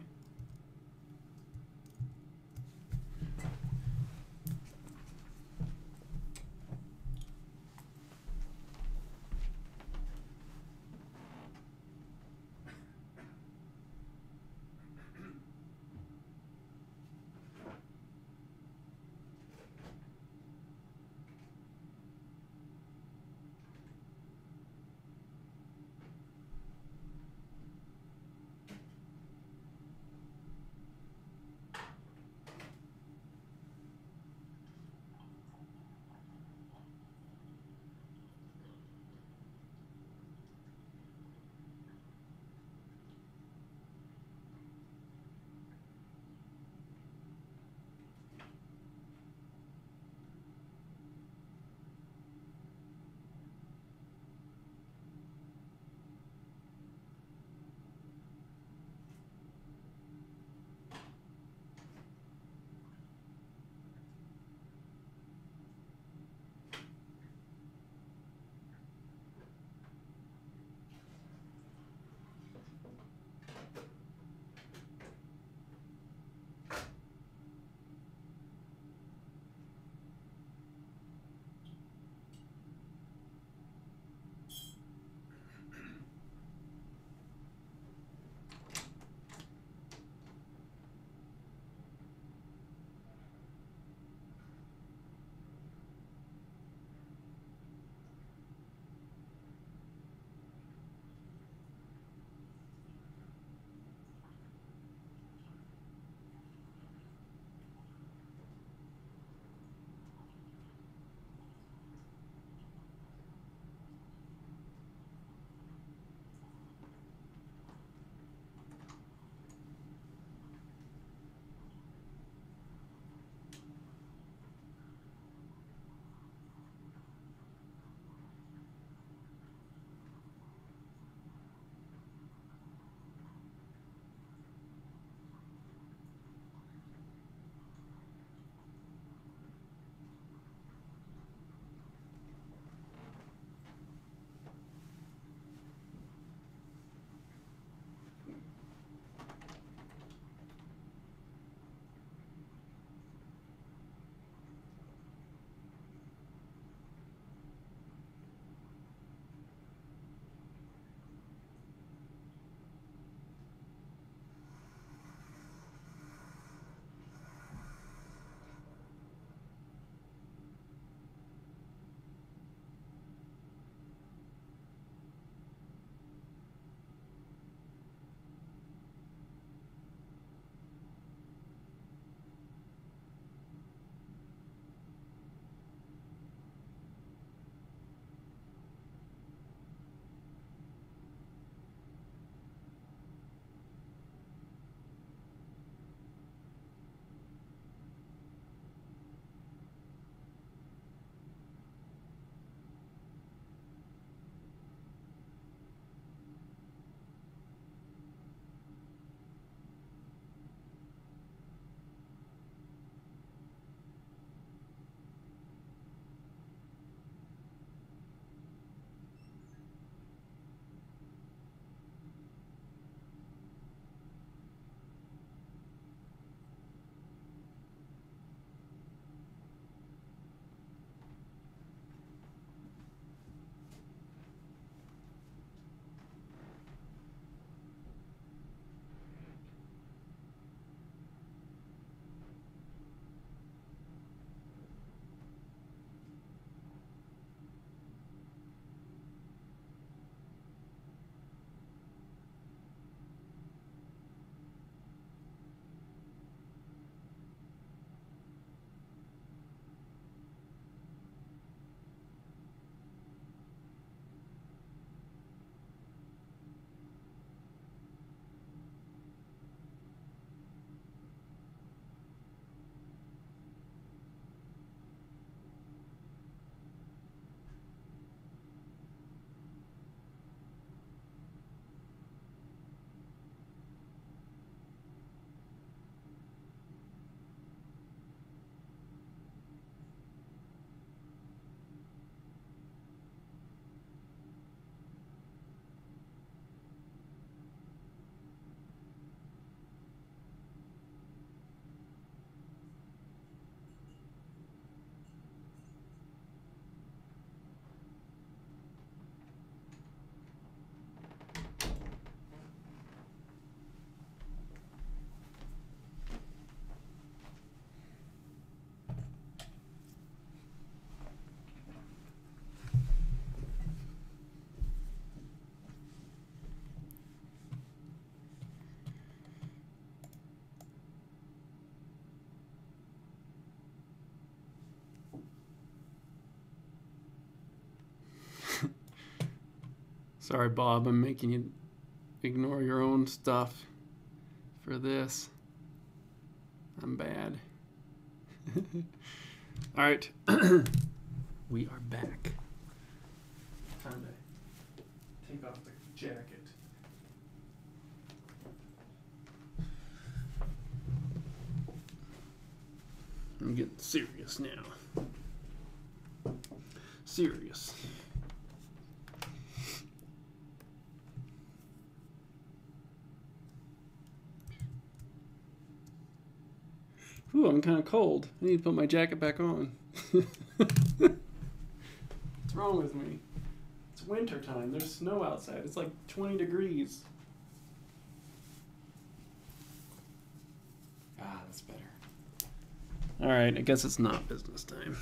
Sorry, Bob, I'm making you ignore your own stuff for this. I'm bad. All right, we are back. Time to take off the jacket. I'm getting serious now. Serious. Ooh, I'm kind of cold. I need to put my jacket back on. What's wrong with me? It's winter time. There's snow outside. It's like 20 degrees. Ah, that's better. All right, I guess it's not business time.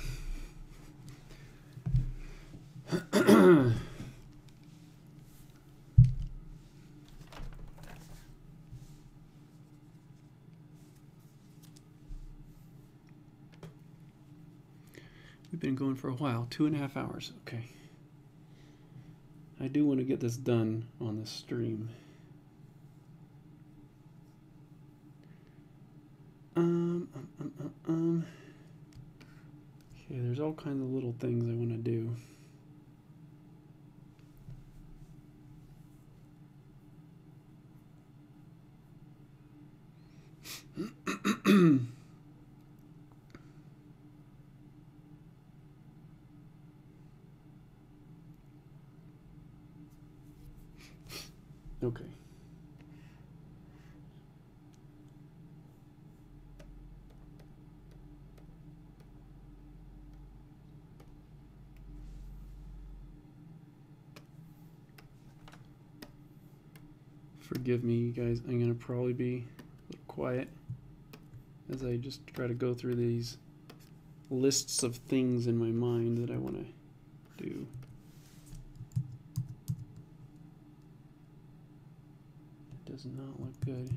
We've been going for a while, 2.5 hours. Okay. I do want to get this done on the stream. Okay, there's all kinds of little things I want to do. Okay. Forgive me, you guys. I'm gonna probably be a little quiet as I just try to go through these lists of things in my mind that I want to do. It does not look good.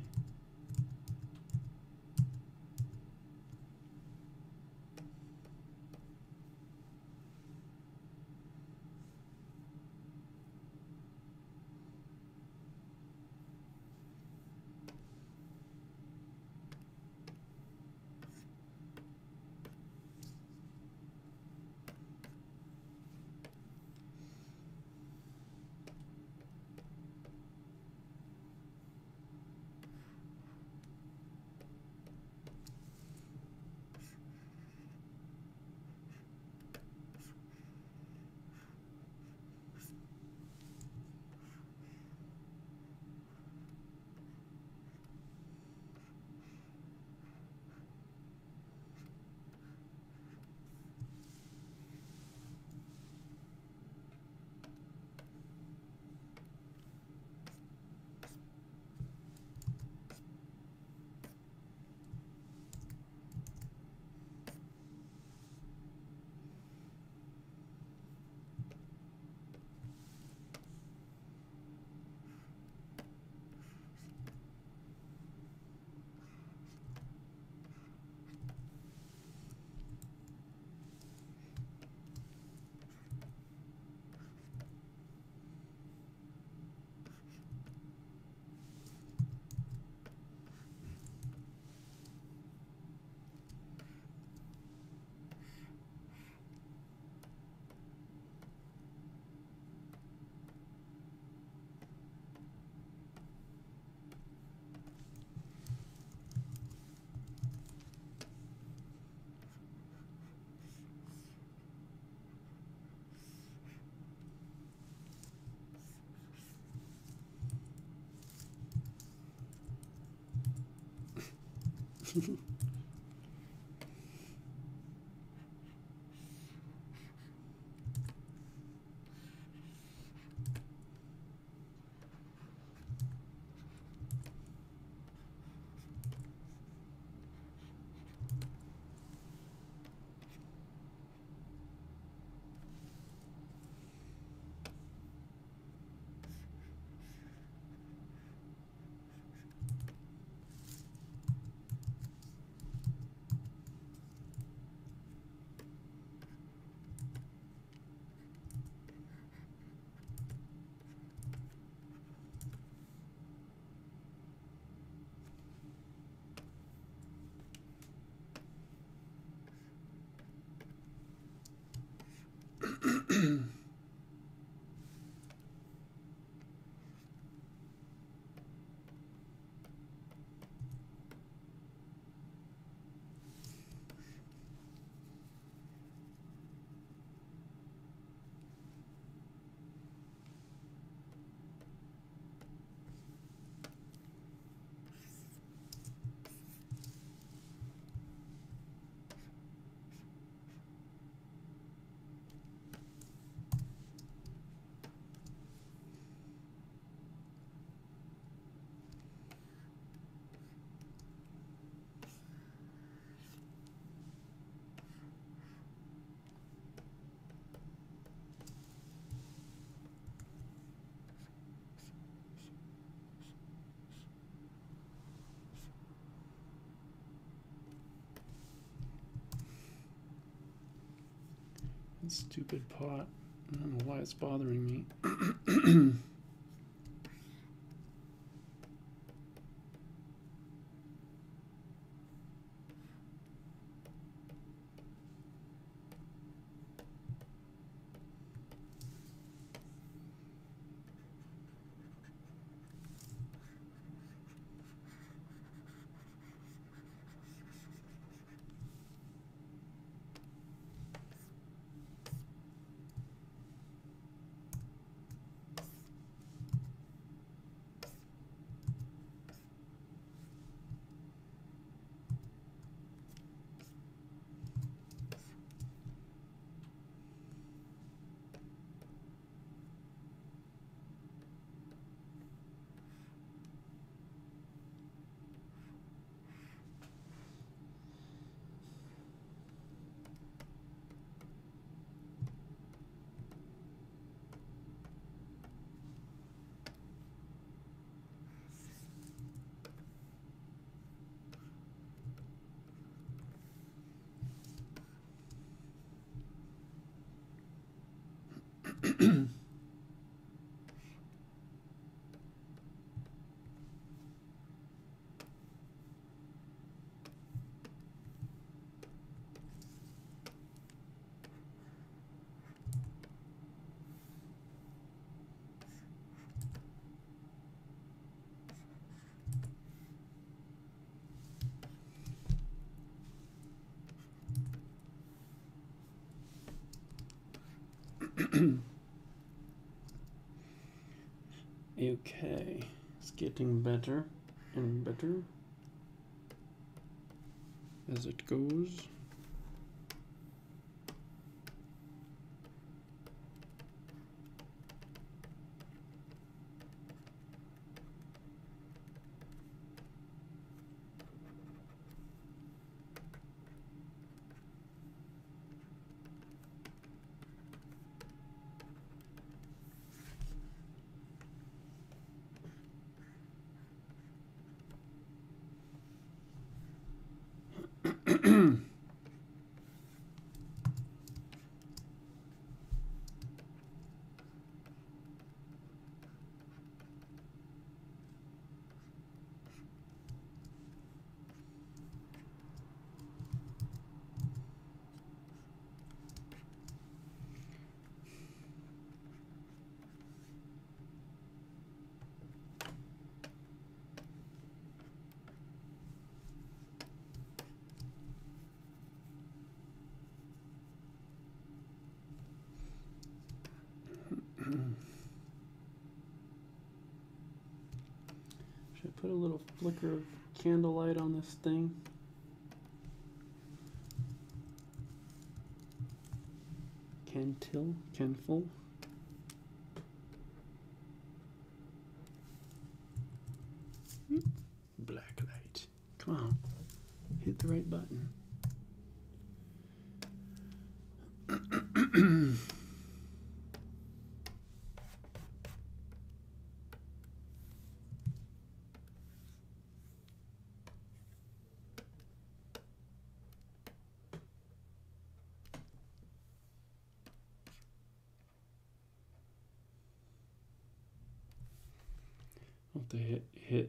Stupid pot. I don't know why it's bothering me. Okay, it's getting better and better as it goes. Should I put a little flicker of candlelight on this thing? Canful. Black light. Come on. Hit the right button. I'll have to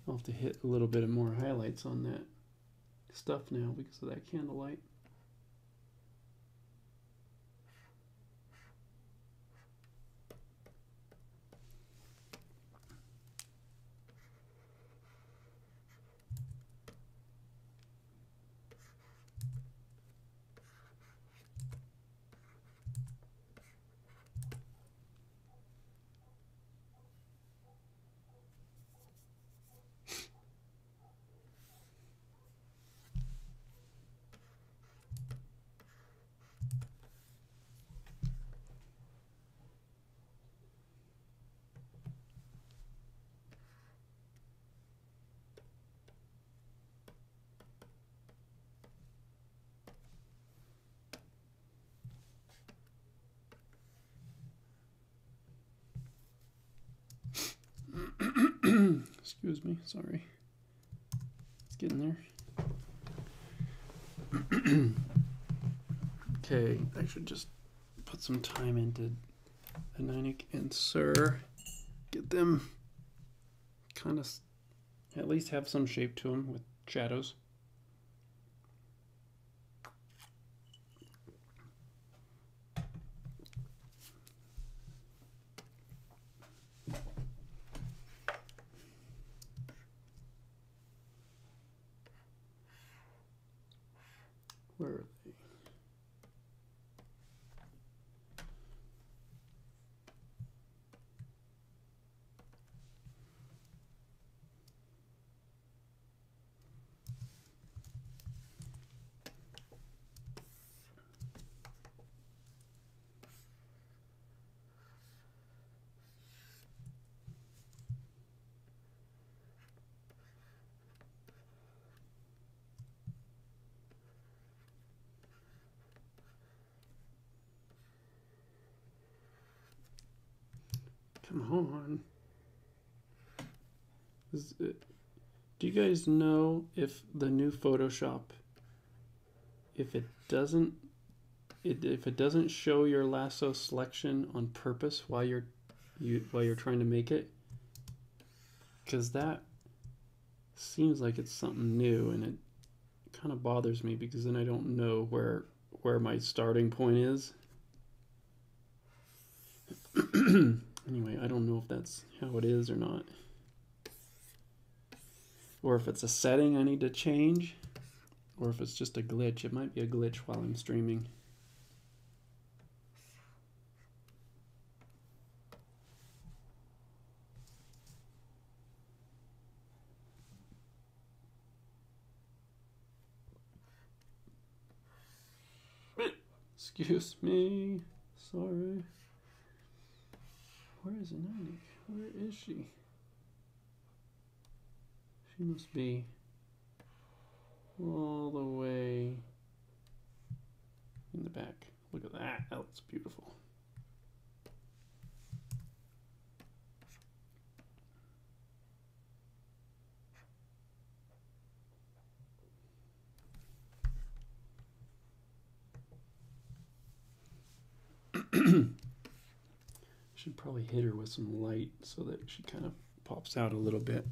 I'll have to hit a little bit of more highlights on that stuff now because of that candlelight. Excuse me, sorry. It's getting there. Okay, I should just put some time into Aninic and Sir. Get them kind of at least have some shape to them with shadows. Where are they? Come on. Do you guys know if the new Photoshop, if it doesn't show your lasso selection on purpose while you're trying to make it? Because that seems like it's something new, and it kind of bothers me because then I don't know where my starting point is. Anyway, I don't know if that's how it is or not. Or if it's a setting I need to change. Or if it's just a glitch. It might be a glitch while I'm streaming. Excuse me. Sorry. Where is Aninic? Where is she? She must be all the way in the back. Look at that. That looks beautiful. Should probably hit her with some light so that she kind of pops out a little bit.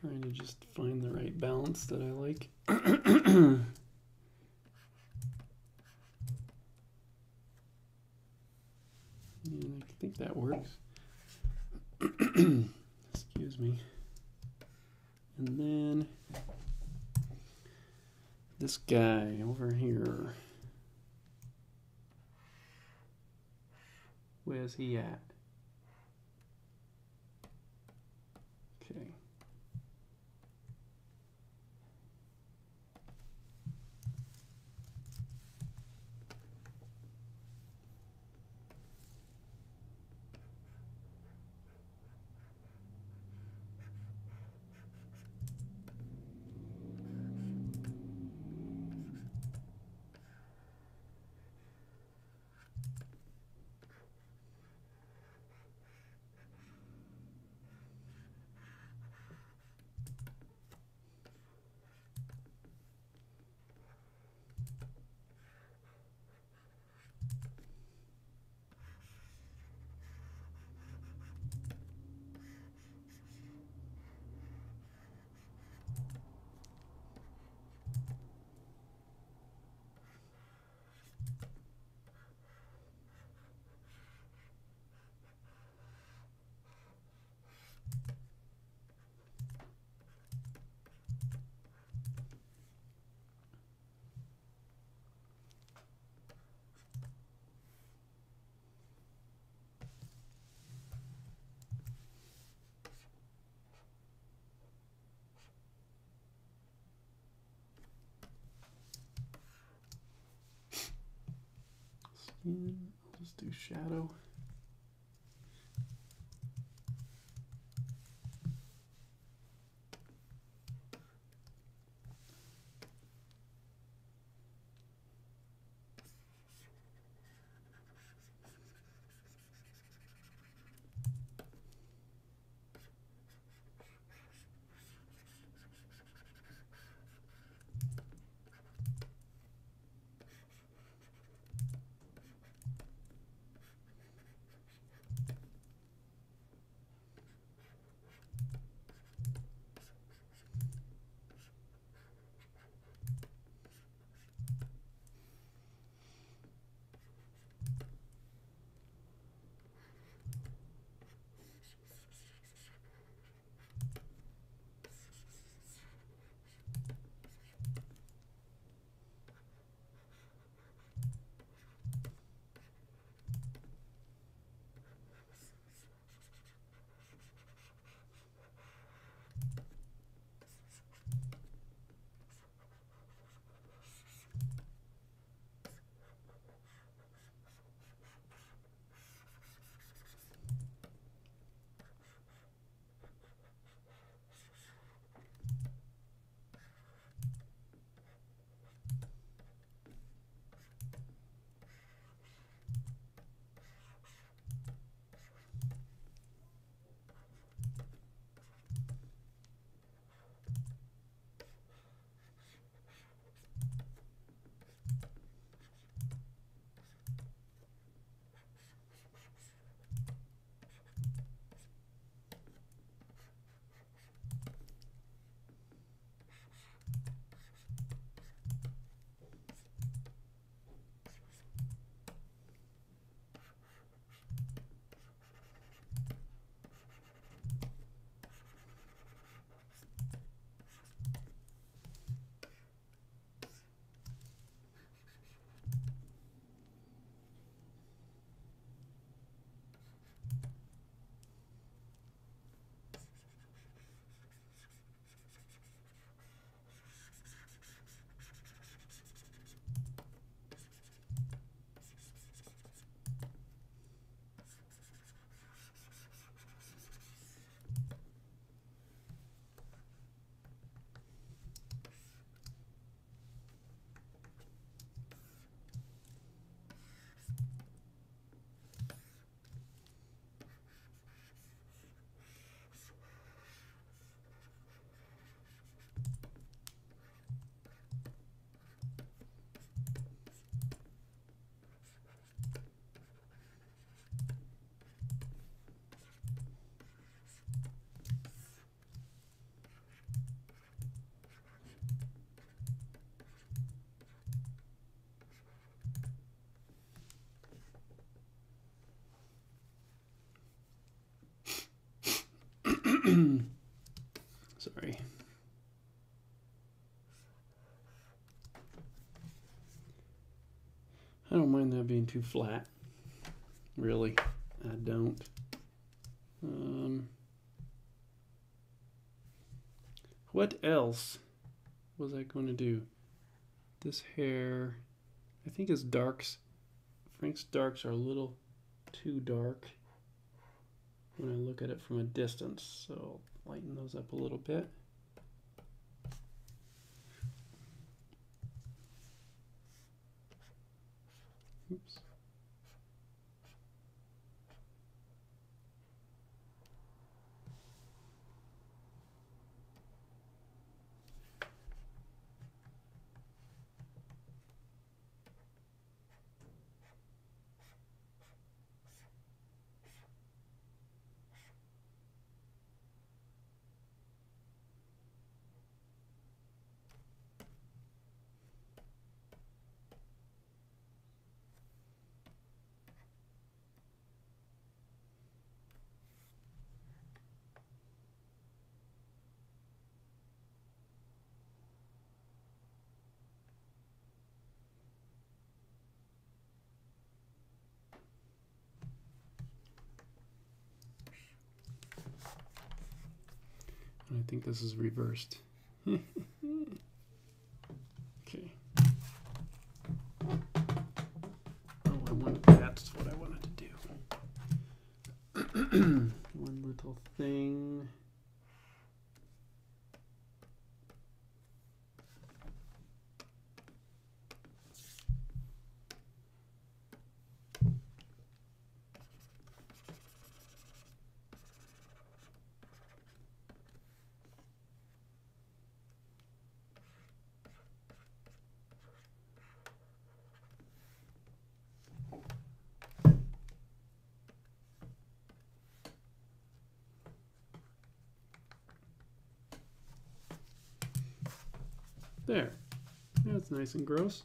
Trying to just find the right balance that I like. And I think that works. Excuse me. And then this guy over here. Where's he at? Okay. Skin, I'll just do shadow. Sorry. I don't mind that being too flat. Really, I don't. What else was I going to do? This hair, I think his darks, Frank's darks are a little too dark when I look at it from a distance, so I'll lighten those up a little bit. Oops. I think this is reversed. Okay. Oh, that's what I wanted to do. One little thing. There. That's nice and gross.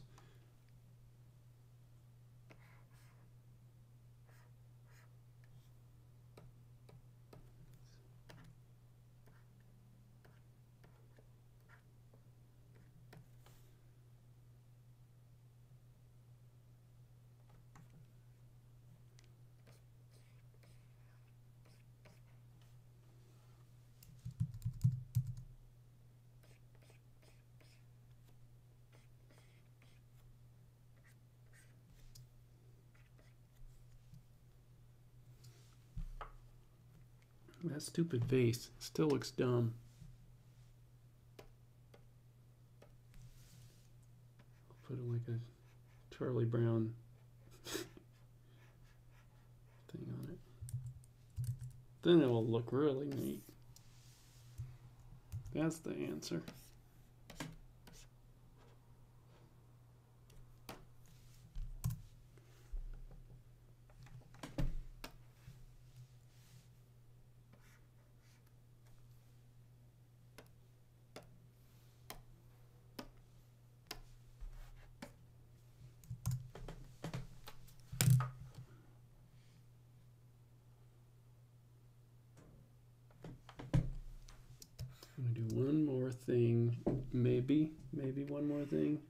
That stupid vase still looks dumb. I'll put it like a Charlie Brown thing on it. Then it will look really neat. That's the answer. I'm gonna do one more thing, maybe one more thing.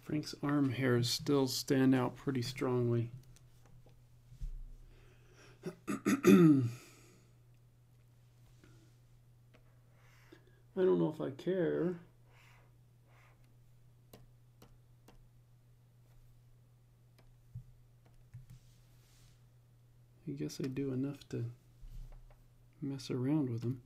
Frank's arm hairs still stand out pretty strongly. I don't know if I care. I guess I do enough to mess around with them.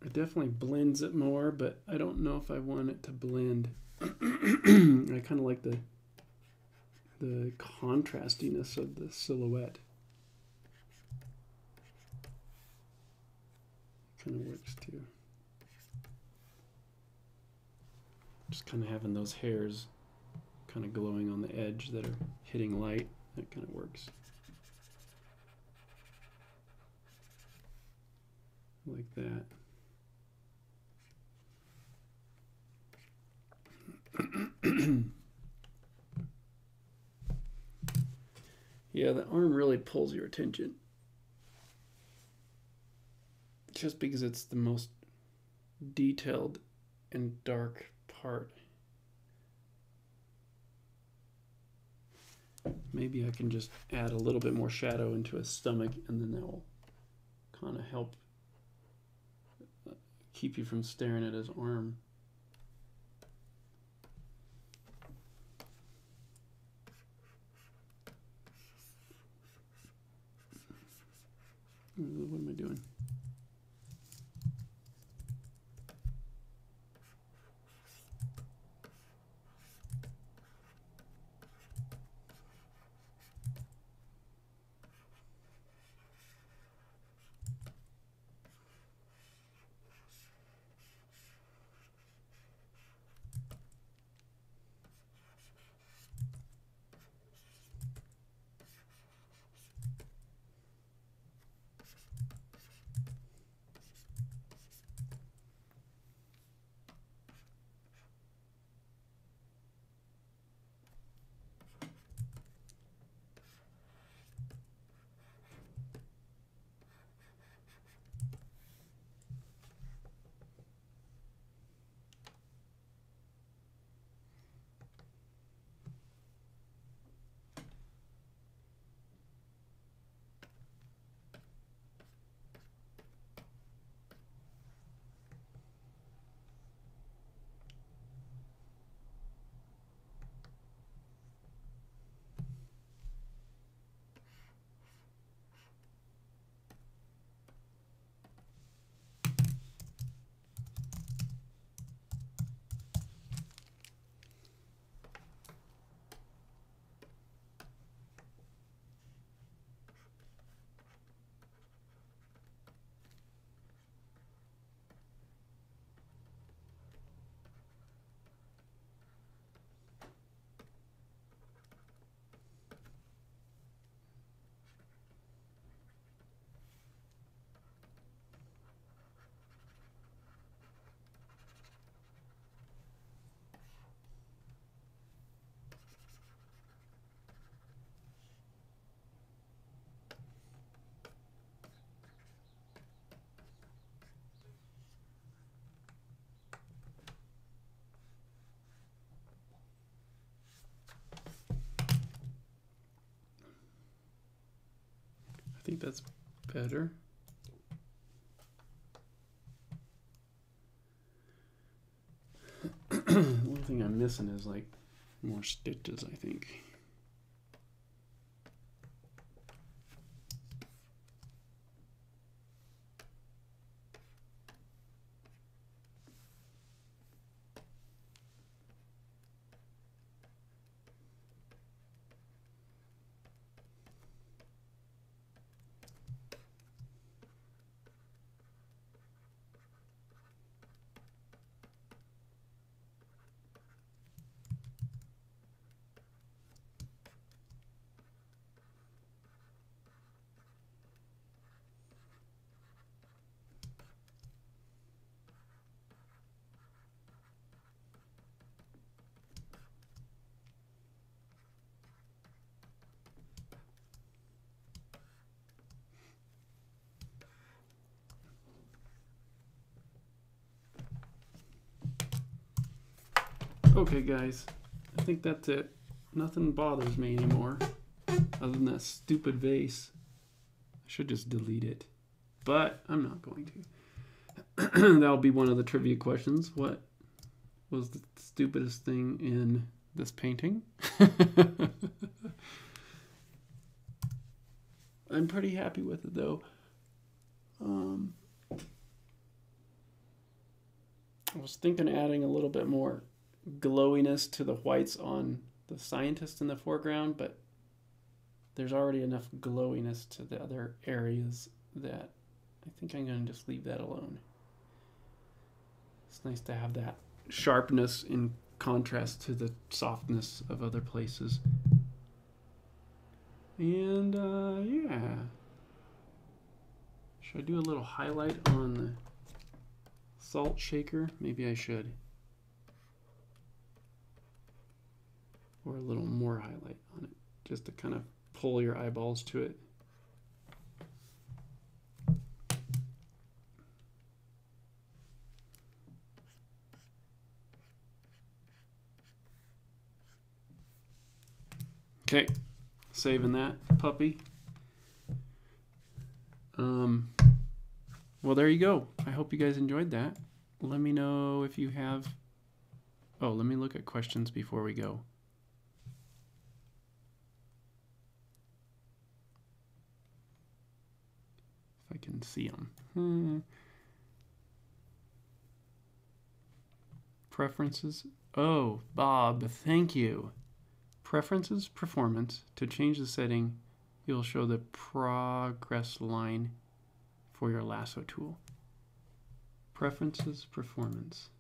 It definitely blends it more, but I don't know if I want it to blend. I kind of like the contrastiness of the silhouette. Kind of works too. Just kind of having those hairs kind of glowing on the edge that are hitting light. That kind of works. Like that. Yeah, the arm really pulls your attention. Just because it's the most detailed and dark part. Maybe I can just add a little bit more shadow into his stomach, and then that will kind of help keep you from staring at his arm. What am I doing? think that's better. The only thing I'm missing is like more stitches, I think. Okay guys, I think that's it. Nothing bothers me anymore other than that stupid vase. I should just delete it, but I'm not going to. That'll be one of the trivia questions. What was the stupidest thing in this painting? I'm pretty happy with it though. I was thinking adding a little bit more glowiness to the whites on the scientist in the foreground, but there's already enough glowiness to the other areas that I think I'm going to just leave that alone. It's nice to have that sharpness in contrast to the softness of other places. And yeah, should I do a little highlight on the salt shaker? Maybe I should. Or a little more highlight on it, just to kind of pull your eyeballs to it. Okay, saving that puppy. Well, there you go. I hope you guys enjoyed that. Let me know if you have... Oh, let me look at questions before we go. If I can see them. Preferences. Oh, Bob, thank you. Preferences, performance. To change the setting, you'll show the progress line for your lasso tool. Preferences, performance.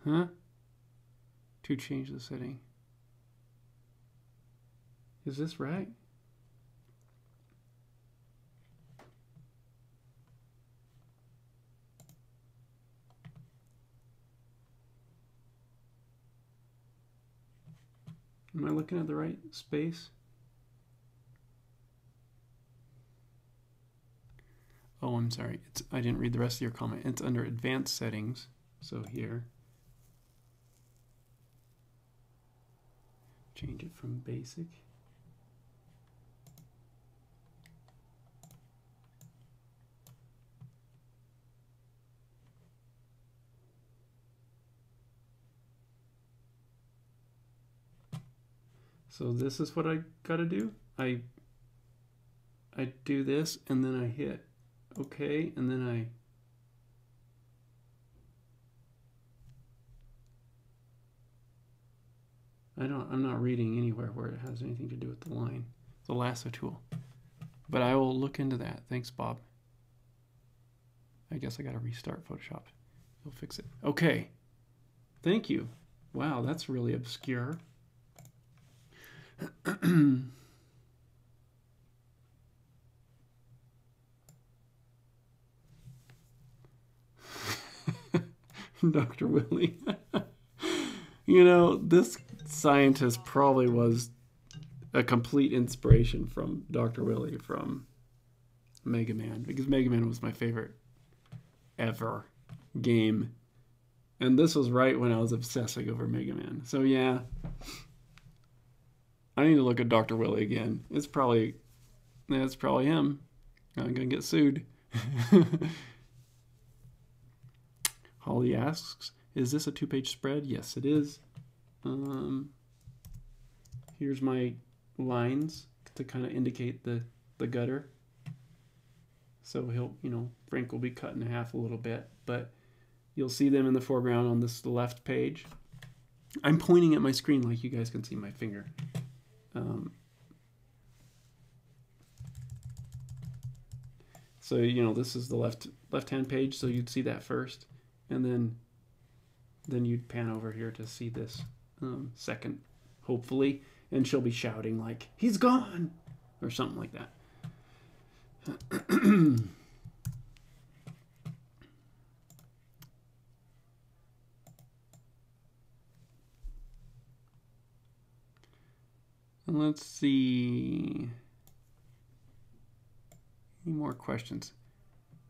Huh? To change the setting. Is this right? Am I looking at the right space? Oh, I'm sorry. I didn't read the rest of your comment. It's under advanced settings. So here. Change it from basic. So this is what I gotta do. I do this and then I hit OK, and then I'm not reading anywhere where it has anything to do with the line, the lasso tool. But I will look into that. Thanks, Bob. I guess I got to restart Photoshop. You'll fix it. Okay. Thank you. Wow, that's really obscure. Dr. Willie. You know, this scientist probably was a complete inspiration from Dr. Willy from Mega Man, because Mega Man was my favorite ever game. And this was right when I was obsessing over Mega Man. So yeah, I need to look at Dr. Willy again. It's probably him. I'm gonna get sued. Holly asks, is this a 2-page spread? Yes, it is. Here's my lines to kind of indicate the gutter. So he'll, Frank will be cut in half a little bit, but you'll see them in the foreground on this left page. I'm pointing at my screen like you guys can see my finger. So, this is the left-hand page, so you'd see that first, and then you'd pan over here to see this second, hopefully, and she'll be shouting like, he's gone, or something like that. And let's see. Any more questions?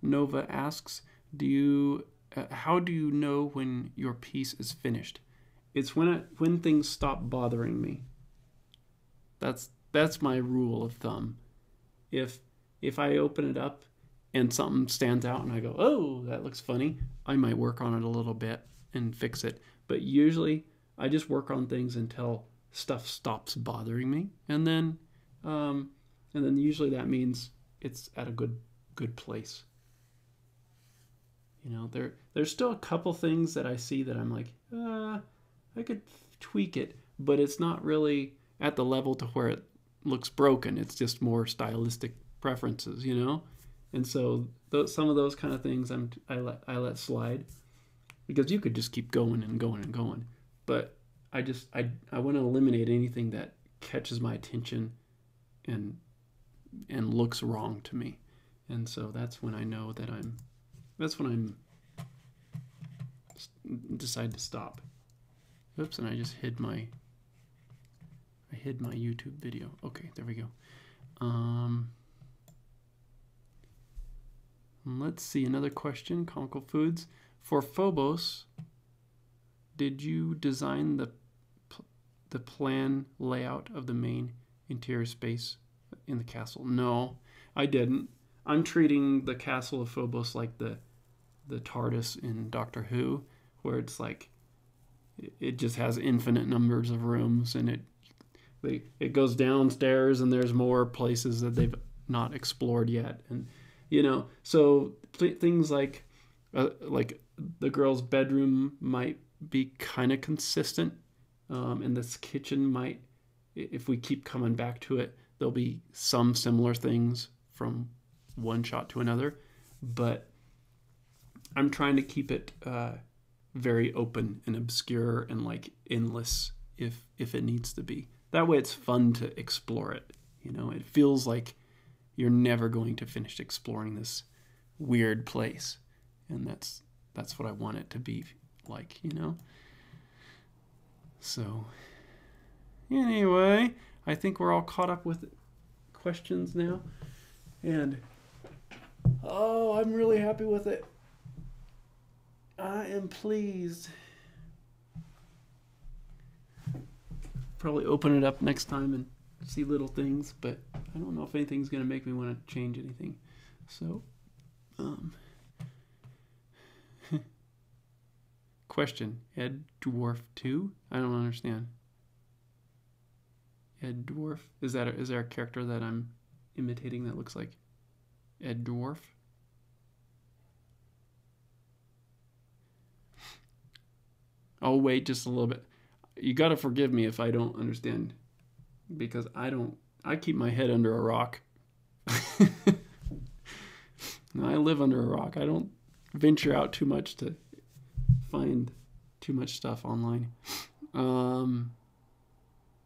Nova asks, how do you know when your piece is finished? It's when things stop bothering me. That's my rule of thumb. If I open it up and something stands out and I go, oh, that looks funny, I might work on it a little bit and fix it. But usually I just work on things until stuff stops bothering me, and then usually that means it's at a good place. There's still a couple things that I see that I'm like, I could tweak it, but it's not really at the level to where it looks broken. It's just more stylistic preferences, and so some of those kind of things I let slide, because you could just keep going and going and going, but I want to eliminate anything that catches my attention and looks wrong to me. And so that's when I know that decide to stop. Oops, and I just hid my YouTube video. Okay, there we go. Let's see, another question, Comical Foods. For Phobos, did you design the plan layout of the main interior space in the castle? No, I didn't. I'm treating the castle of Phobos like the TARDIS in Doctor Who, where it's like it just has infinite numbers of rooms, and it goes downstairs and there's more places that they've not explored yet, and so things like the girl's bedroom might be kind of consistent, and this kitchen might, if we keep coming back to it, there'll be some similar things from one shot to another, but I'm trying to keep it very open and obscure and like endless if it needs to be. That way it's fun to explore it. It feels like you're never going to finish exploring this weird place, and that's what I want it to be like, So anyway, I think we're all caught up with questions now, and I'm really happy with it. I am pleased. Probably open it up next time and see little things, but I don't know if anything's going to make me want to change anything. So, question, Ed Dwarf 2? I don't understand. Ed Dwarf? Is there a character that I'm imitating that looks like Ed Dwarf? Oh, wait just a little bit. You got to forgive me if I don't understand, because I keep my head under a rock. I live under a rock. I don't venture out too much to find too much stuff online.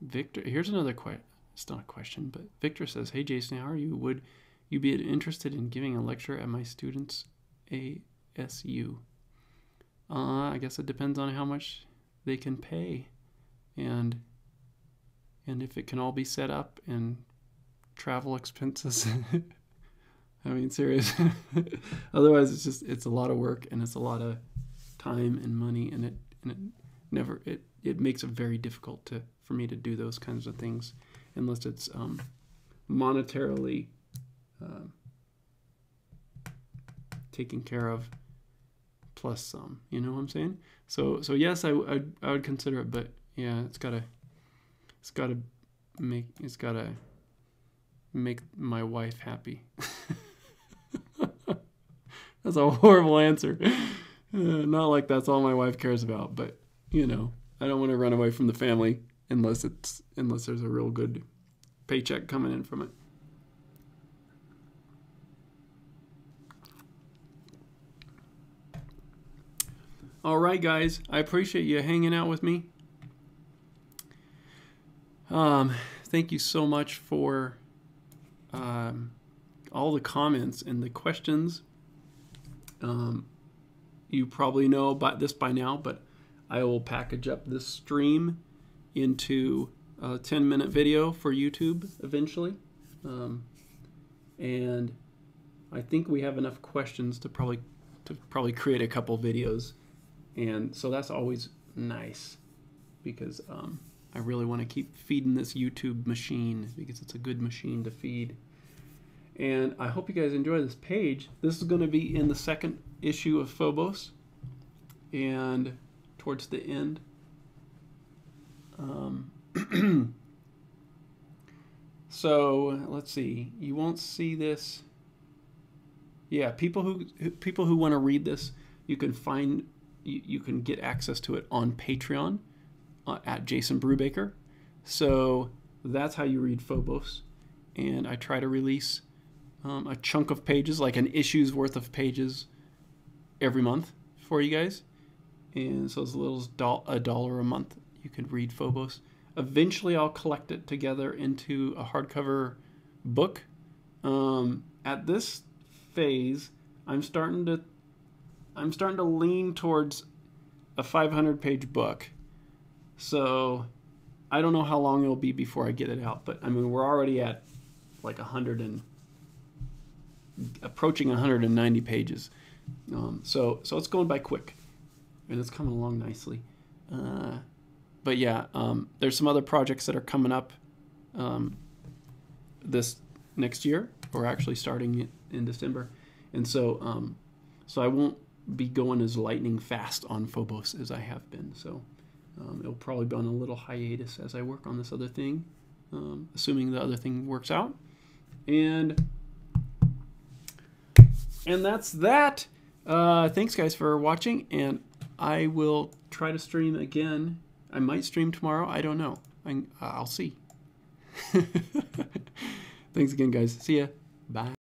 Victor, here's another question. It's not a question, but Victor says, hey Jason, how are you? Would you be interested in giving a lecture at my students' ASU? I guess it depends on how much they can pay. And and if it can all be set up and travel expenses. I mean, serious. Otherwise, it's a lot of work and it's a lot of time and money, and it makes it very difficult for me to do those kinds of things unless it's monetarily taken care of plus some. You know what I'm saying? So yes, I would consider it, but yeah, it's gotta make my wife happy. That's a horrible answer. Not like that's all my wife cares about, but you know, I don't want to run away from the family unless there's a real good paycheck coming in from it. All right, guys, I appreciate you hanging out with me. Thank you so much for all the comments and the questions. You probably know about this by now, but I will package up this stream into a 10-minute video for YouTube eventually. And I think we have enough questions to probably create a couple videos. And so that's always nice because I really want to keep feeding this YouTube machine because it's a good machine to feed. And I hope you guys enjoy this page. This is going to be in the second issue of Phobos and towards the end. So let's see. You won't see this. Yeah, people who want to read this, you can get access to it on Patreon at Jason Brubaker. So that's how you read Phobos. And I try to release a chunk of pages, like an issue's worth of pages every month for you guys. And so as little as $1 a month, you can read Phobos. Eventually, I'll collect it together into a hardcover book. At this phase, I'm starting to lean towards a 500-page book. So I don't know how long it'll be before I get it out, but I mean, we're already at like approaching 190 pages. So it's going by quick, and it's coming along nicely. But yeah, there's some other projects that are coming up this next year, or actually starting in December, and so I won't be going as lightning fast on Phobos as I have been. So it'll probably be on a little hiatus as I work on this other thing, assuming the other thing works out. And that's that. Thanks guys for watching, and I will try to stream again. I might stream tomorrow. I don't know. I'll see. Thanks again, guys. See ya. Bye.